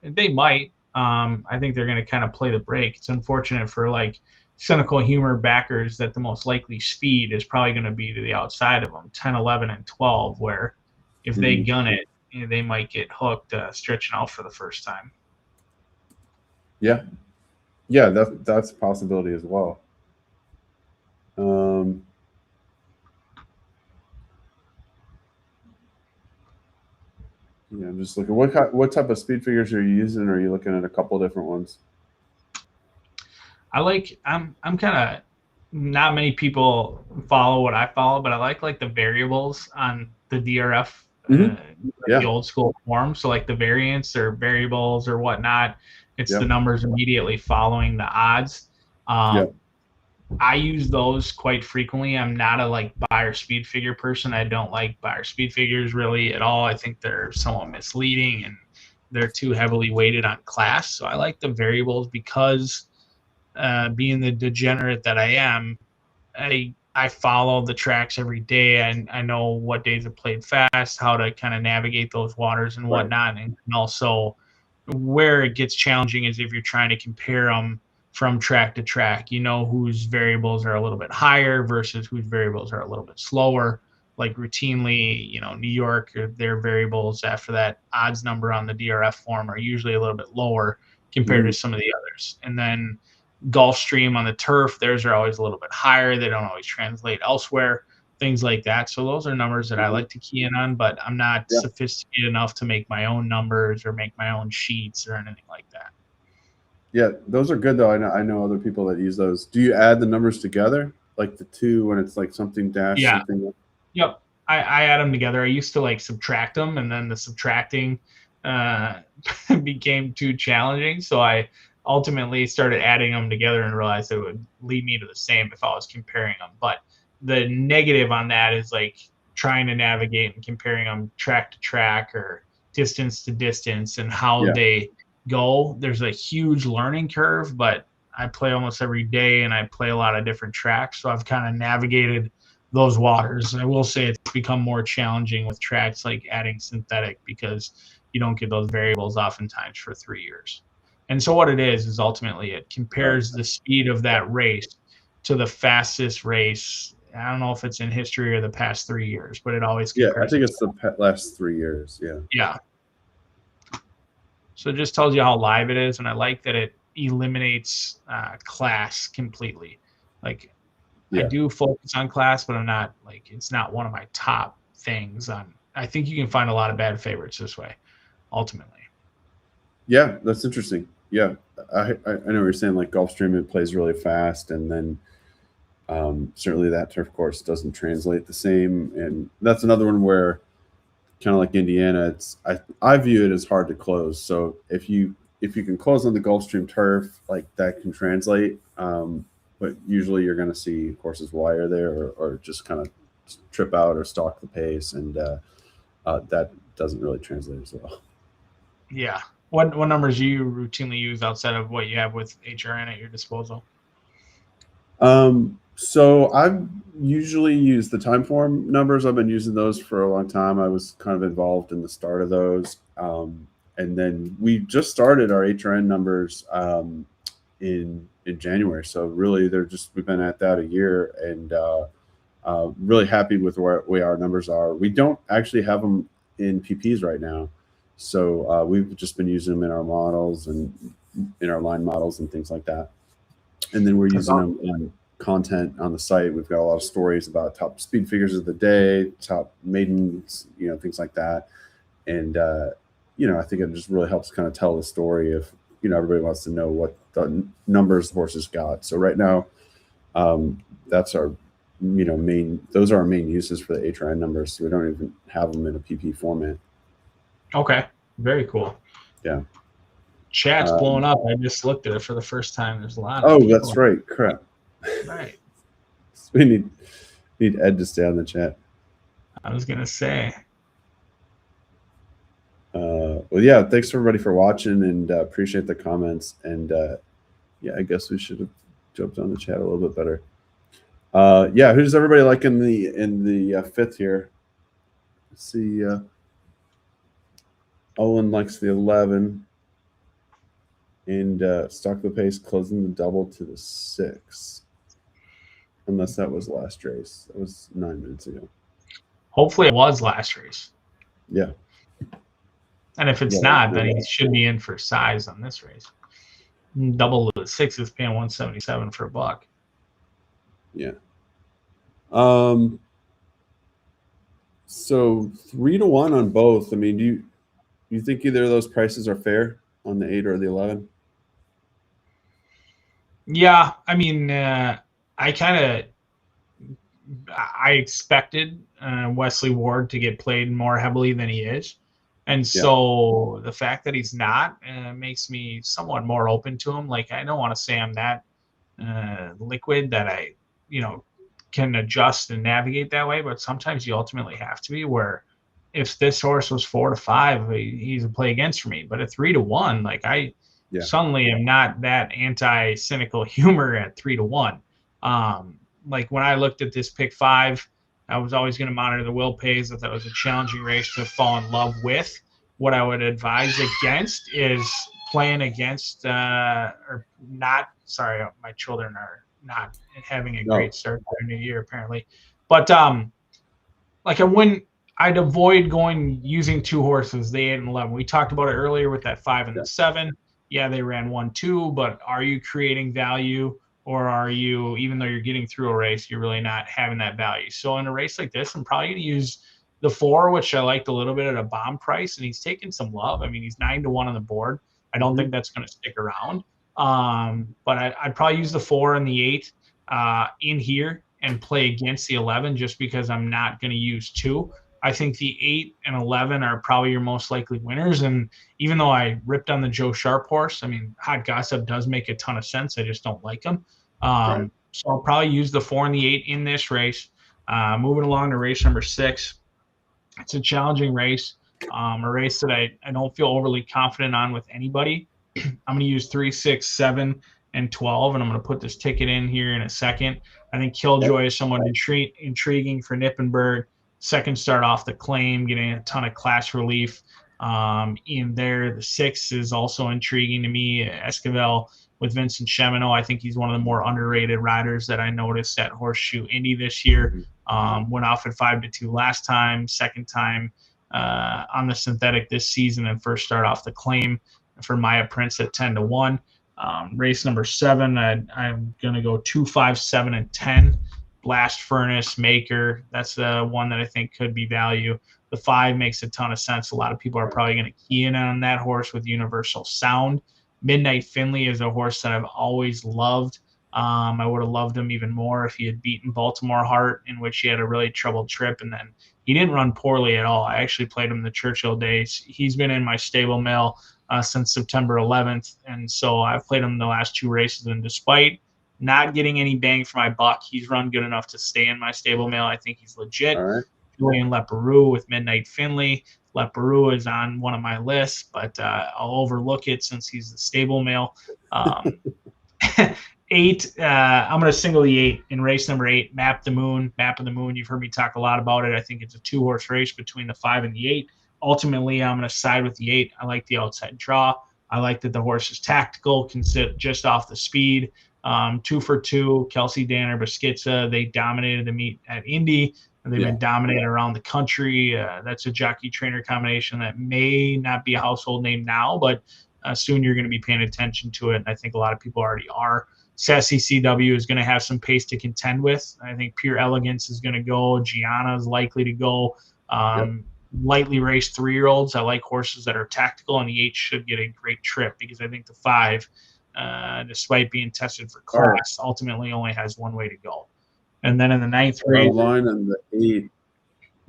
S2: They might. I think they're going to kind of play the break. It's unfortunate for, like, cynical humor backers that the most likely speed is probably going to be to the outside of them, 10, 11, and 12, where if they gun it, they might get hooked stretching out for the first time.
S1: Yeah. Yeah, that's a possibility as well. Yeah, I'm just looking. What type of speed figures are you using? Or are you looking at a couple different ones?
S2: I'm kind of, not many people follow what I follow, but I like the variables on the DRF, the old school form. So, like, the variants or variables or whatnot, it's the numbers immediately following the odds. I use those quite frequently. I'm not a Beyer speed figure person. I don't like Beyer speed figures really at all. I think they're somewhat misleading and they're too heavily weighted on class. So I like the variables because, being the degenerate that I am, I follow the tracks every day, and I know what days are played fast, how to kind of navigate those waters and whatnot. And also, where it gets challenging is if you're trying to compare them from track to track, whose variables are a little bit higher versus whose variables are a little bit slower. like routinely, New York, or their variables after that odds number on the DRF form are usually a little bit lower compared to some of the others. And then Gulfstream on the turf, theirs are always a little bit higher. They don't always translate elsewhere, things like that. So those are numbers that I like to key in on, but I'm not sophisticated enough to make my own numbers or make my own sheets or anything like that.
S1: Yeah, those are good though. I know other people that use those. Do you add the numbers together, like the two when it's like something dash something?
S2: Yep. I add them together. I used to like subtract them, and then the subtracting became too challenging. So I ultimately started adding them together and realized it would lead me to the same if I was comparing them. But the negative on that is like trying to navigate and comparing them track to track or distance to distance and how they go. There's a huge learning curve, but I play almost every day and I play a lot of different tracks. So I've kind of navigated those waters. I will say it's become more challenging with tracks like adding synthetic because you don't get those variables oftentimes for 3 years. And so what it is ultimately it compares the speed of that race to the fastest race. I don't know if it's in history or the past 3 years, but it always compares.
S1: Yeah, I think it's the last 3 years. Yeah.
S2: Yeah. So it just tells you how live it is, and I like that it eliminates class completely. Like I do focus on class, but I'm not like it's not one of my top things. I think you can find a lot of bad favorites this way, ultimately.
S1: Yeah, that's interesting. Yeah, I know what you're saying. Like Gulfstream, it plays really fast, and then certainly that turf course doesn't translate the same. And that's another one where, kind of like Indiana, I view it as hard to close. So if you can close on the Gulfstream turf, like that can translate. But usually you're going to see courses wire there or just kind of trip out or stalk the pace, and that doesn't really translate as well.
S2: Yeah. What numbers do you routinely use outside of what you have with HRN at your disposal?
S1: So I've usually used the time form numbers. I've been using those for a long time. I was kind of involved in the start of those. And then we just started our HRN numbers in January. So really we've been at that a year, and really happy with where our numbers are. We don't actually have them in PPs right now. So we've just been using them in our models and in our line models and things like that. And then we're using them in content on the site. We've got a lot of stories about top speed figures of the day, top maidens, things like that. And, I think it just really helps kind of tell the story of, everybody wants to know what the numbers the horses got. So right now, that's our, those are our main uses for the HRN numbers. So we don't even have them in a PP format.
S2: Okay. Very cool.
S1: Yeah.
S2: Chat's blowing up. I just looked at it for the first time. There's a lot
S1: of people. That's right. Crap.
S2: Right.
S1: We need Ed to stay on the chat.
S2: I was going to say.
S1: Well, yeah, thanks everybody for watching, and appreciate the comments. And I guess we should have jumped on the chat a little bit better. Who's everybody like in the fifth here? Let's see. Owen likes the 11. And Stock the Pace closing the double to the 6. Unless that was last race. That was 9 minutes ago.
S2: Hopefully it was last race.
S1: Yeah.
S2: And if it's not, then he should be in for size on this race. Double to the 6 is paying $177 for a buck.
S1: Yeah. So 3-1 on both. I mean, do you think either of those prices are fair on the 8 or the 11?
S2: Yeah, I mean, I expected Wesley Ward to get played more heavily than he is. And so the fact that he's not makes me somewhat more open to him. Like, I don't want to say I'm that liquid that I, can adjust and navigate that way. But sometimes you ultimately have to be, where if this horse was 4-5, he's a play against for me. But at 3-1, like suddenly am not that anti-cynical humor at 3-1. Like when I looked at this pick 5, I was always going to monitor the will pays. If that was a challenging race to fall in love with, what I would advise against is playing against or not. Sorry, my children are not having a great start to their new year apparently. But like I'd avoid using 2 horses, the 8 and 11. We talked about it earlier with that 5 and the 7. Yeah, they ran 1-2, but are you creating value, or are you, even though you're getting through a race, you're really not having that value? So in a race like this, I'm probably going to use the 4, which I liked a little bit at a bomb price, and he's taking some love. I mean, he's 9-1 on the board. I don't think that's going to stick around. But I'd probably use the 4 and the 8 in here and play against the 11, just because I'm not going to use 2. I think the 8 and 11 are probably your most likely winners. And even though I ripped on the Joe Sharp horse, I mean, Hot Gossip does make a ton of sense. I just don't like him.
S1: Right.
S2: So I'll probably use the 4 and the 8 in this race. Moving along to race number 6. It's a challenging race, a race that I don't feel overly confident on with anybody. I'm going to use 3, 6, 7, and 12, and I'm going to put this ticket in here in a second. I think Killjoy is somewhat intriguing for Nippenberg. Second start off the claim, getting a ton of class relief in there. The 6 is also intriguing to me. Esquivel with Vincent Chemino. I think he's one of the more underrated riders that I noticed at Horseshoe Indy this year. Went off at 5-2 last time, second time on the synthetic this season, and first start off the claim for Maya Prince at 10-1. Race number 7, I'm going to go 2, 5, 7, and 10. Blast Furnace, Maker. That's the one that I think could be value. The 5 makes a ton of sense. A lot of people are probably going to key in on that horse with Universal Sound. Midnight Finley is a horse that I've always loved. I would have loved him even more if he had beaten Baltimore Heart, in which he had a really troubled trip, and then he didn't run poorly at all. I actually played him the Churchill days. He's been in my stable mail since September 11th, and so I've played him the last 2 races, and despite not getting any bang for my buck, he's run good enough to stay in my stable mail. I think he's legit.
S1: All right.
S2: Julian Leperoux with Midnight Finley. Leperoux is on one of my lists, but I'll overlook it since he's the stable mail. 8, I'm going to single the 8 in race number 8, Map of the Moon. You've heard me talk a lot about it. I think it's a 2-horse race between the 5 and the 8. Ultimately, I'm going to side with the 8. I like the outside draw. I like that the horse is tactical, can sit just off the speed. 2 for 2, Kelsey Danner, Beschizza. They dominated the meet at Indy, and they've been dominating around the country. That's a jockey trainer combination that may not be a household name now, but soon you're going to be paying attention to it. And I think a lot of people already are. Sassy CW is going to have some pace to contend with. I think Pure Elegance is going to go. Gianna is likely to go. Lightly raced 3-year-olds. I like horses that are tactical, and the 8 should get a great trip, because I think the 5, despite being tested for class, ultimately only has one way to go. And then in the 9th race,
S1: our line on the 8.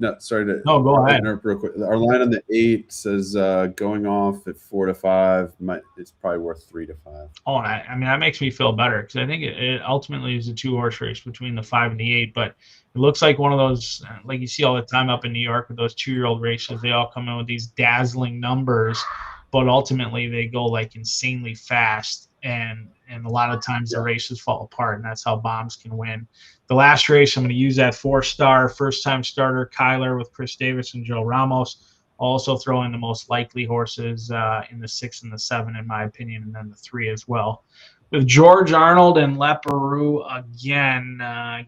S1: No, sorry to.
S2: No, go ahead.
S1: Real quick. Our line on the 8 says going off at 4-5. It's probably worth 3-5.
S2: Oh, I mean, that makes me feel better, because I think it ultimately is a 2-horse race between the 5 and the 8. But it looks like one of those, like you see all the time up in New York with those 2-year-old races. They all come in with these dazzling numbers, but ultimately they go like insanely fast, and a lot of times the races fall apart, and that's how bombs can win. The last race, I'm going to use that 4-star first-time starter Kyler with Chris Davis and Joe Ramos. Also throw in the most likely horses in the 6 and the 7, in my opinion, and then the 3 as well. With George Arnold and Leperoux again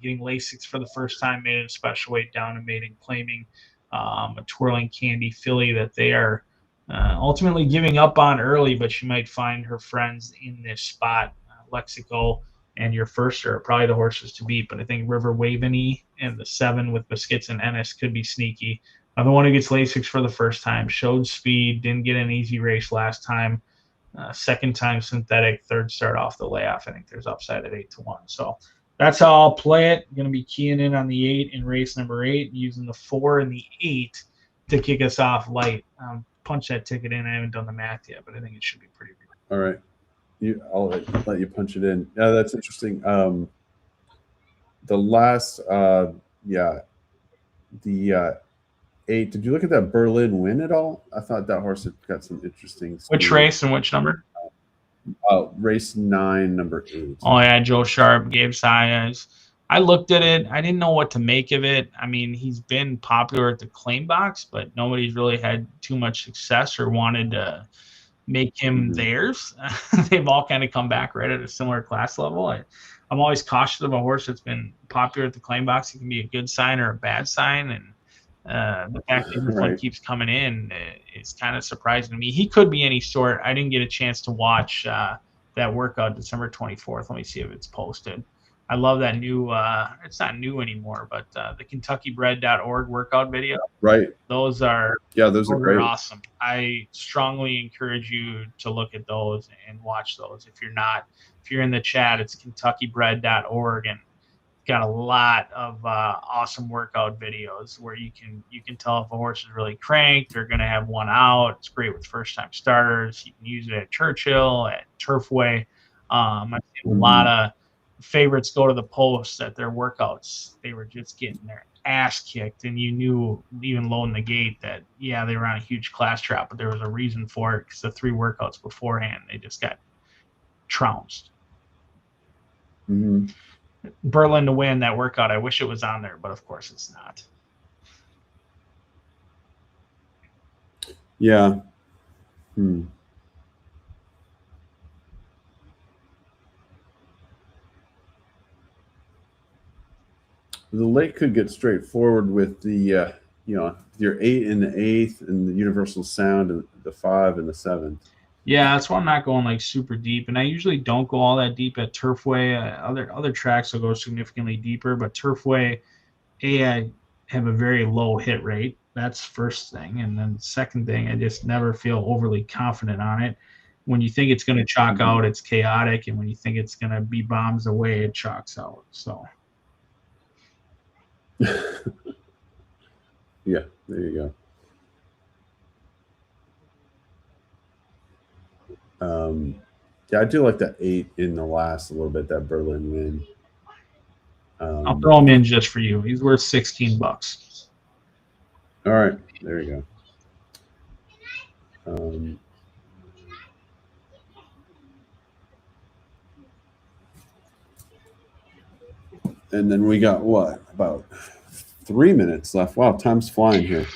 S2: getting Lasix for the first time, made it a special weight down and maiden, claiming a Twirling Candy filly that they are ultimately giving up on early, but you might find her friends in this spot. Lexico and Your Firster are probably the horses to beat, but I think River Waveney and the 7 with Biscuits and Ennis could be sneaky. The one who gets Lasix for the first time, showed speed, didn't get an easy race last time. Second time synthetic, third start off the layoff. I think there's upside at 8-1. So that's how I'll play it. Going to be keying in on the 8 in race number 8, using the 4 and the 8 to kick us off light. Punch that ticket in. I haven't done the math yet, but I think it should be pretty good.
S1: All right. I'll let you punch it in. Yeah, that's interesting. The last, the 8. Did you look at that Berlin win at all? I thought that horse had got some interesting speed.
S2: Which race and which number?
S1: Race 9, number 8.
S2: Oh, yeah, Joe Sharp, Gabe Saez. I looked at it. I didn't know what to make of it. I mean, he's been popular at the claim box, but nobody's really had too much success or wanted to make him theirs. They've all kind of come back right at a similar class level. I'm always cautious of a horse that's been popular at the claim box. It can be a good sign or a bad sign, and The fact that this one
S1: Right.
S2: keeps coming in is kind of surprising to me. He could be any sort. I didn't get a chance to watch that workout December 24th. Let me see if it's posted. I love that new, it's not new anymore, but the KentuckyBread.org workout video.
S1: Right.
S2: Those are
S1: Those are great.
S2: awesome. I strongly encourage you to look at those and watch those. If you're in the chat, it's KentuckyBread.org, and got a lot of awesome workout videos where you can tell if a horse is really cranked. They're going to have one out. It's great with first time starters. You can use it at Churchill, at Turfway. I've seen a lot of favorites go to the post at their workouts. They were just getting their ass kicked, and you knew even loading the gate that they were on a huge class trap, but there was a reason for it, because the 3 workouts beforehand they just got trounced. Berlin to win that workout. I wish it was on there, but of course it's not.
S1: Yeah. The late could get straightforward with the your 8 and the 8th and the universal sound and the 5 and the 7th.
S2: Yeah, that's why I'm not going like super deep, and I usually don't go all that deep at Turfway. Other tracks will go significantly deeper, but Turfway, I have a very low hit rate. That's first thing, and then second thing, I just never feel overly confident on it. When you think it's going to chalk out, it's chaotic, and when you think it's going to be bombs away, it chalks out. So.
S1: Yeah, there you go. I do like that 8 in the last a little bit, that Berlin win.
S2: I'll throw him in just for you. He's worth $16.
S1: All right, there you go. And then we got about 3 minutes left. Wow, time's flying here.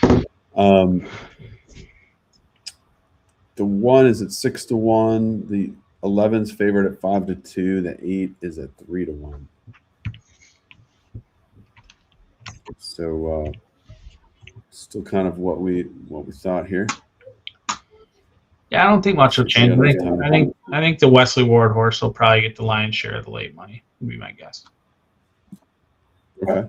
S1: The 1 is at 6-1. The 11's favored at 5-2. The 8 is at 3-1. So still kind of what we thought here.
S2: Yeah, I don't think much will change. I think the Wesley Ward horse will probably get the lion's share of the late money. Would be my guess.
S1: Okay.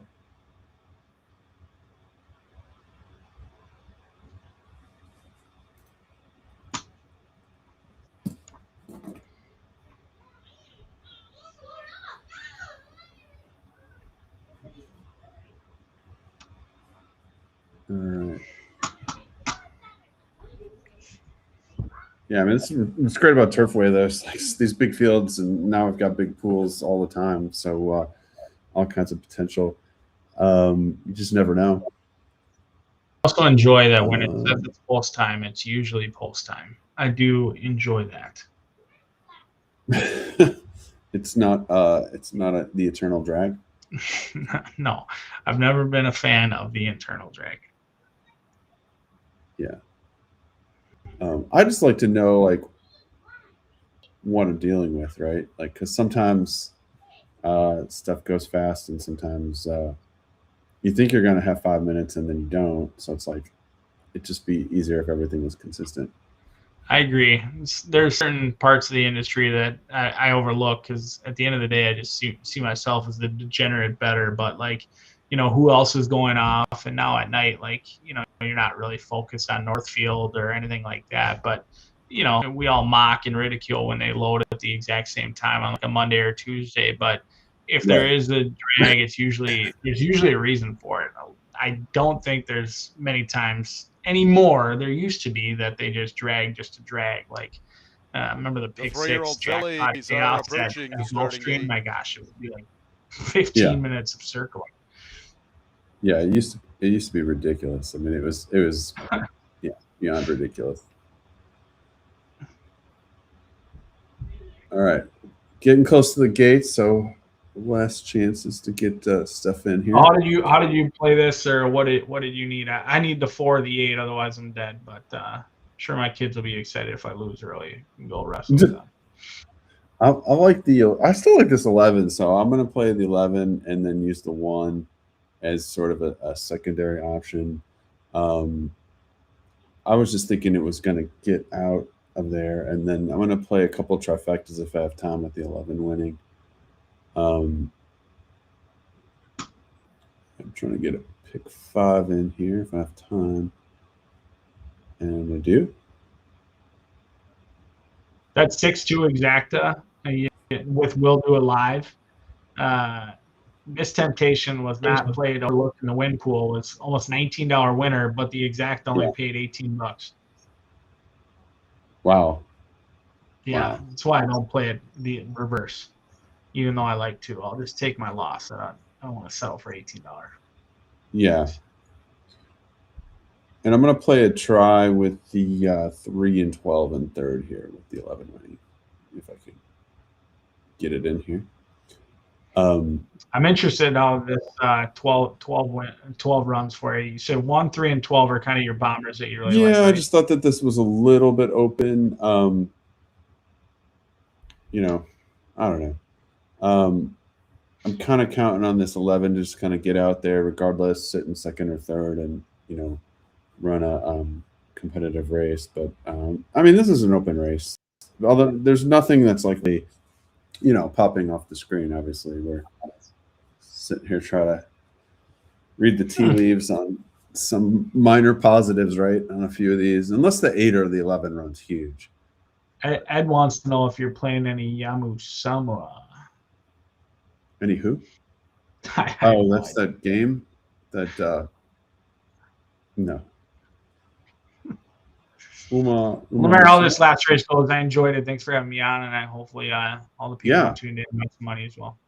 S1: All right. Yeah, I mean, it's great about Turfway. There's like these big fields, and now we've got big pools all the time. So all kinds of potential. You just never know.
S2: I also enjoy that when it says it's post time, it's usually post time. I do enjoy that.
S1: It's not the eternal drag.
S2: No, I've never been a fan of the internal drag.
S1: Yeah. I just like to know like what I'm dealing with, right? Like, because sometimes stuff goes fast, and sometimes you think you're going to have 5 minutes and then you don't. So it's like it'd just be easier if everything was consistent.
S2: I agree. There's certain parts of the industry that I overlook, because at the end of the day, I just see myself as the degenerate better. But like, who else is going off? And now at night, like, you're not really focused on Northfield or anything like that. But, we all mock and ridicule when they load at the exact same time on like a Monday or Tuesday. But if there is a drag, there's usually a reason for it. I don't think there's many times anymore. There used to be that they just drag just to drag. Like, remember the pick six jackpot payoff at Gulfstream? My gosh, it would be like 15 minutes of circling.
S1: Yeah, it used to be ridiculous. I mean, it was beyond ridiculous. All right, getting close to the gate, so last chances to get stuff in here.
S2: How did you play this, or what did you need? I need the 4 or the 8, otherwise I'm dead. But sure, my kids will be excited if I lose early and go wrestle with them. I
S1: still like this 11, so I'm gonna play the 11 and then use the 1 as sort of a secondary option. I was just thinking it was going to get out of there, and then I'm going to play a couple trifectas if I have time with the 11 winning. I'm trying to get a pick 5 in here if I have time, and I do.
S2: That 6-2 exacta with Will Do It Live. Miss Temptation was not played or looked in the win pool. It's almost $19 winner, but the exact only paid $18.
S1: Wow.
S2: Yeah,
S1: wow.
S2: That's why I don't play it the reverse, even though I like to. I'll just take my loss. I don't want to settle for $18.
S1: Yeah. And I'm going to play a try with the 3 and 12 and third here with the 11 winning, if I can get it in here.
S2: I'm interested in how this 12 runs for you. You said 1, 3, and 12 are kind of your bombers that you really like.
S1: Yeah,
S2: right?
S1: I just thought that this was a little bit open. I don't know. I'm kind of counting on this 11 to just kind of get out there regardless, sit in second or third and, run a competitive race. But, this is an open race. Although there's nothing that's likely, popping off the screen, obviously. We're sitting here trying to read the tea leaves on some minor positives, right, on a few of these, unless the 8 or the 11 runs huge.
S2: Ed wants to know if you're playing any Yamusama.
S1: Any who? Oh, that's that game? That, no.
S2: No matter how this last race goes, I enjoyed it. Thanks for having me on, and I hopefully all the people who tuned in make some money as well.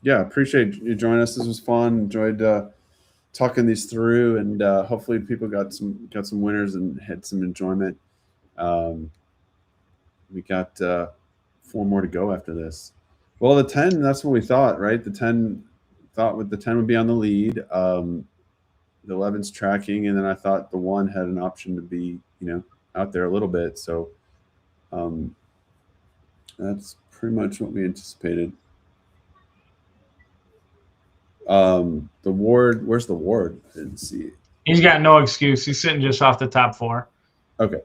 S2: Yeah,
S1: appreciate you joining us. This was fun. Enjoyed talking these through, and hopefully people got some winners and had some enjoyment. We got 4 more to go after this. Well, the 10, that's what we thought, right? The 10 would be on the lead. The 11's tracking, and then I thought the 1 had an option to be, out there a little bit. So that's pretty much what we anticipated. The Ward, where's the Ward? I didn't see it.
S2: He's got no excuse. He's sitting just off the top 4.
S1: Okay.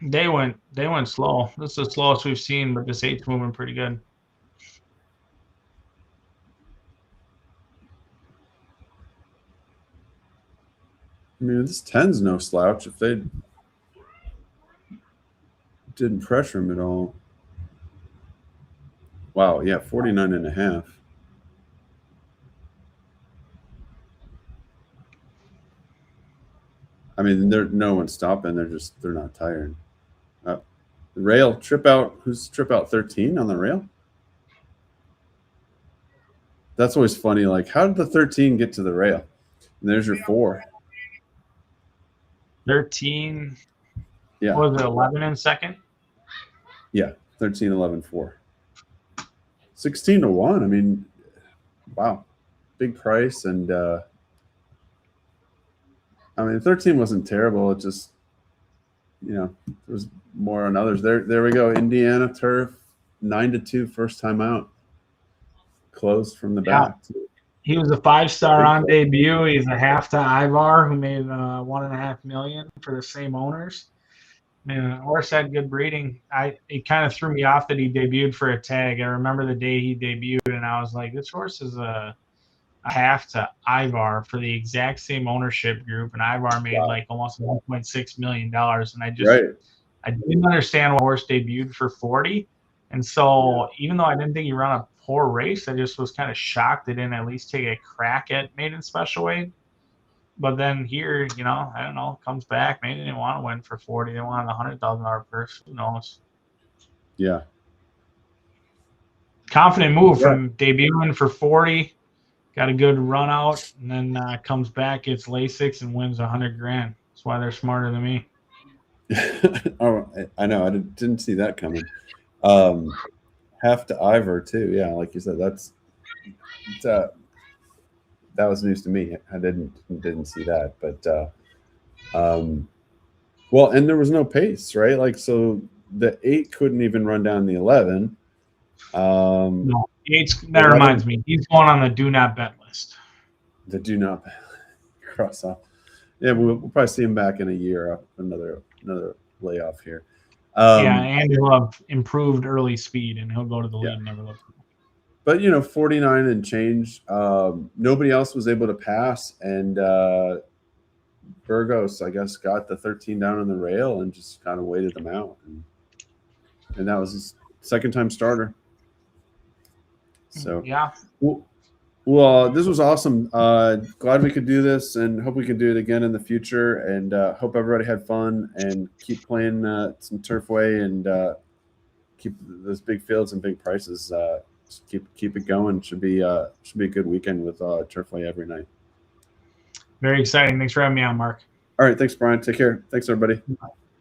S2: They went slow. This is the slowest we've seen, but this 8's moving pretty good.
S1: This 10's no slouch. If they didn't pressure him at all. Wow, yeah, 49.5. No one's stopping. They're not tired. The rail trip out. Who's trip out 13 on the rail? That's always funny. Like, how did the 13 get to the rail? And there's your 4.
S2: 13.
S1: Yeah.
S2: What was it, 11 in second?
S1: Yeah, 13, 11, 4. 16 to 1. Wow. Big price. And 13 wasn't terrible. It just, there was more on others. There we go. Indiana Turf, 9-2, first time out. Closed from the back.
S2: He was a 5-star on debut. He's a half to Ivar, who made $1.5 million for the same owners. Horse had good breeding. It kind of threw me off that he debuted for a tag. I remember the day he debuted, and I was like, this horse is a half to Ivar for the exact same ownership group, and Ivar made like almost $1.6 million. And I didn't understand why horse debuted for 40. And so even though I didn't think he ran a poor race, I just was kind of shocked they didn't at least take a crack at maiden special weight. But then here, I don't know, comes back. Maybe they didn't want to win for 40. They wanted a $100,000 purse. Who knows?
S1: Yeah.
S2: Confident move from debuting for 40. Got a good run out, and then comes back, gets LASIX, and wins $100,000. That's why they're smarter than me.
S1: Oh, I know. I didn't see that coming. Half to Ivar too. Yeah, like you said, that was news to me. I didn't see that, but well, and there was no pace, right? Like, so the 8 couldn't even run down the 11.
S2: No, 8's, that reminds me, he's going on the do not bet list. list.
S1: They do not cross off. Yeah, we'll probably see him back in a year. Another layoff here.
S2: And he'll have improved early speed, and he'll go to the lead and never look.
S1: But 49 and change. Nobody else was able to pass, and Burgos, I guess, got the 13 down on the rail and just kind of waited them out, and that was his second time starter. So
S2: yeah.
S1: Well, this was awesome. Glad we could do this, and hope we can do it again in the future. And hope everybody had fun and keep playing some Turfway and keep those big fields and big prices. Just keep it going. Should be a good weekend with Turfway every night.
S2: Very exciting. Thanks for having me on, Mark.
S1: All right, thanks, Brian. Take care. Thanks, everybody.
S2: Bye.